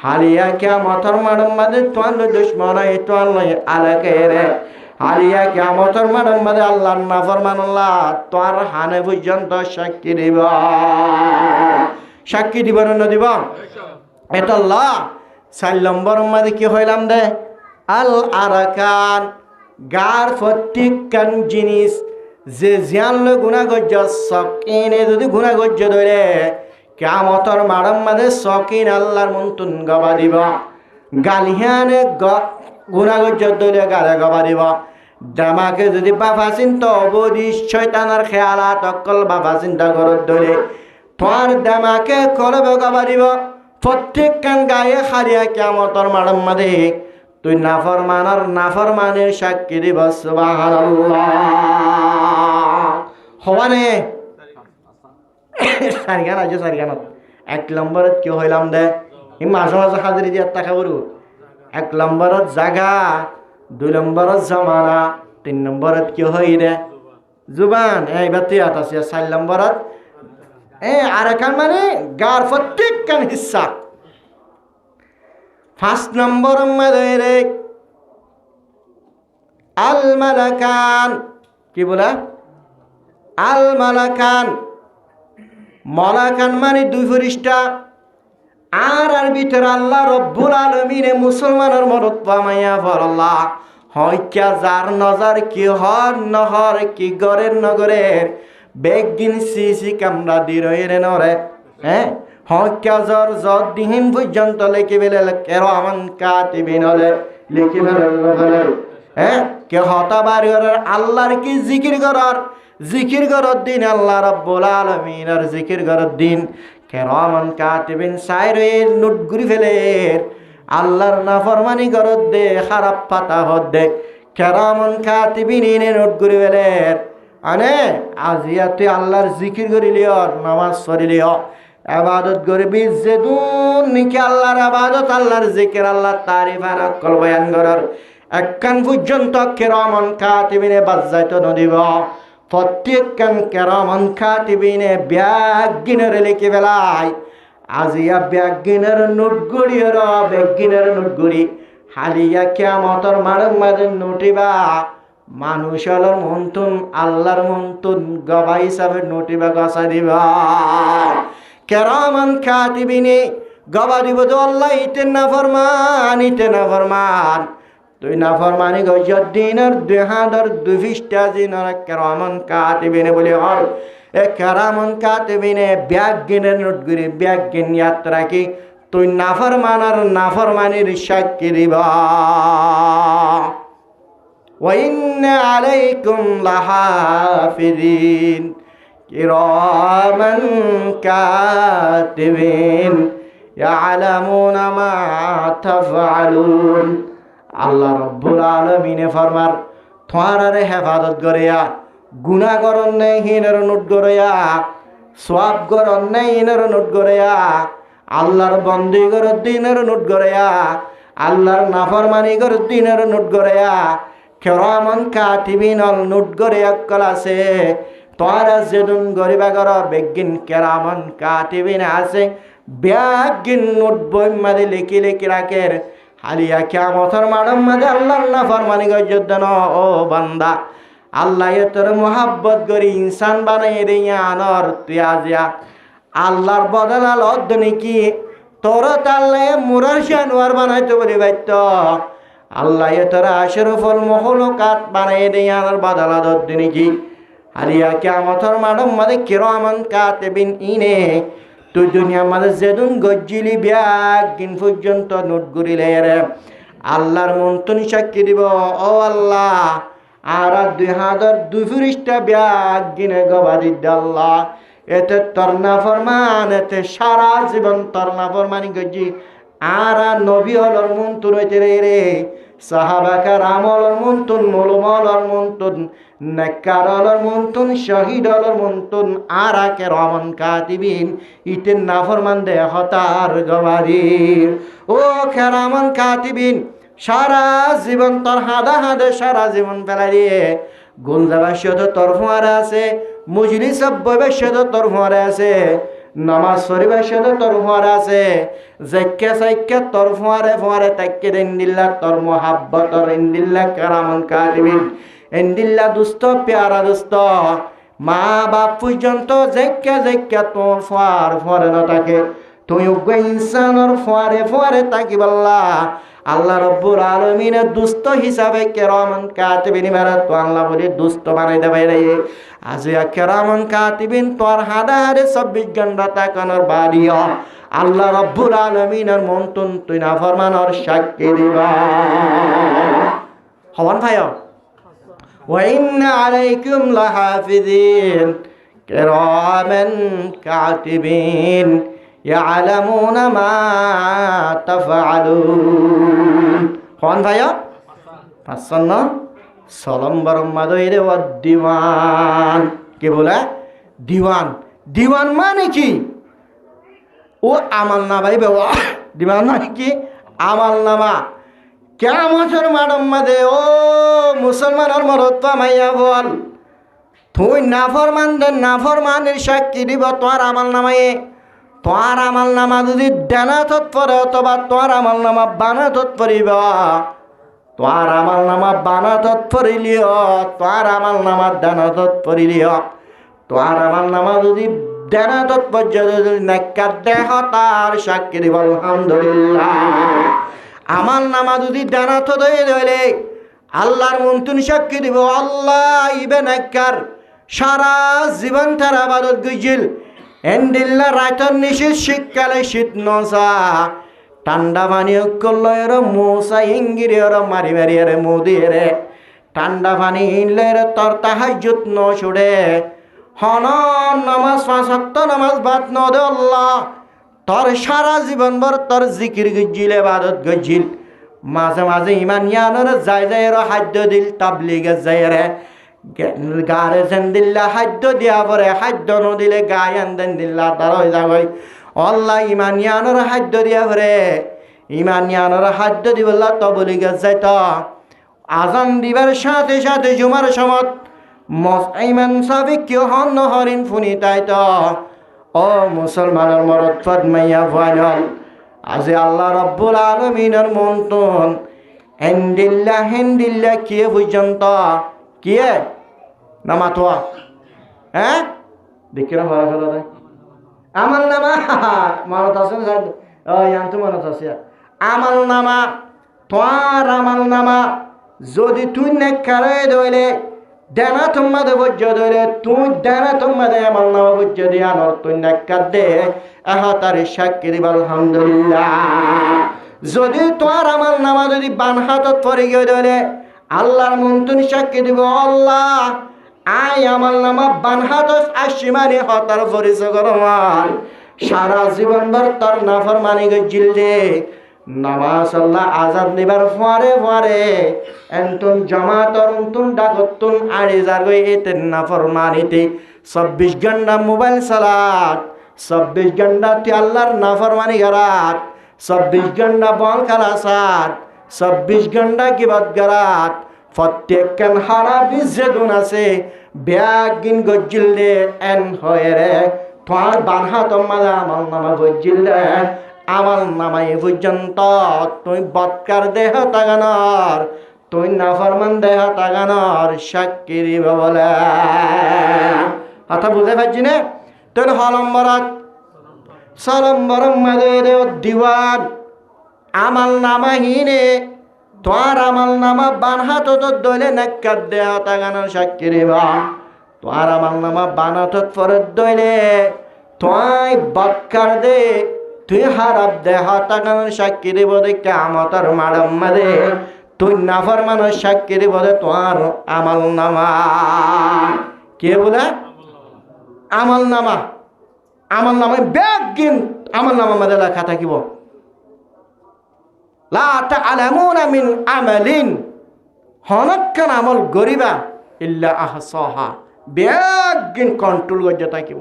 Speaker 1: হালিয়া কিয়ামতর মাডম মাদে তোয়ান দুশ্মন তোয়ান আলাকে রে হালিয়া কিয়ামতর মাডম মাদে আল্লাহর নাফরমান আল্লাহ তোর হানে পর্যন্ত সাক্ষী দিব সাক্ষী দিব না দিব এটা আল্লাহ 4 নম্বর মাদে কি হইলাম দে আল আরাকান গার প্রত্যেকখান জিনিস যে জিয়ানলে গুণাগজ্য সকিনে যদি গুণাগজ্য ধরে কিয়ামতর মাডম মাদে সকিন আল্লাহর মন্তন গবা দিব গালিহানে গুণাগজ্য ধরে গালে গবা দিব দামাকে যদি বাবা চিন্তা অবধি শয়তানার খেয়ালাত অকল বাবা চিন্তা করত ধরে তোমার দামাকে কলবে গবা দিব প্রত্যেকখান গায়ে খালিয়া কিয়ামতর মাডম মাদে তুই নাফরমানের সাক্ষী দিব সুবহানাল্লাহ হওয়ানে সারিগান আছে সারিগানত 1 নম্বরত কি হইলাম দে ই মাঝে মাঝে হাজিরি দিয়ে টাকা বড় 1 নম্বরত জাগা 2 নম্বরত জামানা 3 নম্বরত কি হই রে জুবান এই বাতিয়াত আছে 4 নম্বরত আরাকান মানে গার প্রত্যেকখান হিস্সা 5 নম্বর মধ্যে রে আল মালাকান কি বলা আল মালাকান মালাকান মানে 2 ফেরেশতা আর ভিতর আল্লাহ রব্বুল আলামিনে মুসলমানের মরদ পামাইয়া ফরল্লাহ হইকা যার নজর কি হর নহর কি গরের নগরের বেগিন সিসি কামরা দিরয়ের নরে হইকা জর জর দিহিন পর্যন্ত লিখে ফেলে কেরামান কাতিবিন হলে লিখে ফেলে কে হতা বাড়ির আল্লাহর কি জিকির করার দিন আল্লাহ রাব্বুল আলামিনের জিকির করার দিন কেরামান কাতিবিন সাইরে নোট গুরি ফেলে আল্লাহর নাফরমানি করত দে খারাপ পাতা হদ দে কেরামান কাতিবিন ইনে নোট গুরি ফেলে আনে আজিয়া তুই আল্লাহর জিকির করিলিও নামাজ পড়িলিও ইবাদত করবি যেদুন নিকি আল্লাহর ইবাদত আল্লাহর জিকির আল্লাহর তারিফ আর অকল বয়ান করার একখান পর্যন্ত কেরামান কাতিবিনে বাজাইতো নদিব প্রত্যেকখান কেরামান কাতিবিনে ব্যাগিনের লিখে ফেলায় আজিয়া ব্যাগিনের নোটগুড়ি ব্যাগিনের নোটগুড়ি হালিয়া কিয়ামতর মারম মাঝে নোটিবা মানুষের মন্তন আল্লাহর মন্তন গবা হিসাবে নোটিবা গছা দিবা কেরামান কাতিবিনে গবা দিব তো আল্লাহ ইতে না ফরমান তুই না ফরমানি গজর দিনের 2 পৃষ্ঠা দিনের কেরামান কাতিবিনে বলে হর এ কেরামান কাতিবিনে ব্যাগিনের নোটগুলি ব্যাগিন যাত্রা কি তুই নাফরমানির সাক্ষী দিবা ওয়া ইন্না আলাইকুম লাহাফিজিন কিরামান কাতিবিন ইয়ালামুনা মা তাফআলুন আল্লাহ রব্বুল আলামিনে ফরমার তোমারে হেফাজত করিয়া গুনাহ করন নাই হিনের নোট করিয়া সওয়াব করন নাই হিনের নোট করিয়া আল্লাহর বন্দী করার দিনের নোট করিয়া আল্লাহর নাফরমানি করার দিনের নোট করিয়া কেরামান কাতিবিন নোট করিয়া কলাছে তোরা যেদিন গরিবা কর বেগিন কেরামান কাতিবিন আছে ব্যাগিন নোট বই মাঝে লিখি রাখের হালিয়া কিয়ামতের মাডম মাঝে আল্লাহর নাফরমানি গজ্জদন ও বান্দা আল্লাহ তোর মোহাব্বত করি ইনসান বানাই দিয়া আনর তুই আজিয়া আল্লাহর বদলাল অদ্দনি কি তোর তাল্লে মুরার জানোয়ার বানাইতে বলি বাইত আল্লাহ তোর আশরাফুল মখলুকাত বানাই দিয়া আনর বদলাল অদ্দনি কি হালিয়া কিয়ামতের মাডম মাঝে কিরামান কাতিবিন ইনে তুই দুনিয়ার মাঝে যেদিন গজ্জিলি ব্যাগিন পর্যন্ত নোট ঘুরিলে রে আল্লাহর মন্তন সাক্ষী দিব ও আল্লাহ আর 2002 ফিরিস্তা ব্যাগিনে গবাদি আল্লাহ এতে তোর নাফরমান এতে সারা জীবন তোর নাফরমানি গজ্জি আর নবী হলর মন্তন হইতে রে সাহাবাকার আমলর মন্তন মলমলর মন্তন নেককারলর মন্তন শহীদলর মন্তন আর কেরামান কাতিবিন ইতেন নাফরমান দে হতার গবারি ও কেরামান কাতিবিন সারা জীবন তোর হাদা হাদে সারা জীবন ফেলাই দিয়ে গুলজাবাস্যত তোর ফুয়ারে আছে মুজলিস বৈবাস্যত তোর ফুয়ারে আছে নামাজ পরিবেশত তোর ফুয়ারে আছে জেক্কে সাইক্কে তোর ফুয়ারে ফুয়ারে তাক্কে ইন্দিল্লা তোর মোহাব্বতর ইন্দিল্লা কেরামান কাতিবিন ইন্দিল্লা দুস্থ প্যারা দুস্থ মা বাপ পর্যন্ত জেক্কে জেক্কে তোর ফুয়ার ফুয়ারে না থাকে তুই উগ্র ইনসানর ফুয়ারে ফুয়ারে তাকি বললা আল্লাহ রব্বুল আলামিনের দুস্থ হিসাবে কেরামান কাতিবিন মারা তো আল্লাহ বলে দুস্থ বানাই দেবে রে আজিয়া কেরামান কাতিবিন তোর হাদা হারে 24 ঘন্টা তাকানোর বাড়িও আল্লাহ রব্বুল আলামিনের মন্তন তুই না ফরমানোর সাক্ষী দিবা হওয়ান ভাই ওয়া ইন্না আলাইকুম লাহাফিজিন কিরামান কাতিবিন ইয়ালামুনা মা তাফআলুন হওয়ান ভাই পাঁচন্ন সলম্বর মাদইরে ও দিওয়ান কে বলে দিওয়ান দিওয়ান মানে কি ও আমাল না ভাই বাবা দিওয়ান মানে কি আমাল নামা কিয়ামতের মাঠের মাঝে ও মুসলমানের মরদ মাইয়া বল তুই নাফরমানের সাক্ষী দিব তোর আমাল নামায়ে তোর আমাল নামা যদি ডানাতত পড়ে অথবা তোর আমাল নামা বানাতত পড়িব তোর আমাল নামা বানাতত পড়িলিও তোর আমাল নামা ডানাতত পড়িলিও তোর আমাল নামা যদি ডানাতত পর্যন্ত যদি নেককার দেহ তার সাক্ষী দিব আলহামদুলিল্লাহ আমাল নামা যদি ডানাতত হয়ে ধরে আল্লাহর মন্তন সাক্ষী দিব আল্লাহ ইবে নেককার সারা জীবন তার আবাদত গইছিল এন্ডিল্লা রাতর নিশীত শীতকালে শীত নসা ঠান্ডা পানি করলয়ের মশা ইঙ্গিরের মারি মারিয়ারে মোদিরে ঠান্ডা পানি ইনলের তোর তাহাজ্জুদ ন ছুড়ে হন নামাজ 5 ওয়াক্ত নামাজ বাদ ন দে আল্লাহ তোর সারা জীবন ভর তোর জিকির গজিল ইবাদত গজিল মাঝে মাঝে ইমান ইয়ানোর যায় যায় হাদ্য দিল তাবলিগে যায় রে গারে দিল্লা খাদ্য দিয়া পরে খাদ্য নদিলে গায়ান দেন দিল্লা তার হয়ে যাবই আল্লাহ ইমানিয়ানোর খাদ্য দিয়া পরে ইমানিয়ানোর খাদ্য দিবল্লা তবলি গেছে তো আজান দিবার সাথে সাথে জুমার সমত ইমান সাবিক কেউ হন হরিণ ফুনি তাই তো ও মুসলমানের মরদ ফরমাইয়া ফাইনাল আজি আল্লাহ রব্বুল আলামিনের মন্তন হেন্দিল্লা কে পর্যন্ত কে নামা তোয়া হ্যাঁ দেখি না ভাড়া ফেলা দেয় আমার নামা মানত আছে না তো মানত আছে আমার নামা তোর আমার নামা যদি তুই নেকারে দইলে দেনা তোমা দে বজ্জ দইলে তুই দেনা তোমা দে আমার নামা বজ্জ দিয়ে আনর তুই নেকার দে তারে সাক্ষী দিব আলহামদুলিল্লাহ যদি তোর আমার নামা যদি বান হাতত পড়ে গিয়ে দইলে আল্লাহর মন্তন সাক্ষী দিব আল্লাহ আই আমার নামা বান হাতত আসিমানি হতার পরিচ করমার সারা জীবন ভর তোর নাফরমানি গজিল দে নামাজ আল্লাহ আজাদ নিবার ফরে এন্তন জামাতর উন্তন ডাকতুন আড়ে যাগই এতে নাফরমানিতে 24 ঘন্টা মোবাইল চালাত 24 ঘন্টা তে আল্লাহর নাফরমানি গরাত 24 ঘন্টা বল খেলাসাত 24 ঘন্টা কিবাদ গরাত প্রত্যেকখান হারা বিজেদুন আছে ব্যাগিন গজিল দে এন হয়ে রে তোর বানহা তোমাদা আমার নামা গজিল দে আমার নামাই পর্যন্ত তুই বৎকার দেহ তাগানর তুই নাফরমান দেহ তাগানর সাক্ষী দিব বলে কথা বুঝে পাচ্ছি না তোর হলম্বরত সলম্বরম মাদের দিওয়ান আমাল নামাহীনে তোর আমাল নামা বানহাত তো দইলে নাক্কার দেহ তাগানোর সাক্ষী দিবা তোর আমাল নামা বানাতত ফরত দইলে তুই বৎকার দে তুই হারাপ দে হতাকানোর সাক্ষী দেব দেখতে আমতর মাডম মাদে তুই নাফরমানোর সাক্ষী দেব দে তোমার আমল নামা কে বলে আমল নামায় ব্যাগিন আমল নামা মাদে লেখা থাকিব লা তা'লামুনা মিন আমালিন হনক্কান আমল গরিবা ইল্লা আহসাহা ব্যাগিন কন্ট্রোল গজ্জা থাকিব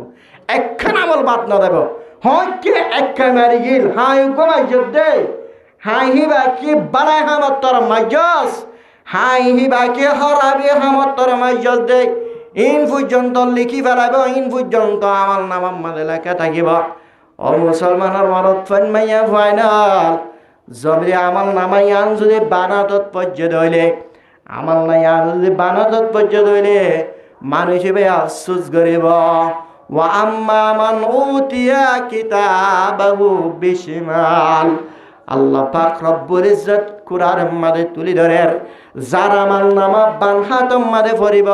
Speaker 1: একখান আমল বাদ না দেব হকে একখান মারি গিল হাই গোমাই যদ্দে হাই হিবা কি বানাই হামতর মাজ্জাস হাই হিবা কি হরাবি হামতর মাজ্জাস দে ইন পর্যন্ত লিখি ফেলাইব ইন পর্যন্ত আমল নামা মাদে লেখা থাকিব ও মুসলমানের মরদ ফান মাইয়া ফাইনাল যদি আমল নামাই আন যদি বানাতত পর্যন্ত হইলে আমল নাই আন যদি বানাতত পর্যন্ত হইলে মানুষ হিসেবে আফসোস করিব ওয়া আম্মা মান উতিয়া কিতাবাহু বিশিমাল আল্লাহ পাক রব্বুল ইজ্জত কুরআনের মধ্যে তুলি ধরের যার আমল নামা বাম হাতত মধ্যে পড়িব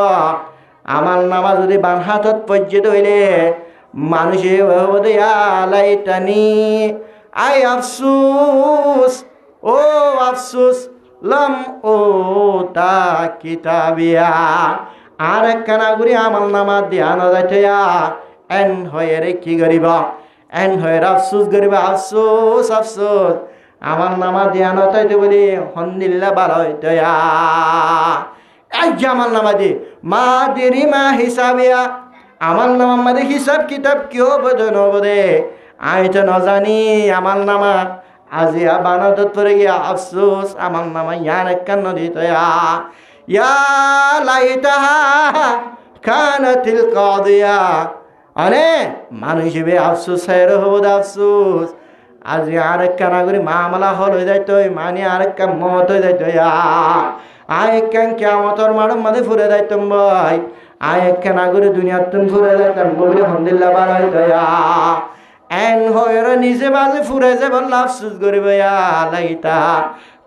Speaker 1: আমল নামা যদি বাম হাতত পর্যন্ত হইলে মানুষে বলবে আলাইতানি আই আফসোস ও আফসোস লম ও তা কিতাবিয়া আর একখানা গুড়ি আমল নামা ধ্যান যাইয়া এন হয়ে রে কি করিব এন হয়ে আফসোস করিব আফসোস আফসোস আমল নামা ধ্যান হইতে বলি হন্দিল্লা ভালো হইতে এই যে আমল নামা দি মা দেরি মা হিসাবিয়া আমল নামা মাঝে হিসাব কিতাব কেউ বোধ নবদে আমি তো নজানি আমল নামা আজি বানাদত পরে গিয়া আফসোস আমল নামা ইয়ান একখান নদী তয়া ইয়া লাইতাহা কানাতিল কাদিয়া আরে মানুষ বে আফসোস হের হবদ আফসোস আজি আরেকখান করে মামলা হল হয়ে যাইত মানি আরেকখান মত হয়ে যাইত আরেকখান কিয়ামতর মাড়ম মাঝে ফুরে যাইতাম ভাই আরেকখান করে দুনিয়ার তুন ফুরে যাইতাম বলে আলহামদুলিল্লাহ বার হইত এন হয়ের নিজে মাঝে ফুরে যে বলল আফসোস করিব ইয়া লাইতা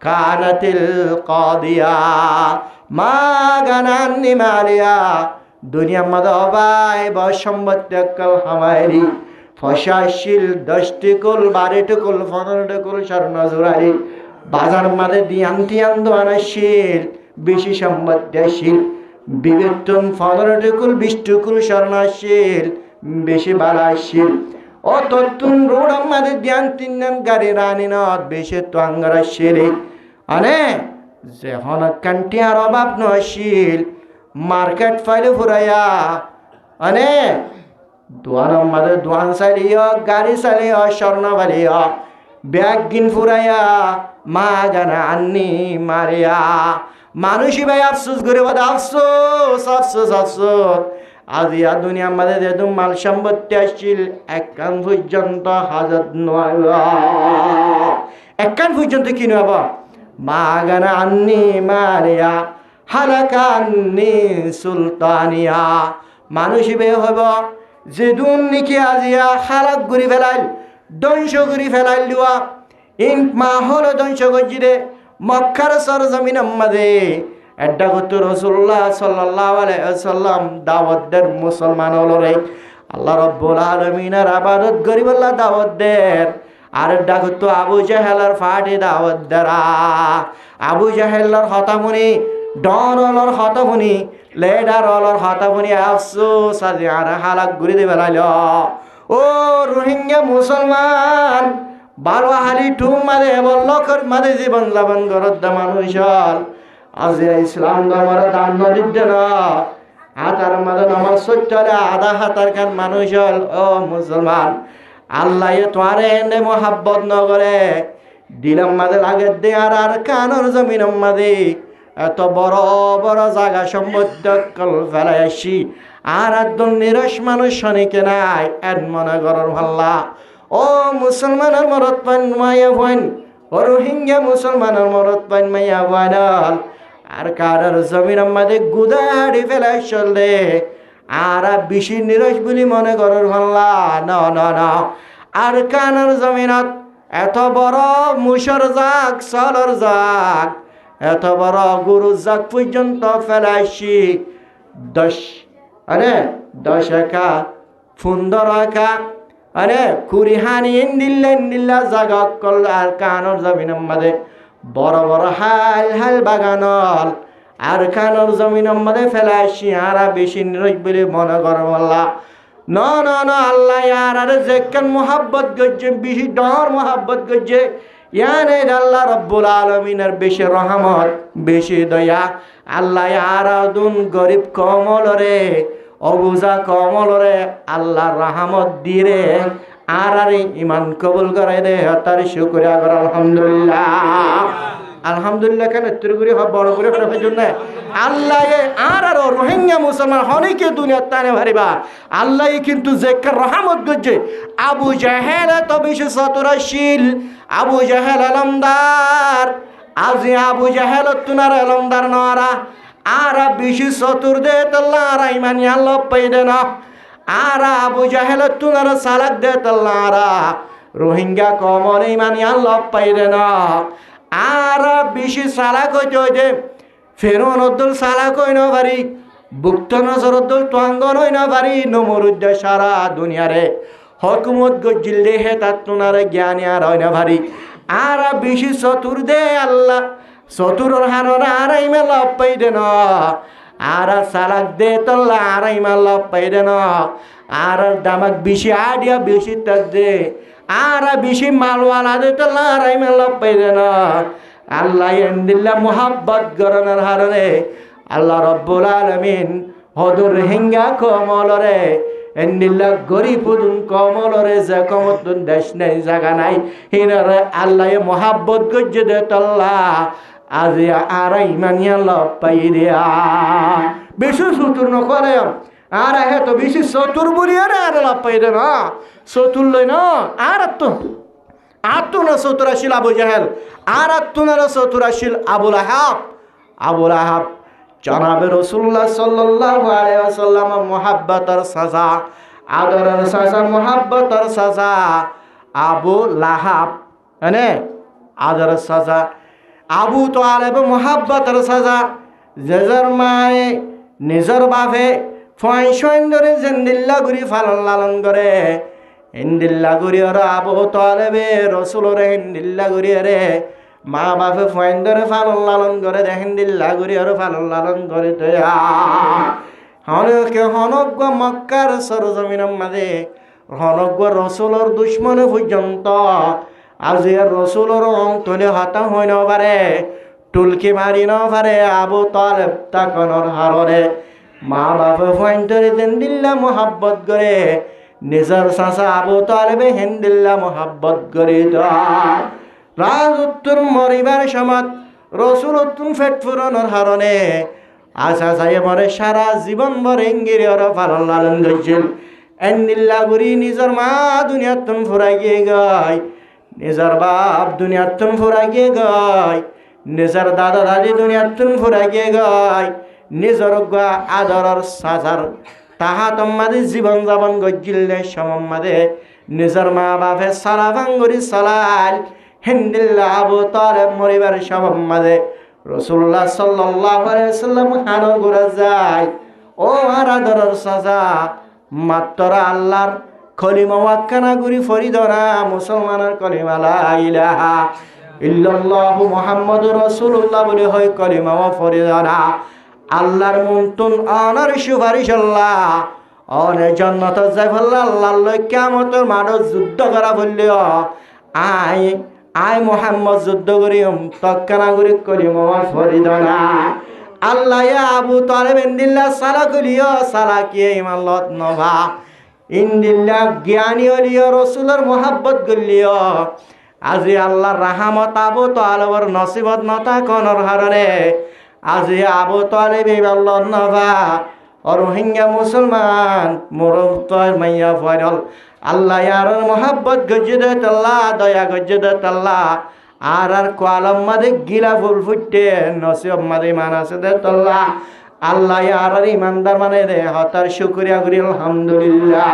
Speaker 1: কানাতিল কাদিয়া মা গানান্নি মালিয়া দুনিয়ার মধ্যে অবাই বসম্বত্যকল হামাইরি ফসাশীল 10টি কুল 12টি কুল 15টি কুল স্বর্ণ জোড়ারি বাজার মাঝে দিয়ান টিয়ান দোয়ানাশীল বেশি সম্বত্যশীল বিবেকটন 15টি কুল 20টি কুল স্বর্ণশীল বেশি বালাশীল ও তত্তুন রোড আমাদের ধ্যান তিন গাড়ি রানী নত বেশি তো আঙ্গারাশীল আনে যে হনকান্টি আর অভাব নশীল মার্কেট ফাইলে ফুরাইয়া আনে দোয়ান আমাদের দোয়ান চালিও গাড়ি চালিও স্বর্ণ বালিও ব্যাগ গিন ফুরাইয়া মা গানা আন্নি মারিয়া মানুষই ভাই আফসোস করে বলে আফসোস আফসোস আফসোস আজি দুনিয়ার মাঝে যেহেতু মাল সম্পত্তি আসছিল একখান পর্যন্ত হাজত নয় একখান পর্যন্ত কি নব মা গানা আন্নি মারিয়া হালাকা আন্নি সুলতানিয়া মানুষই বে হব যে দুন নিকি আজিয়া হালাক ঘুরি ফেলাইল ধ্বংস ঘুরি ফেলাইল লিওয়া ইন মা হলো ধ্বংস গজিরে মক্কার সরজমিন মাঝে এড্ডা করতো রাসূলুল্লাহ সাল্লাল্লাহু আলাইহি ওয়াসাল্লাম দাওয়াত দের মুসলমান হলরে আল্লাহ রাব্বুল আলামিনের ইবাদত করিবল্লাহ দাওয়াত দের আর এড্ডা করতো আবু জাহেলের ফাটি দাওয়াত দেরা আবু জাহেলের হতামনি ডন অলর হতামনি লেডার অলর হতামনি আফসোস আজি আর হালাক ঘুরি দে বেলাইল ও রোহিঙ্গা মুসলমান বারো হালি ঠুম মারে বল্লকর মারে জীবন যাপন করত মানুষ আজ ইসলাম ধর্মের দান দিতে না হাতার মাঝে নামাজ সত্যলে আধা হাতার খান মানুষ ও মুসলমান আল্লাহ তোমার এনে মোহাব্বত নগরে দিলাম মাঝে লাগে দে আর কানর জমিন মাঝে এত বড় বড় জায়গা সম্পদ ফেলাই আসি আর একদম নিরস মানুষ শনিকে নাই এন মনে করার ভাল্লা ও মুসলমানের মরত পান মায়া ভাইন ও রোহিঙ্গা মুসলমানের মরত পান মায়া ভাইনাল আর কারার জমিন আমাদের গুদাড়ি ফেলাই চললে আর বেশি নিরস বলি মনে করার ভাল্লা না না না আর কানার জমিনত এত বড় মুসর জাগ সলর জাগ এত বড় গরু জাগ পর্যন্ত ফেলাইছি 10 একা 15 একা আরে কুরিহানি ইন্দিল্লা জাগা কল আর কানর জমিনের মাঝে বড় বড় হাল বাগানল আর কানর জমিনের মাঝে ফেলাইছি আর বেশি নিরজ বলে মনে কর আল্লাহ না আল্লাহ আর যেখান মোহাব্বত গজ্জে বেশি ডর মোহাব্বত গজ্জে ইয়ানে আল্লাহ রব্বুল আলমিনের বেশি রহমত বেশি দয়া আল্লাহ আর দুন গরিব কমলরে অবুজা কমলরে আল্লাহ রহমত দিয়ে আর ইমান কবুল করে দে তার শুকরিয়া কর আলহামদুলিল্লাহ কেন তোর করে বড় করে ফেরার জন্য আল্লাহ আর রোহিঙ্গা মুসলমান অনেকে দুনিয়ার টানে ভারিবা আল্লাহ কিন্তু যে রহমত করছে আবু জাহেল এত বেশি চতুরশীল আবু জাহেল আলমদার আজি আবু জাহেল তুনার আলমদার নরা আর বেশি চতুর দে তাল্লা আর ইমান আল্লাহ পাইদে না আর আবু জাহেল তুনার সালাক দে তাল্লা আর রোহিঙ্গা কমর ইমান আল্লাহ পাইদে না আর বেশি সালাক হইতে হইতে ফেরন অদ্দুল সালাক হই না পারি বুক্ত নজরদ্দুল তোয়াঙ্গন হই না পারি নমরুদ্দে সারা দুনিয়ারে হকুমত গজ্জিল দেহে তার তোনারে জ্ঞানী আর হয় না ভারি আর বেশি চতুর দে আল্লাহ চতুরর হারণ আর ইমান লাভ পাইদে না আর সালাক দে তল্লা আর ইমান লাভ পাইদে না আর দামাক বেশি আডিয়া বেশি তাক দে আর বেশি মালওয়ালা দে তল্লা আর ইমান লাভ পাইদে না আল্লাহ এন্দিল্লা মোহাব্বত গরনের হারণে আল্লাহ রব্বুল আলামিন হদুর হিঙ্গা কমলরে এন্দিল্লা গরিব হুদুন কমলরে যে কমতুন দেশ নেই জায়গা নাই হিনারে আল্লাহ মোহাব্বত গজ্জে দে তল্লা আজি আর ইমানিয়া লব পাই দিয়া বেশি চতুর নকরে আর হে তো বেশি চতুর বলি আর লাভ পাই দে না চতুর লই না আর তো না চতুরাশীল আবু জাহেল আর আত্মনার চতুরাশীল আবুল আহাব জনাবে রাসূলুল্লাহ সাল্লাল্লাহু আলাইহি ওয়াসাল্লাম মুহাব্বতের সাজা আদরের সাজা মুহাব্বতের সাজা আবু লাহাব মানে আদরের সাজা আবু তালেব মুহাব্বতের সাজা জেজার মায়ে নিজর বাপে ফয়সন ধরে জিন্দিল্লা গুরি ফালন লালন করে হিন্দিল্লা গুরি ওরা আবু তালেবে রসুলরে হিন্দিল্লা গুরি রে মা বাপে ফয়ন ধরে ফালন লালন করে দে হিন্দিল্লা গুরি ওরা ফালন লালন করে দেয়া হনজ্ঞ মক্কার সরজমিনের মাঝে হনজ্ঞ রসুলর দুশ্মনে পর্যন্ত আজি রসুলর অন্তলে হতা হই ন পারে টুলকি মারি ন পারে আবু তালেব তাকনর হাররে মা বাপে ফয়ন ধরে হিন্দিল্লা মোহাব্বত করে নিজর চাচা আবু তালেবে হিন্দিল্লা মোহাব্বত করে রাজ উত্তর মরিবার সময় রসুল উত্তম ফেট ফুরনের হারণে আশা চাই মরে সারা জীবন ভর ইঙ্গিরি ওরা পালন লালন করছিল এন্দিল্লা গুরি নিজের মা দুনিয়ার তুম ফুরাই গিয়ে গায় নিজের বাপ দুনিয়ার তুম ফুরাই গিয়ে গায় নিজের দাদা দাদি দুনিয়ার তুম ফুরাই গিয়ে গায় নিজের আদরের সাজার তাহা তোমাদের জীবন যাপন গজ্জিল সমমাদে নিজের মা বাপে সারা ভাঙ্গুরি সালাল হিন্দিল্লা আবু তালেব মরিবার সমমাদে রাসূলুল্লাহ সাল্লাল্লাহু আলাইহি ওয়াসাল্লাম হানো ঘুরে যায় ও আর আদরের সাজা মাত্র আল্লাহর কলিমা ওয়াক্কানা গুরি ফরিদনা মুসলমানের কলিমা লা ইলাহা ইল্লাল্লাহু মুহাম্মাদুর রাসূলুল্লাহ বলে হয় কলিমা ওয়া ফরিদনা আল্লাহর মুনতুন অনার সুপারিশ আল্লাহ অনে জান্নাত যাই ফেললা আল্লাহর লই কিয়ামতের মাঠে যুদ্ধ করা বললিও আই মুহাম্মদ যুদ্ধ করিম তক্কানা করি কলিমা ওয়া ফরিদনা আল্লাহ আবু তালেব ইন্দিল্লা সালা কলিও সালা কিয়ে ইমান লত নভা ইন্দিল্লা জ্ঞানী হলিও রসুলের মোহাব্বত গলিও আজি আল্লাহর রাহমত আবু তালেবর নসিবত নতা কনর হারণে আজি আবু তালেব ইমান লত নভা রোহিঙ্গা মুসলমান মুরব্বর মাইয়া ফয়রল আল্লাহ আর মোহাব্বত গজ্জে তাল্লা দয়া গজ্জে তাল্লা আর কোয়ালম মাদে গিলা ফুল ফুটে নসিব মাদে মানাসে দে তল্লা আল্লাহ আর ইমানদার মানে দে হতার শুকরিয়া করি আলহামদুলিল্লাহ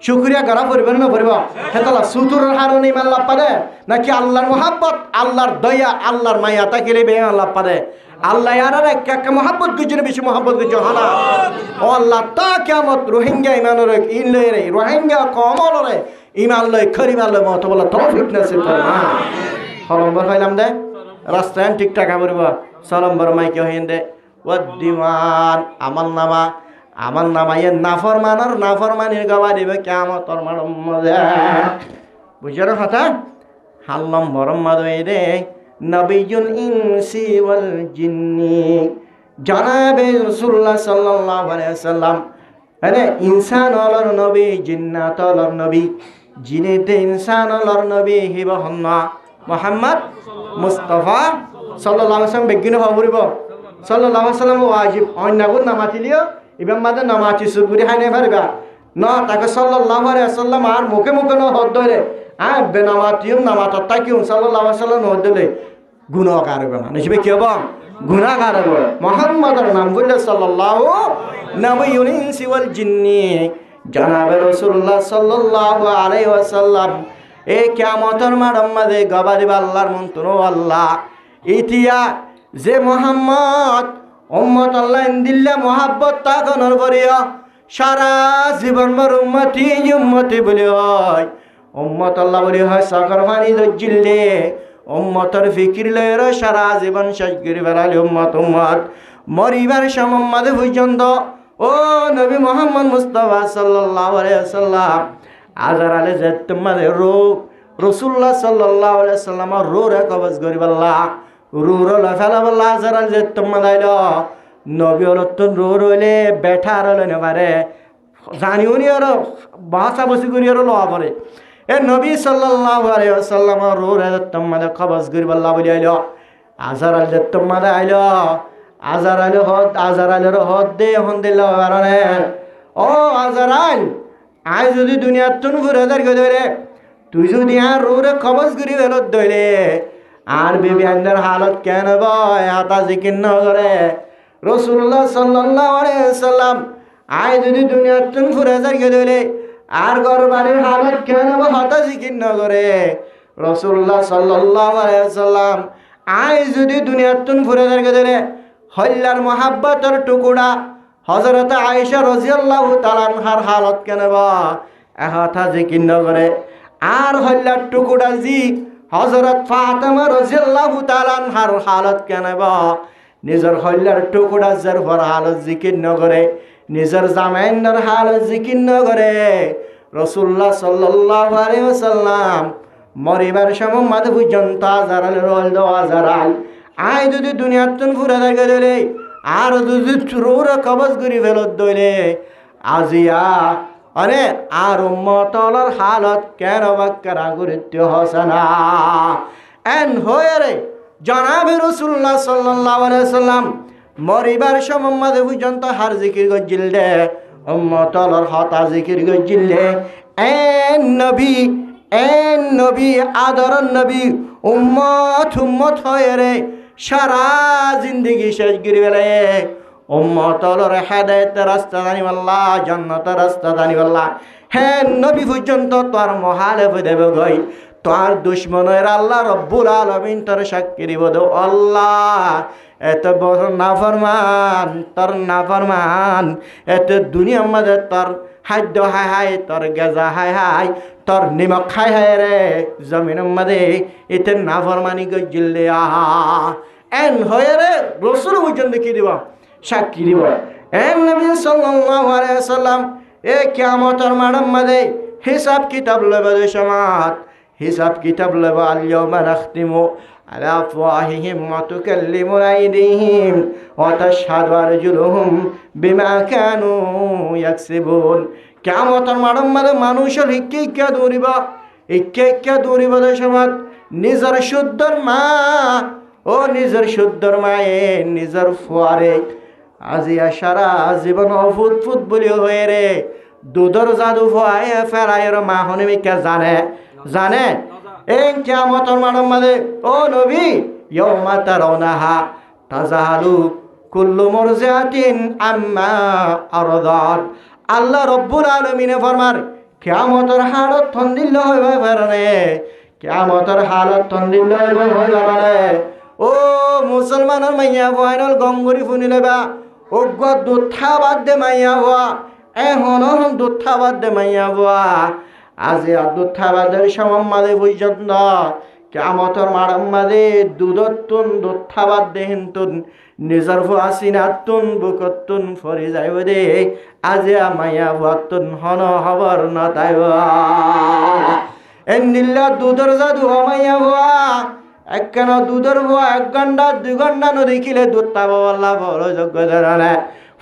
Speaker 1: শুকরিয়া করা পরিবার না পরিব হেতলা সুতুর হারণ ইমান লাভ পারে নাকি আল্লাহর মোহাব্বত আল্লাহর দয়া আল্লাহর মায়া তাকিলে বে ইমান লাভ পারে আল্লাহ আর এক মহাব্বত গুজরে বেশি মহাব্বত গুজ হনা ও আল্লাহ তা কিয়ামত রোহিঙ্গা ইমানের ইনলে রে রোহিঙ্গা কমল রে ইমান লয় খরিমাল লয় মত বলা তৌফিক নসিব ফরমা হলম্বর হইলাম দে রাস্তায় ঠিকঠাক আমরিব সলম্বর মাইকে হইন দে ও দিওয়ান আমার নামা ইয়ে নাফরমানির গবা দিবে কিয়ামতর মারম্মদে বুঝার কথা হাল নম্বর মাদে দে নবিয়ুল ইনসি ওয়াল জিন্নি জনাবে রাসূলুল্লাহ সাল্লাল্লাহু আলাইহি ওয়াসাল্লাম আরে ইনসান অলর নবী জিন্নাত অলর নবী জিনেতে ইনসান অলর নবী হিবহন্না মুহাম্মদ মুস্তাফা সাল্লাল্লাহু আলাইহি ওয়াসাল্লাম বেগিন হবরিব সাল্লাল্লাহু আলাইহি ওয়াসাল্লাম ওয়াজিব অন্যাগুন নামাতিলিও ইবাম মাদে নামাতি সুগুরি হাইনে পারবা ন তাকে সাল্লাল্লাহু আলাইহি ওয়াসাল্লাম আর মুখে মুখে ন হদ ধরে বেনামাতিও নামাতত তাকিও সাল্লাল্লাহু আলাইহি ওয়াসাল্লাম হদ দিলে গুনাহগার হবে না নিশবে কি হবে গুনাহগার হবে মুহাম্মদের নাম বললে সাল্লাল্লাহু নবিয়ুল ইনসি ওয়াল জিন্নি জনাবে রাসূলুল্লাহ সাল্লাল্লাহু আলাইহি ওয়াসাল্লাম এ কিয়ামতের মাঠে গবা দিবা আল্লাহর মন্ত্র আল্লাহ ইতিয়া যে মুহাম্মদ উম্মত আল্লাহ ইনদিল্লা মুহাব্বত তাকনর করিয়া সারা জীবন মর উম্মতি বলি হয় উম্মত আল্লাহ বলি হয় সাকর পানি দজ্জিলে উম্মতর ফিকির লয়ের সারা জীবন শেষ করে বেড়ালি উম্মত মরিবার সমম্মাদে পর্যন্ত ও নবী মুহাম্মদ মুস্তাফা সাল্লাল্লাহু আলাইহি ওয়াসাল্লাম আজার আলে যে তোমাদের রাসূলুল্লাহ সাল্লাল্লাহু আলাইহি ওয়াসাল্লাম রোরে কবজ করিবাল্লাহ রুরল ফেলাবাল্লাহ আজার আলে যে তোমাদের নবী অলতন রোর হইলে বেঠা আর হইলে পারে জানিও নি আর বাসা বসি করি আর লওয়া পরে এ নবী সাল্লাল্লাহু আলাইহি ওয়াসাল্লাম রোরে তোমাদের কবজ করিবাল্লাহ বলি আইলো আজার আলে যে তোমাদের আইলো আজার আলের হদ দে এখন দিল কারণে ও আজারাল আই যদি দুনিয়ার তুন ঘুরে ধরে তুই যদি আর রোরে কবজ করি ফেলত ধরে আর বিবি আন্দার হালত কেন বয় হাতা জিকির ন করে রাসূলুল্লাহ সাল্লাল্লাহু আলাইহি ওয়াসাল্লাম আই যদি দুনিয়ার তুন ঘুরে ধরে আর ঘর বাড়ির হালত কেন হাতা জিকির ন করে রাসূলুল্লাহ সাল্লাল্লাহু আলাইহি ওয়াসাল্লাম আই যদি দুনিয়ার তুন ঘুরে ধরে হল্লার মহাব্বতের টুকুরা হযরত আয়েশা রাদিয়াল্লাহু তাআলা আনহার হালত কেনবা এহাতা জিকির ন করে আর হল্লার টুকুরা জি হযরত ফাতেমা রাদিয়াল্লাহু তাআলা আনহার হালত কেনবা নিজের হল্লার টুকুরা যার পর হালত জিকির ন করে নিজের জামাইনের হালত জিকির ন করে রাসূলুল্লাহ সাল্লাল্লাহু আলাইহি ওয়াসাল্লাম মরিবার সময় মাঝে পর্যন্ত আজারাল রোল দো আজারাল আই যদি দুনিয়ার তুন ঘুরে দেখে দিলে আর যদি রোরে কবজ করি ফেলত দইলে আজিয়া আরে আর উম্মতর হালত কেন বাক্কারা গুরুত্ব হসনা এন হয়ে রে জনাবে রাসূলুল্লাহ সাল্লাল্লাহু আলাইহি ওয়াসাল্লাম মরিবার সময় মাঝে পর্যন্ত হার জিকির গজিল দে উম্মতর হতা জিকির গজিল দে এন নবী আদরন নবী উম্মত হয়ে রে সারা জিন্দগি শেষ করে বেলে উম্মতর হেদায়েতের রাস্তা জানিবাল্লাহ জান্নাতের রাস্তা জানিবাল্লাহ হ্যাঁ নবী পর্যন্ত তোর মহালে দেবে গই তোর দুশ্মনের আল্লাহ রব্বুল আলামিন তোর সাক্ষী দিব দো আল্লাহ এত বড় নাফরমান এত দুনিয়ার মধ্যে তোর খাদ্য হাই তোর গেজা হাই তোর নিমক হাই রে জমিনের মধ্যে এতে নাফরমানি গজিল এন হয়ে রে রসুল পর্যন্ত কি দিব সাক্ষী দিব এন নবী সাল্লাল্লাহু আলাইহি ওয়াসাল্লাম এ কিয়ামতের মাঠের মধ্যে হিসাব কিতাব লবে সমাত হিসাব কিতাব লবে আল ইয়াউমা নাখতিমু আলা আফওয়াহিহিম ওয়া তুকাল্লিমুনা আইদিহিম ওয়া তাশহাদু আরজুলুহুম বিমা কানু ইয়াকসিবুন কিয়ামতের মাঠের মধ্যে মানুষের ইক্কা দৌড়িবা সমাত নিজের শুদ্ধর মা ও নিজের শুদ্ধর মায়ে নিজের ফুয়ারে আজিয়া সারা জীবন ফুট বলি হয়ে রে দুধর জাদু ফুয়ায় ফেরাইয়ের মা হনিমিকা জানে এই কিয়ামতের মাঠের মধ্যে ও নবী ইয়াউমা তারাউনাহা তাযাহালু কুল্লু মুরজিআতিন আম্মা আরদাত আল্লাহ রব্বুল আলামিনে ফরমান কিয়ামতের হালত তন্দিল হইবে পারে কিয়ামতের হালত তন্দিল হইবে পারে ও মুসলমানের মাইয়া ফাইনাল গঙ্গরি ফুনিলে বা অজ্ঞ দুধা বাদ দে মাইয়া হওয়া এখন দুধা বাদ দে মাইয়া হওয়া আজি আর দুধা বাদের সমান মাদে পর্যন্ত কেমতর মারাম মাদে দুধতুন দুধা বাদ দে হিন্তুন নিজর ফুয়াসিনাতুন বুকতুন ফরি যাইব দে আজি মাইয়া ফুয়াতুন হন হবর না তাইব এন্দিল্লা দুধর জাদু মাইয়া ফুয়া একখান দুধর ফুয়া 1 ঘন্টা 2 ঘন্টা নদেখিলে দুধ পাব বল্লা বড় যোগ্য ধরনে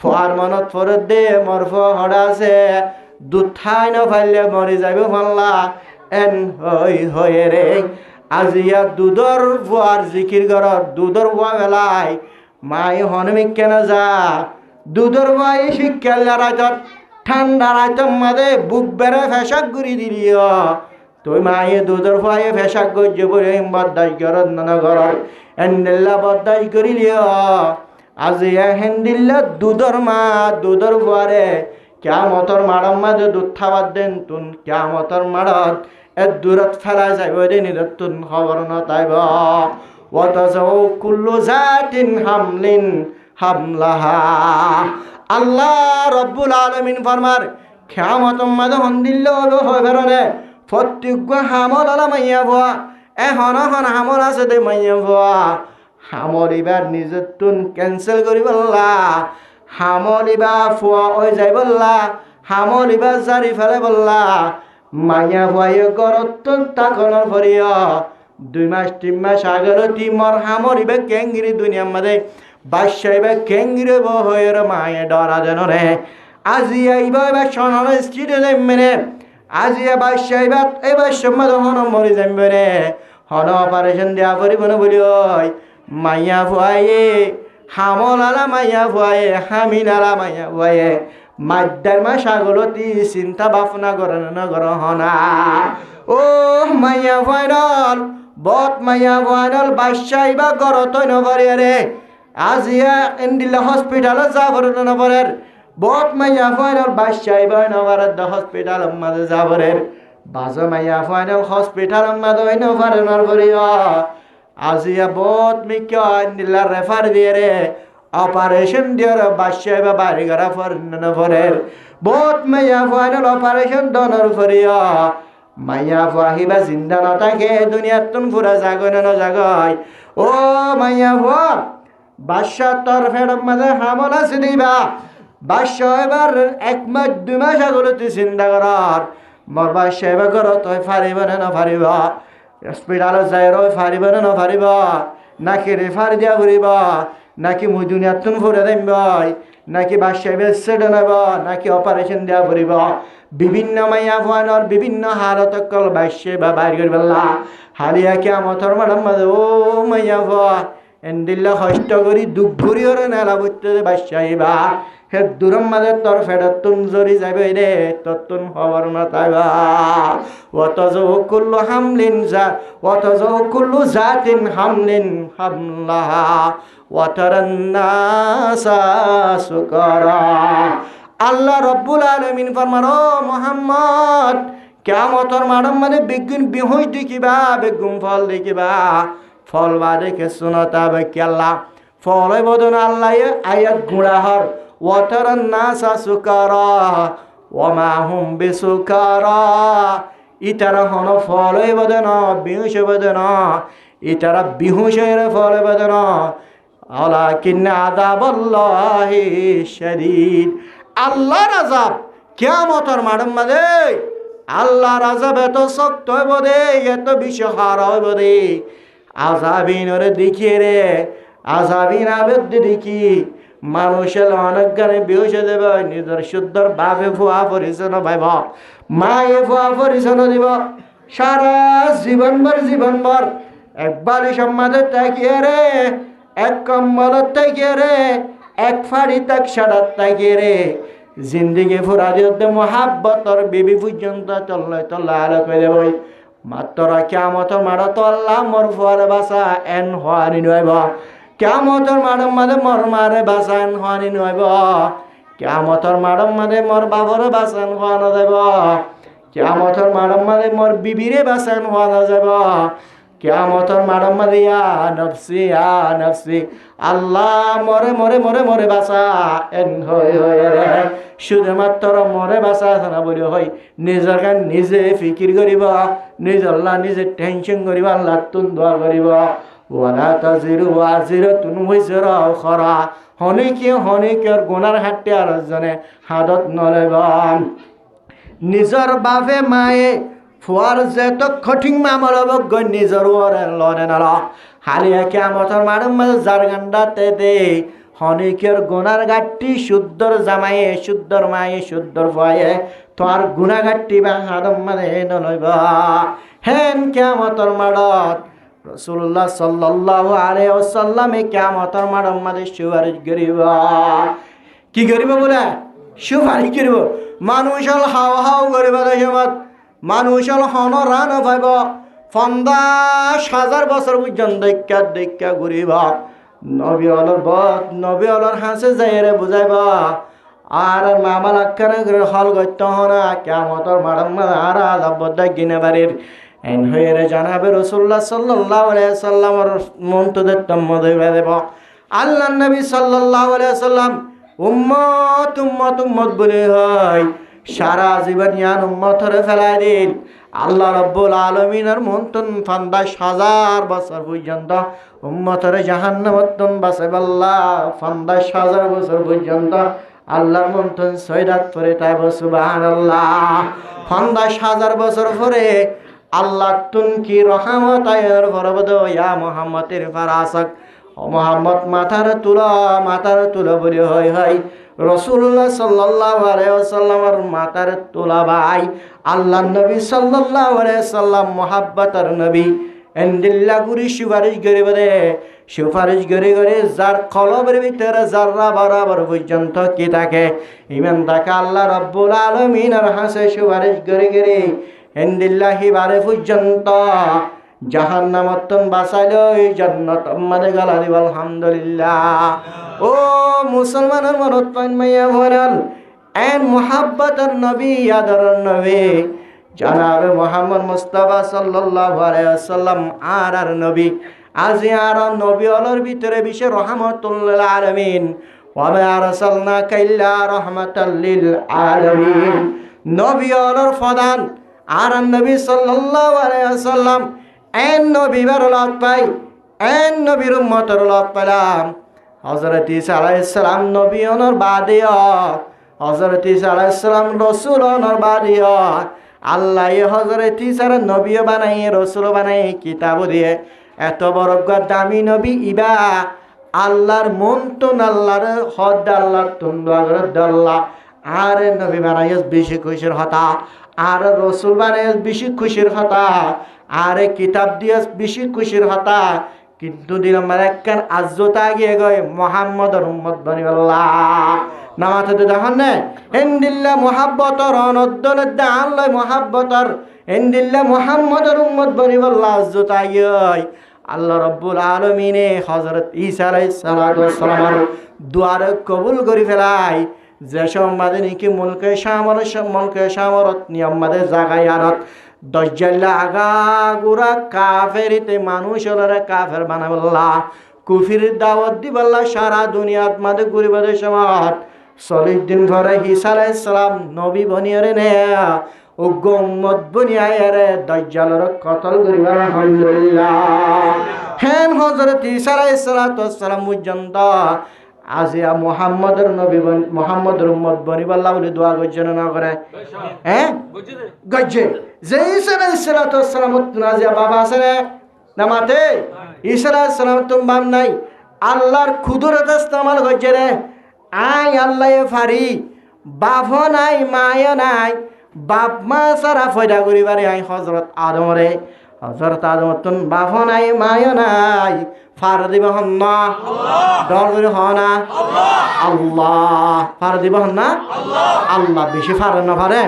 Speaker 1: ফুয়ার মনত ফরত দে মর ফড়া আছে দুধ খাই না ফাইলে মরি যাইব ফাল্লা এন হয়ে রে আজিয়া দুধর ফুয়ার জিকির ঘরত দুধর ফুয়া বেলায় মাই হনমিক কেন যা দুধর ফুয়াই শিক্ষাল রাইতত ঠান্ডা রাইতম মাদে বুক বেড়ে ফেসাক গুড়ি দিলিও তুই মায়ে দুধর ফুয়াই ফেসাক গজ্য বলে বদাই ঘরত নানা ঘরত এন্ডেল্লা বদাই করিলিও আজিয়া হেন্দিল্লা দুধর মা দুধর ফুয়ারে কিয়ামতর মাড়ম মাঝে দুধ খাবার দেন তুন কিয়ামতর মাড়ত দূরত ফেলা যাইব দে নিরতুন খবর নতাইব অথচ কুল্লু জাতিন হামলিন হামলাহা আল্লাহ রব্বুল আলামিন ফরমার কিয়ামতর মাঝে হন্দিল্ল হলো হয় বেরনে প্রত্যেক হামল আলা মাইয়া ভুয়া এখন হামল আছে দে মাইয়া ভুয়া হামল এবার নিজের তুন ক্যান্সেল করি বললা হামল ইবা ফুয়া ওই যাই বললা হামল ইবা জারি ফেলে বললা মাইয়া ভুয়াই গরত তাকনের ভরিয়া 2 মাস 3 মাস আগেরতি মর হামল ইবা কেঙ্গিরি দুনিয়ার মধ্যে বাদশাহ ইবা কেঙ্গিরি বহয়ের মায়ে ডরা দেন রে আজিয়া ইবা এবার সনন স্ট্রিটে যাইবে রে আজিয়া বাদশাহ ইবা এবার সম্মাদ হন মরি যাইবে রে হন অপারেশন দেওয়া করিব না বলি ওই মাইয়া ভুয়াইয়ে হামল আলা মাইয়া ভুয়াইয়ে হামিল আলা মাইয়া ভুয়াইয়ে মাদ্দার মা সাগলতি চিন্তা বাফনা করেন না গ্রহণা ও মাইয়া ভুয়াইনল বত মাইয়া ভুয়াইনল বাদশাহ ইবা গরত নভরে রে আজিয়া এন্ডিলা হসপিটালে যাবর নভরের বত মাইয়া ভুয়াইনল বাদশাহ ইবা নভরের হসপিটাল মাঝে যাবরের বাজা মাইয়া ভুয়াইনল হসপিটাল মাঝে নভরে নভরিয়া আজিয়া বহুত মিক্য নিলা রেফার দিয়ে রে অপারেশন দিয়ে বাদশাহ বা বাড়ি ঘরা ফরের বহুত মাইয়া ফাইনাল অপারেশন দনর ফরিয়া মাইয়া ফাহিবা জিন্দা না থাকে দুনিয়ার তুন পুরা জাগয় না জাগয় ও মাইয়া ফা বাদশাহ তোর ফেরম মাঝে হামল আছে দিবা বাদশাহ এবার 1 মাস 2 মাস আগলতে চিন্তা করার মোর বাদশাহ এবার ঘর তুই ফারিব না ফারিবা হসপিটালে যাই রই ফারিব না ফারিব নাকি রেফার দিয়া ফুরিব নাকি মুই দুনিয়ার তুন ফুরে দিম নাকি বাদশাহ বেসেড নেব নাকি অপারেশন দিয়া ফুরিব বিভিন্ন মাইয়া ফাইনর বিভিন্ন হালত কল বাদশাহ বা বাইর করি বললা হারিয়া কিয়ামতর মাডম মাঝে ও মাইয়া ফা এন্দিল্লা কষ্ট করি দুঃখ করি ওরে নেলা বুঝতে বাদশাহিবা হে দূরম মাঝে তোর ফেরত তুন জরি যাবে রে তোর তুন খবর না তাইবা অথচ কুল্লু হামলিন যা অথচ কুল্লু জাতিন হামলিন হামলাহা ওয়াতারান নাসা সুকারা আল্লাহ রব্বুল আলামিন ফরমান ও মুহাম্মদ কিয়ামতর মাডম মাঝে বিজ্ঞান বিহই দেখিবা বেগুম ফল দেখিবা ফল বা দেখে শুনতা বেক্যাল্লা ফল বদন আল্লাহ আয়াত গুড়াহর ওয়াতারান নাসা সুকারা ওয়ামা হুম বিসুকারা ইতারা হন ফল বদন বিহুশ বদন ইতারা বিহুশের ফল বদন আলাকিন আযাবাল্লাহি শাদীদ আল্লাহর আযাব কিয়ামতের মাঠের মাঝে আল্লাহর আযাব এত শক্ত হইব দে এত বিষহার হইব দে আযাবিনরে দেখিয়ে রে আযাবিন আবেদ দেখি মানুষের অনেক গানে বেহুশে দেবে নিজের শুদ্ধর বাপে ফুয়া পরিচন্ন পাইব মায়ে ফুয়া পরিচন্ন দিব সারা জীবনভর একবারই সম্মাদের তাকিয়ে রে এক কম্বলত তাকিয়ে রে এক ফাড়ি তাক সারাত তাকিয়ে রে জিন্দিগি ফুরা দিয়ে মোহাব্বতর বিবি পর্যন্ত তল্লা আলো করে দেব মাত্র কিয়ামতের মাঠত আল্লাহ মোর ফুয়ারে বাসা এন হওয়ানি নইব কিয়ামতের মাঠের মাঝে মোর মারে বাসা এন হওয়ানি নইব কিয়ামতের মাঠের মাঝে মোর বাবরে বাসা এন হওয়ানো যাব কিয়ামতের মাঠের মাঝে মোর বিবিরে বাসা এন হওয়ানো যাব কিয়ামতের মাঠের মধ্যে ইয়া নফসি আল্লাহ মরে মরে মরে মরে বাঁচা এন হই রে শুধুমাত্র মরে বাঁচা না বলি হয় নিজের গান নিজে ফিকির করিব নিজের নিজে টেনশন করিব আল্লাহ তুন দোয়া করিব ওয়ালা তাজিরু ওয়াজিরাতুন ওয়াজরা উখরা হনিকের গুনার হাতে আর জনে হাদত নলেব নিজর বাপে মায়ে ফুয়ার যে তো কঠিন মামল অবজ্ঞ নিজর ওরে লনে নল হালিয়া কিয়ামতের মাঠের মাঝে যার গান্ডাতে দে হনিকের গুনার গাঠটি শুদ্ধর জামায়ে শুদ্ধর মায়ে শুদ্ধর ভয়ে তোর গুনাগাঠটি বা হাদম মানে নলইব হেন কিয়ামতের মাঠত রাসূলুল্লাহ সাল্লাল্লাহু আলাইহি ওয়াসাল্লামে কিয়ামতের মাঠের মাঝে সুপারিশ করিব কি করিব বলে সুপারিশ করিব মানুষ হল হাও হাও করিব দেশমত মানুষ হল হন রান পাইব 50,000 বছর পর্যন্ত দেখা ঘুরিব নবী অলর হাসে যাইরে বুঝাইব আর মামাল আখ্যান হল গত্য হনা কিয়ামতের মাঠের মাঝে আর আযাব গিনে বাড়ির এন হয়ে জানাবে রাসূলুল্লাহ সাল্লাল্লাহু আলাইহি সাল্লামের মন্তদের তম্মদে দেব আল্লাহ নবী সাল্লাল্লাহু আলাইহি সাল্লাম উম্মত বলে হয় সারা জীবন ইয়ান উম্মতরে ফেলাই দিল আল্লাহ রাব্বুল আলামিনের মন্তন 50,000 বছর পর্যন্ত উম্মতরে জাহান্নামতন বাঁচাইব আল্লাহ 50,000 বছর পর্যন্ত আল্লাহর মন্তন সৈরাত পরে তাইব সুবহানাল্লাহ 50,000 বছর পরে আল্লাহ তুন কি রহমত আয়ের ভরবদ ইয়া মুহাম্মদের ফারাসক ও মুহাম্মদ মাথার তুলা বলি হয় রাসূলুল্লাহ সাল্লাল্লাহু আলাইহি ওয়াসাল্লামের মাথার তুলা ভাই আল্লাহ নবী সাল্লাল্লাহু আলাইহি ওয়াসাল্লাম মুহাব্বতের নবী এন্দিল্লা গুরি সুপারিশ করে যার কলবের ভিতরে যাররা বরাবর পর্যন্ত কি থাকে ইমান থাকে আল্লাহ রাব্বুল আলামিনের হাসে সুপারিশ করে এন্দিল্লাহি বারে পর্যন্ত জাহান্নামতন বাঁচাইলো জান্নাত আমাদের গালা দিব আলহামদুলিল্লাহ ও মুসলমানের মনত পান মাইয়া ভরাল এন মুহাব্বতের নবী আদরের নবী জনাবে মুহাম্মদ মুস্তাফা সাল্লাল্লাহু আলাইহি ওয়াসাল্লাম আর নবী আজি আর নবী অলর ভিতরে বিশে রহমাতুল লিল আলামিন ওয়া মা আরসালনাকা ইল্লা রাহমাতাল লিল আলামিন নবী অলর ফদান আর নবী সাল্লাল্লাহু আলাইহি ওয়াসাল্লাম এন নবী বারলাত পাই এন নবীর উম্মতের লাত পেলাম হযরত ঈসা আলাইহিস সালাম নবী অনর বাদিয়া হযরত ঈসা আলাইহিস সালাম রাসূল অনর বাদিয়া আল্লাহ হযরত ঈসার নবী বানাই রাসূল বানাই কিতাব দিয়ে এত বড় দামি নবী ইবা আল্লাহর মন্তন আল্লাহর হদ আল্লাহর তুন্দ আল্লাহ আর নবী বানাই বেশি খুশির হতা আর রাসূল বানাই বেশি খুশির হতা আর কিতাব দিয়ে বেশি খুশির হতা কিন্তু দিলাম মারাক্কান আজ্জতা গিয়ে গয় মুহাম্মদর উম্মত বনিবাল্লাহ নামাতে তো দেখুন না এন্দিল্লা মুহাব্বতর অনদ্দলের দান লয় মুহাব্বতর এন্দিল্লা মুহাম্মদর উম্মত বনিবাল্লাহ আজ্জতা গিয়ে আল্লাহ রাব্বুল আলামিনে হযরত ঈসা আলাইহিস সালাতু ওয়াস সালামের দুয়ার কবুল করি ফেলাই যে সম্মাদে নাকি মুলকে শামরত নিয়মাদে জাগায় আরত দজ্জাল্লা আগা গুরা কাফেরিতে মানুষ হলরে কাফের বানাবল্লাহ কুফির দাওয়াত দিবাল্লাহ সারা দুনিয়াত মাদে ঘুরিবাদের সময় 40 দিন ধরে ঈসা আলাইহিস সালাম নবী বনিয়রে নে উগ্র উম্মত বনিয়ারে দজ্জালর কতল করিবার আলহামদুলিল্লাহ হেন হযরত ঈসা আলাইহিস সালাম পর্যন্ত আজিয়া মুহাম্মদের নবী মুহাম্মদের উম্মত বনিবাল্লাহ বলে দোয়া করছেন না করে হ্যাঁ গজ্জে যে ঈসা আলাইহিস সালাম আজিয়া বাবা আছে না মাতে ঈসা আলাইহিস সালাম তুমি বাম নাই আল্লাহর কুদরত ইস্তেমাল করছে রে আই আল্লাহ ফারি বাপ নাই মায়া নাই বাপ মা সারা ফয়দা করিবারে আই হযরত আদম তুন বাপ নাই মায়া নাই ফার দিব হন্না ডর করে হনা আল্লাহ ফার দিব হন্না আল্লাহ বেশি ফার না পারে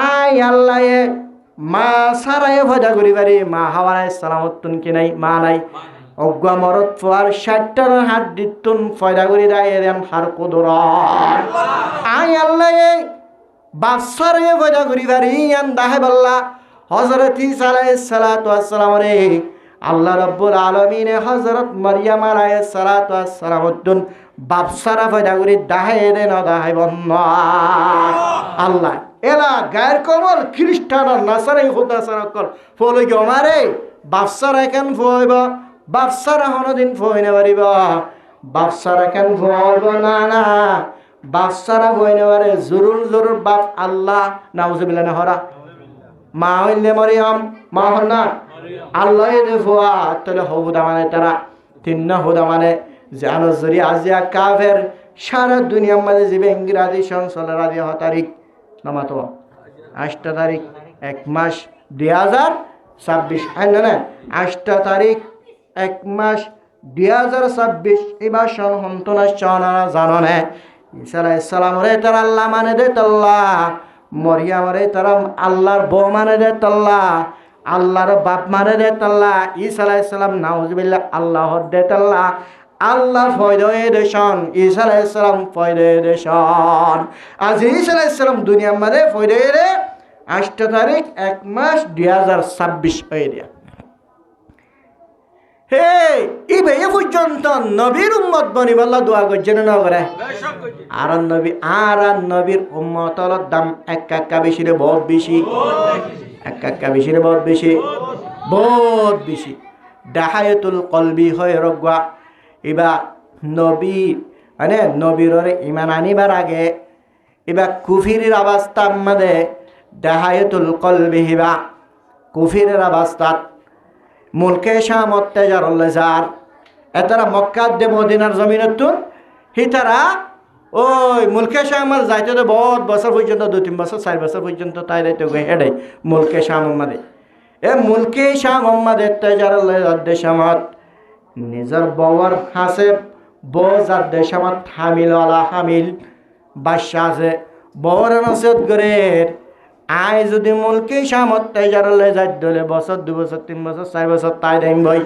Speaker 1: আই আল্লাহ মা সারায় ফয়দা করিবারে মা হাওয়ার সালামত তুন কি নাই মা নাই অজ্ঞা মরত ফুয়ার 60টার হাত দিতুন ফয়দা করি দেয় এরম হার কুদরা আই আল্লাহ বাচ্চারে ফয়দা করিবারে ইয়ান দাহে বল্লা হযরত ঈসা আলাইহিস সালাতু ওয়াস সালাম রে আল্লাহ রাব্বুল আলামিনে হযরত মারইয়াম আলাইহিস সালাতু ওয়াস সালাম বাপসারা পয়দা করে দাহাই দেন দাহাই বন্ন আল্লাহ এলা গায়ের কমল খ্রিস্টান আর নাসারাই খোদা সারা কল ফলে কি আমারে বাপসারা কেন ফইব বাপসারা হনদিন ফইনে পারিব বাপসারা কেন ফইব না না বাপসারা ফইনে পারে জরুর বাপ আল্লাহ নাউজুবিল্লাহ না হরা মা হইলে মরিয়ম মা হল না আল্লাহ এনে ফোয়া তাহলে হুদা মানে তারা তিন হুদা মানে জানো জরি আজিয়া কাফের সারা দুনিয়ার মাঝে যাবে ইংরাজি সংসদের আদি তারিখ নামাতো 8 তারিখ 1 মাস 2026 না 8 তারিখ 1 মাস 2026 এবার সন হন্তনা সনারা জানো না ঈসা আলাইহিস সালাম রে তারা আল্লাহ মানে দে আল্লাহ মরিয়াম রে তারা আল্লাহর বউ মানে দে আল্লাহ আল্লাহর বাপ মানে দে আল্লাহ ঈসা আলাইহিস সালাম নাউজুবিল্লাহ আল্লাহর দে আল্লাহ আল্লাহ ফয়দে দেশন ঈসা আলাইহিস সালাম ফয়দে দেশন আজ ঈসা আলাইহিস সালাম দুনিয়ার মধ্যে ফয়দে রে 8 তারিখ 1 মাস 2026 হইয়া হে ইবে পর্যন্ত নবীর উম্মত বনিব আল্লাহ দোয়া করছেন না করে আর নবীর উম্মতর দাম একা বেশি রে বহুত বেশি একা বেশি রে বহুত বেশি দাহায়াতুল কলবি হয় রগা এবার নবী মানে নবীর ইমান আনিবার আগে এবার কুফিরের অবস্থার মধ্যে দাহায়াতুল কলবি হিবা কুফিরের অবস্থাত মুলকে শাম অত্যাচার যার এতারা মক্কা দে মদিনার জমিনতুন হিতারা ওই মুলকে শামাল যাইতে তো বহুত বছর পর্যন্ত 2-3 বছর 4 বছর পর্যন্ত তাই যাইতে হেডে মুলকে শাম মাদে এ মুলকে শাম মাদে অত্যাচার দেশামত নিজের বউর হাসে বজার দেশামত হামিল বাদশা আছে বউর নসিহত করে আয় যদি মুলকে সামর্থ্য যারলে যাই দলে বছর 2 বছর 3 বছর 4 বছর তাই দাম বই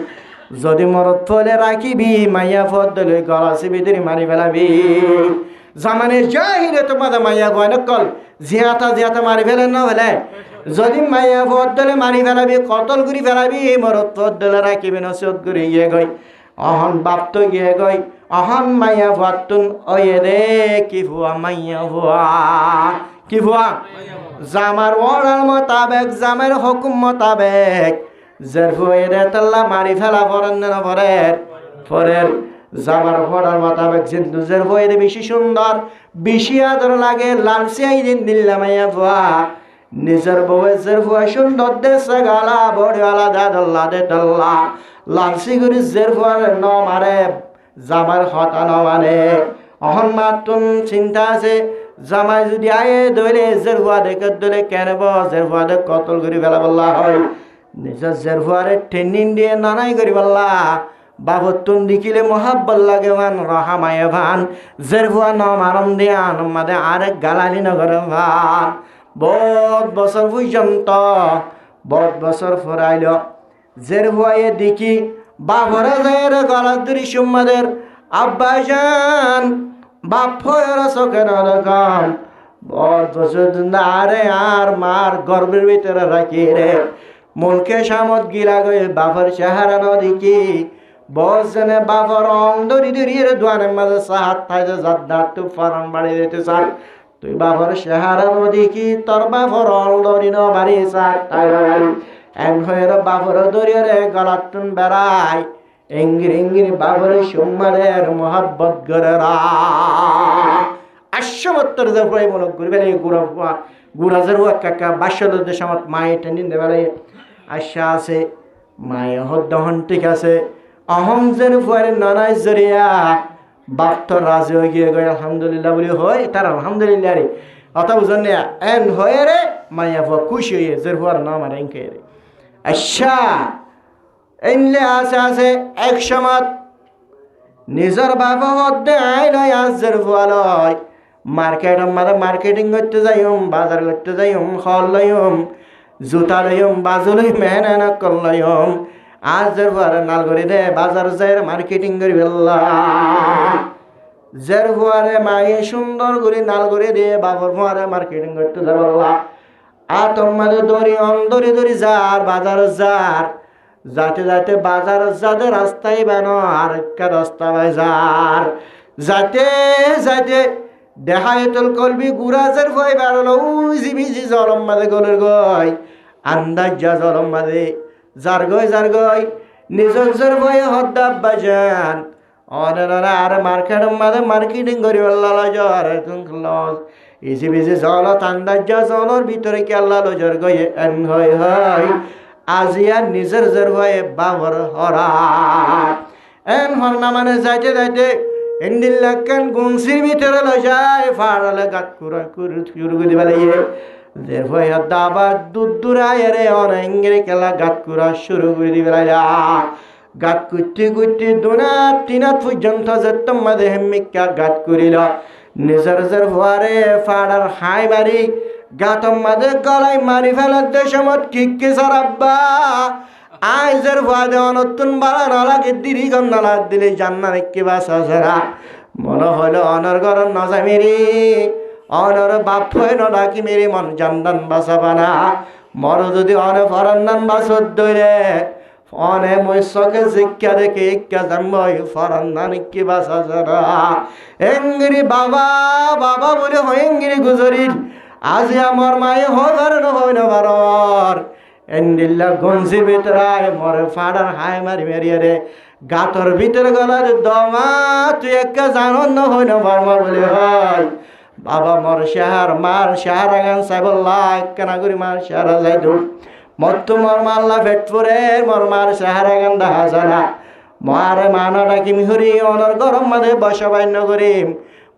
Speaker 1: যদি মরত ফলে রাখিবি মাইয়া ফদ দলে গলাসি ভিতরে মারি ফেলাবি জামানের জাহিরে তোমাদের মাইয়া গয় নকল জিয়াতা মারি ফেলেন না ফেলে যদি মাইয়া ফদ দলে মারি ফেলাবি কতল করি ফেলাবি মরত ফদ দলে রাখিবি নসিহত করে গিয়ে গই অহন বাপ তো গিয়ে গই অহন মাইয়া ফতুন ওয়ে রে কি ভুয়া মাইয়া ভুয়া কি ভুয়া জামার ওড়ার মোতাবেক জামের হুকুম মোতাবেক জের ফুয়েরে তাল্লা মারি ফেলা পরেন না পরের জামার ওড়ার মোতাবেক জিন্দু জের ফুয়েরে বেশি সুন্দর বেশি আদর লাগে লালসিয়াই দিন দিল্লা মাইয়া ফুয়া নিজের বউয়ের জের ফুয়া সুন্দর দেশে গালা বড়িওয়ালা দাদল্লা দে দল্লা লালসি গুরি জের ফুয়ার ন মারে জামার হতা ন মানে অহন মাতুন চিন্তা আছে জামাই যদি আয়ে ধরে জেরফুয়া দেখে ধরে কেন জেরফুয়া দেখ কতল করি ফেলা বললা হয় নিজের জেরফুয়ারে ট্রেনিং দিয়ে নানাই করি বললা বাবতুন দেখিলে মহাব্বল লাগে ভান রহামায়ে ভান জেরফুয়া নম আরম দিয়ে আনমাদে আরেক গালালি নগরে ভান বহুত বছর পর্যন্ত বহুত বছর ফুরাইল জেরফুয়ায়ে দেখি বাবরে যায় গলার দূরি সুম্মাদের আব্বাজান বাপ ফয়ের চোখে না দেখাম বহুত বছর আরে আর মার গর্বের ভিতরে রাখি রে মনকে সামত গিলা গই বাপর চেহারা ন দেখি বসনে বাপর অং দরি রে দোয়ানের মাঝে সাহাত থাইতে জাদ্দার তু ফরন বাড়ি দিতে চার তুই বাপর চেহারা ন দেখি তোর বাপর অং দরি ন বাড়ি চার তাই এন হয়ের বাপর দরিয়ে রে গলাতুন বেড়াই ইঙ্গির বাবরে সুম্মারের মোহাব্বত গরেরা আশ্বমত্তর জফরাই মূলক করি বেলে গুড়াজের কাকা বাস্যদের দেশামত মায়ে টেনিন দেবেলে আশা আছে মায়ে হদ্দহন ঠিক আছে অহংজের ফুয়ারে নানাই জরিয়া বাপ তো রাজি হয়ে গিয়ে গয় আলহামদুলিল্লাহ বলি হয় তার আলহামদুলিল্লাহ রে অত বুঝন এন হয়ে রে মাইয়া ফুয়া খুশি হয়ে জের ফুয়ার নাম আর এনকে রে আচ্ছা এনলে আছে এক সময় নিজের বাবা হদ্দে আই নয় আজের ফুয়ালয় মার্কেটিং করতে যাইম বাজার করতে যাইম ফল লইম জুতা লইম বাজু লইম মেহনত কর লইম আজের ফুয়ারে নাল করে দে বাজার যাই মার্কেটিং করি ফেললা জের ফুয়ারে মায়ে সুন্দর করে নাল করে দিয়ে বাবার ফুয়ারে মার্কেটিং করতে যাবল্লা আতম মাঝে দড়ি অন্দরে দড়ি যার বাজার যার যাতে যাতে বাজার যাতে রাস্তায় বানো আর একটা রাস্তা বাজার যাতে যাতে দেখায়তুল কলবি গুরাজের ভয় বেরোলো উজি বিজি জলম মাঝে গলের গয় আন্দাজ যা জলম মাঝে যার গয় নিজের ভয়ে হদ্দাব বাজান অনেরা আর মার্কেটের মাঝে মার্কেটিং করি আল্লাহ জ্বর লস ইজি বিজি জলত আন্দাজ যা জলর ভিতরে কি আল্লাহ লজর গয়ে এন হয় আজিয়া নিজের জের ভয়ে বাবর হরা এন হরনা মানে যাইতে যাইতে ইন্দিল্লাকান গুনসির ভিতরে লই যায় ফাড়ালে গাত কুরা শুরু করে দিবালাইয়ে দের ভয়ে দাবা দুদুরায় রে অনেঙ্গরে কেলা গাত কুরা শুরু করে দিবালাইয়া গাত কুটি দুনা তিনা পর্যন্ত যেতম মাঝে হেমিকা গাত করিল নিজের জের ভয়ারে ফাড়ার হাই বাড়ি গাতম মাঝে গলাই মারি ফেলার দেশমত কিকে সারাব্বা আইজের ভয়াদে অনতুন বাড়া নালাগে দিরি গম নালা দিলে জান্নার একে বাসা সেরা মনে হইলো অনর গরম নজা মেরি অনর বাপ হয়ে নডাকি মেরি মন জান্দান বাসা বানা মর যদি অনে ফরান্নান বাসত দইরে অনে মৈশকে শিক্ষা দেখে ইক্কা জানবই ফরান্নান একে বাসা সেরা এঙ্গিরি বাবা বলে হয় এঙ্গিরি গুজরির আজি আমার মায়ে হবার নহয় নবারর এন্ডিল্লা গঞ্জির ভিতরে মরে ফাড়ার হাই মারি মেরিয়ে রে গাতর ভিতরে গলার দমা তুই একটা জানন নহয় নবারমা বলে হয় বাবা মর শাহার মার শাহার আগান সাইবল্লাহ কেনা করি মার শাহারা যাই ধুপ মত্তু মর মাল্লা ফেটপুরে মর মার শাহার আগান দেখা জানা মারে মানা ডাকি মিহরি অনর গরম মাঝে বসবাইন্য করিম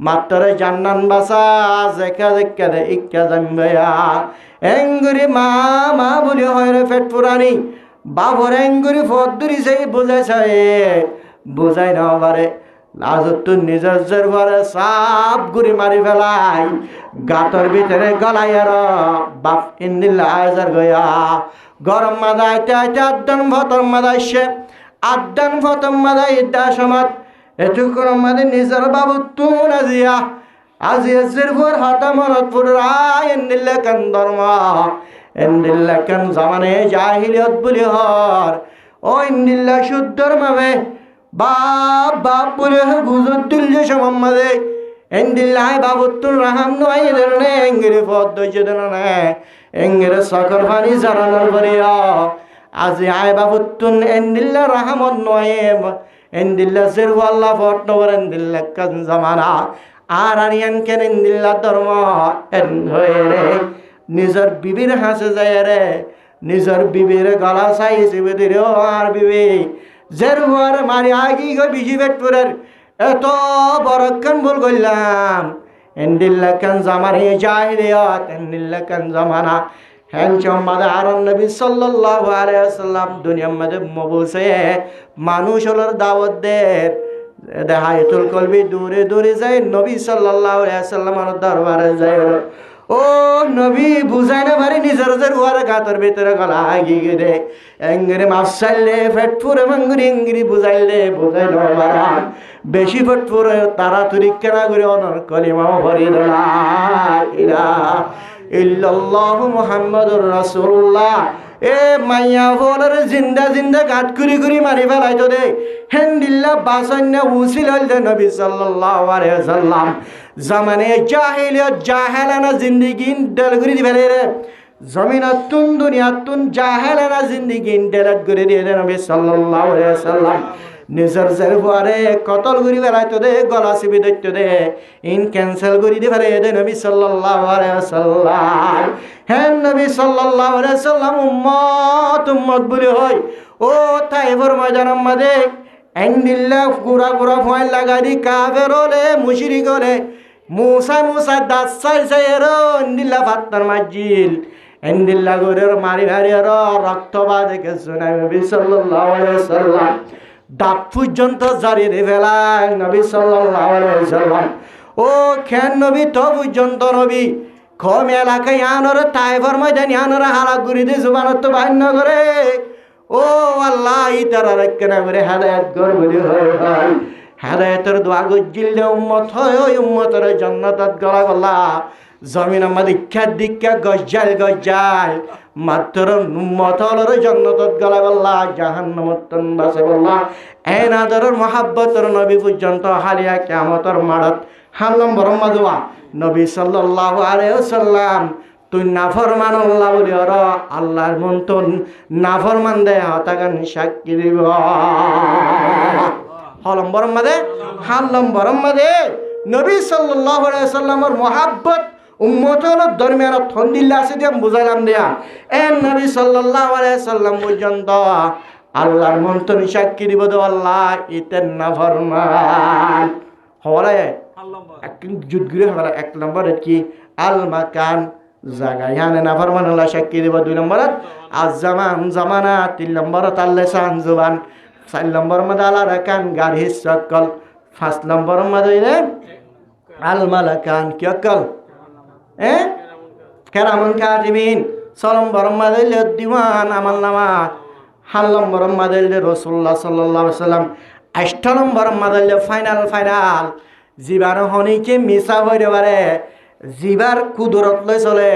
Speaker 1: মাত্র জান্নান বাসা জেকা দে ইক্কা জাম্বয়া এঙ্গুরি মা বলি হয় রে পেট পুরানি বাবর এঙ্গুরি ফদ্দুরি সেই বুঝাই না পারে লাজত তো নিজের ঘরে সাপ গুড়ি মারি ফেলাই গাতর ভিতরে গলাই আর বাপ ইন্দিল্লা আজার গয়া গরম মাদা আইতে আড্ডান ভতম মাদা আসছে আড্ডান ভতম মাদা ইদ্যা সমাজ এটুকুর আমাদের নিজের বাবু তুন আজিয়া জিরপুর হাতা মরতপুর রায় এন্দিল্লাকান ধর্ম এন্দিল্লাকান জামানে জাহিলিয়ত বলি হর ও ইন্দিল্লা শুদ্ধর মাবে বাপ বলে গুজর তুলছে সমাম্মাদে এন্দিল্লাই বাবুত্তুর রাহাম নয় এদের নে এঙ্গিরি পদ দইছে দেন নে এঙ্গিরে সকর পানি জানানোর বরিয়া আজি আয় বাবুত্তুন এন্দিল্লা রাহামত নয় এন্দিল্লা জিরু আল্লাহ ফট নবর এন্দিল্লাকান জামানা আর আরিয়ান কেন এন্দিল্লা ধর্ম এন হয়ে রে নিজের বিবির হাসে যায় রে নিজের বিবির গলা চাইছে বেদির আর বিবি জেরুয়ার মারি আগি গো বিজি বেটপুরের এত বড়ক্ষণ ভুল করলাম এন্দিল্লাকান জামানে জাহিলিয়াত এন্দিল্লাকান জামানা হ্যাঁ চম্মাদে আর নবী সাল্লাল্লাহু আলাইহি ওয়াসাল্লাম দুনিয়ার মধ্যে মবুসে মানুষ হলোর দাওয়াত দেয় দেহায়তুল কলবি দূরে যায় নবী সাল্লাল্লাহু আলাইহি ওয়াসাল্লামের দরবারে যায় ও নবী বুঝাই না পারি নিজের ওয়ারে গাতর ভিতরে গলা আগি গে এঙ্গরে মাফসাইলে ফেটপুরে মাঙ্গুরি এঙ্গরি বুঝাইলে বুঝাই না পারা বেশি ফেটপুরে তাড়াতাড়ি কেনা করে অনর কলিমাও ভরি দলা ইলাহা ইল্লাল্লাহু মুহাম্মাদুর রাসূলুল্লাহ এ মাইয়া বলার জিন্দা গাত কুরি মারি ফেলাইতো দে হেন্দিল্লা বাসন্না উসিল হইল নবী সাল্লাল্লাহু আলাইহি ওয়াসাল্লাম জামানে জাহিলিয়ত জাহেলানা জিন্দেগি ডেল করে দি ফেলে রে জমিনাতুন দুনিয়াতুন জাহেলানা জিন্দেগি ডেল করে দিয়ে নবী সাল্লাল্লাহু আলাইহি ওয়াসাল্লাম নিজের জেরবারে কতল করি ফেলাইতো দে গলা চিবি ধরতো দে ইন ক্যান্সেল করি দি ফেলে দে নবী সাল্লাল্লাহু আলাইহি ওয়াসাল্লাম হ্যাঁ নবী সাল্লাল্লাহু আলাইহি ওয়াসাল্লাম উম্মত বলি হয় ও তাইফের ময়দানের মধ্যে এন্দিল্লা গুড়া ফয়েল লাগাই দি কাফের হলে মুশরিক হলে মুসা দাস চাই রে এন্দিল্লা ফাত্তার মাজিল এন্দিল্লা গরের মারি ভারি রক্ত বা দেখেছো নবী সাল্লাল্লাহু আলাইহি ওয়াসাল্লাম দাঁত পর্যন্ত জারি রে ফেলায় নবী সাল্লাল্লাহু আলাইহি ওয়াসাল্লাম ও খেন নবী তো পর্যন্ত নবী কম এলাকায় আনর তাইফের ময়দান আনর হালা গুড়ি দিয়ে জুবানত তো বান্য করে ও আল্লাহ ইতারা কেনা করে হেদায়েত কর বলি হয় হেদায়েতের দোয়া গজিল উম্মত হয় ওই উম্মতের জান্নাতত গলা জমিন আমাদের দীক্ষা গজ্জাল মাত্র মতলর জন্নতত গলা বল্লা জাহান্নামত বাসে বল্লা এনাদর মহাব্বতর নবী পর্যন্ত হালিয়া কিয়ামতর মাড়ত হাল্লাম বরম্মা দোয়া নবী সাল্লাল্লাহু আলাইহি ওয়াসাল্লাম তুই নাফরমান আল্লাহ বলি আর আল্লাহর মন তো নাফরমান দে হতাগান সাক্ষী দিব হলম বরম্মা দে নবী সাল্লাল্লাহু আলাইহি ওয়াসাল্লামর মহাব্বত উম্মতের দরমিয়ান থন্দিল্লা আছে দিয়ে বুঝাইলাম দেয়া এ নবী সাল্লাল্লাহু আলাইহি ওয়াসাল্লাম পর্যন্ত আল্লাহর মন তো সাক্ষী দিব দো আল্লাহ ইতেন নাফরমান হওয়ারে এক যুদ্ধ ঘুরে হওয়ারে 1 নম্বরে কি আল মাকান জায়গা ইয়ানে নাফরমান আল্লাহ সাক্ষী দিব 2 নম্বরত আজ জামানা 3 নম্বরত আল্লাহ সান জুবান 4 নম্বর মধ্যে আল্লাহ রাকান গার হিসাকল 5 নম্বর মধ্যে আল মালাকান কি অকল কেরামান কাতিবিন 6 নম্বর মধ্যে দিওয়ান আমল নামা 7 নম্বর মধ্যে রাসূলুল্লাহ সাল্লাল্লাহু আলাইহি ওয়াসাল্লাম 8 নম্বর মধ্যে ফাইনাল জীবার হনিকে মিছা হইতে পারে জীবার কুদরত লই চলে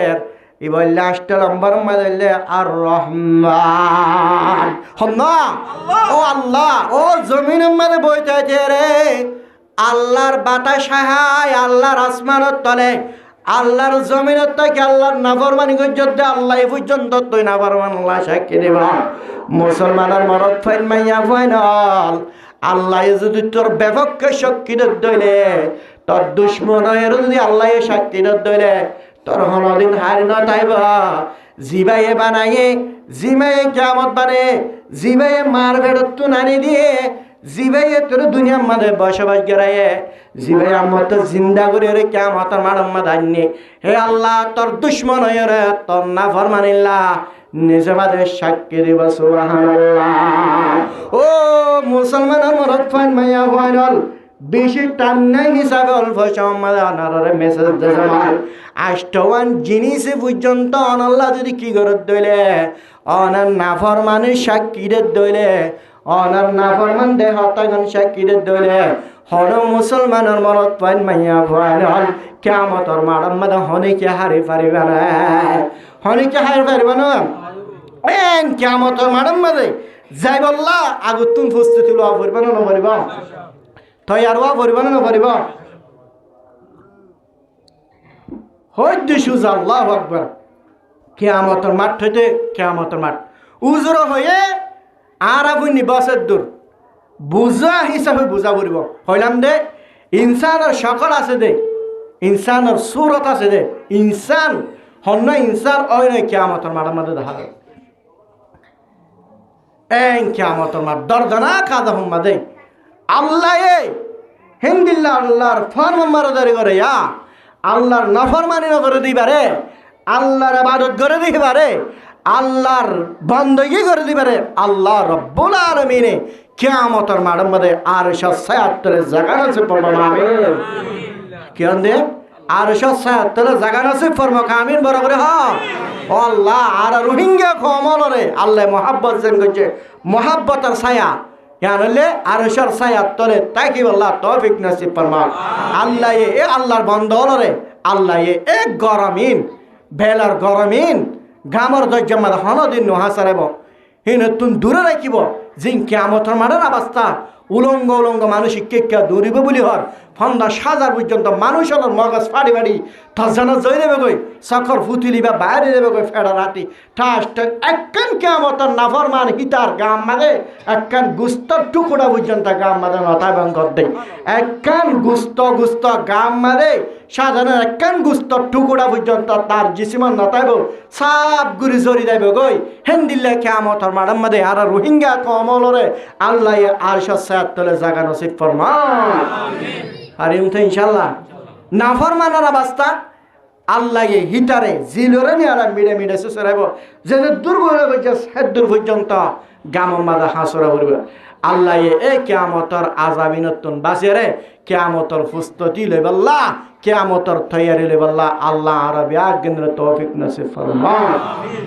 Speaker 1: ই বললে 8 নম্বর মধ্যে আর রহমান হন্না ও আল্লাহ ও জমিনের মধ্যে বইতে রে আল্লাহর বাতাস হায় আল্লাহর আসমানের তলে আল্লাহর জমিনের থেকে আল্লাহর নাফরমানি করতে আল্লাহ পর্যন্ত তুই নাফরমান আল্লাহ সাক্ষী দেব মুসলমানের মরদ ফাইন মাইয়া ফাইনাল আল্লাহ যদি তোর বিপক্ষে সাক্ষী দইলে তোর দুশ্মনের যদি আল্লাহ সাক্ষী দইলে তোর হনদিন হারি না তাইব জিবাইয়ে বানাইয়ে জিবাইয়ে কিয়ামত বানে জিবাইয়ে মার বেড়ত নানি দিয়ে জিবাইয়ে তোর দুনিয়ার মাঝে বসবাস করাইয়ে জিবাই আমার তো জিন্দা করে রে কিয়ামতের মাঠের মধ্যে আননি হে আল্লাহ তোর দুশ্মন হয়ে রে তোর নাফরমানিল্লাহ নিজে মাঝে সাক্ষী দিব সুবহানাল্লাহ ও মুসলমানের মরদ ফাইন মাইয়া ফাইনাল বেশি টান নাই হিসাবে অল্প সময় আনারে মেসেজ দেওয়া আষ্টওয়ান জিনিস পর্যন্ত অনাল্লাহ যদি কি করে দইলে অনার নাফরমানি সাক্ষী দইলে অনার নাফরমান দেহ তখন সাক্ষী দইলে হর মুসলমানের মরদ পাইন মাইয়া ফাইনাল কিয়ামতের মাঠের মধ্যে হনিকে হারি পারিবে না হনিকে হারি পারিবে না কিয়ামতের মাঠের মধ্যে যাই বললা আগত তুমি প্রস্তুতি লওয়া পারিবে না পারিব তৈয়ার হওয়া পারিব না পারিব হইতে সুজা আল্লাহু আকবার কিয়ামতের মাঠ হইতে কিয়ামতের মাঠ উজর হয়ে আর আপনি বছর দূর বুঝা হিসাবে বুঝা পড়ব হইলাম দে ইনসানের সকল আছে দে ইনসানের সুরত আছে দে ইনসান হন্য ইনসান ওই নয় কিয়ামতের মাঠের মধ্যে দেখা যায় কিয়ামতের মাঠ দর্দনা কাদা হুম্মা দে আল্লাহ হিন্দিল্লা আল্লাহর ফরমানদারি করে আল্লাহর নাফরমানি করে দিবারে আল্লাহর ইবাদত করে দিবারে আল্লাহর বندگی করে দিবারে আল্লাহ রব্বুল আলামিনে কিয়ামতের মাঠের মধ্যে আরশের ছায়ার তলে জায়গা আছে পড়বা আমিন কেন দে আরশের ছায়ার তলে জায়গা আছে পড়বা আমিন বড় করে হ আল্লাহ আর রোহিঙ্গা কমলরে আল্লাহ মহব্বত যেন করছে মহব্বতের ছায়া জানলে আরশের ছায়ার তলে তাকি আল্লাহ তৌফিক নসিব ফরমা আল্লাহ এ আল্লাহর বান্দা হলরে আল্লাহ এ গরমিন বেলার গরমিন গামর দজ্জামাদ হনদিন নহাসারেব হে নতুন দূরে রাখিব জিন কিয়ামতের মাঠের অবস্থা উলঙ্গ মানসিক কেকা দৌড়িব বলি হর ফন্দা সাজার পর্যন্ত মানুষ হল মগজ ফাড়ি ফাড়ি তজানা জয় দেবে গই সখর ফুতুলি বা বাইরে দেবে গই ফেড়া রাতি ঠাস ঠাক একখান কিয়ামতের নাফরমান হিতার গাম মাঝে একখান গুস্তর টুকুরা পর্যন্ত গাম মাঝে নতায় বঙ্কর দেয় একখান গুস্ত গাম মাঝে সাজানো একখান গুস্তর টুকুরা পর্যন্ত তার জিসিমান নতাইব সাপ গুরি জড়ি দেবে গই হেন্দিল্লা কিয়ামতের মাঠের মধ্যে আর রোহিঙ্গা কমলরে আল্লাহ আর সাত তলে জাগা নসিব ফরমান আমিন পারিম তো ইনশাআল্লাহ নাফরমানের অবস্থা আল্লাহ হিটারে জিলরে নি আর মিডে সুসরাইব যে দুর্বল হয়ে সে দূর পর্যন্ত গামর মাদা হাসরা করব আল্লাহ এ কিয়ামতের আযাবিনতুন বাসিরে কিয়ামতের প্রস্তুতি লইবাল্লাহ কিয়ামতের তৈয়ারি লইবাল্লাহ আল্লাহ আরবি আজ্ঞার তৌফিক নসিব ফরমান আমিন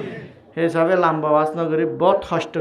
Speaker 1: হিসাবে লম্বা বাসনা করি বহুত কষ্ট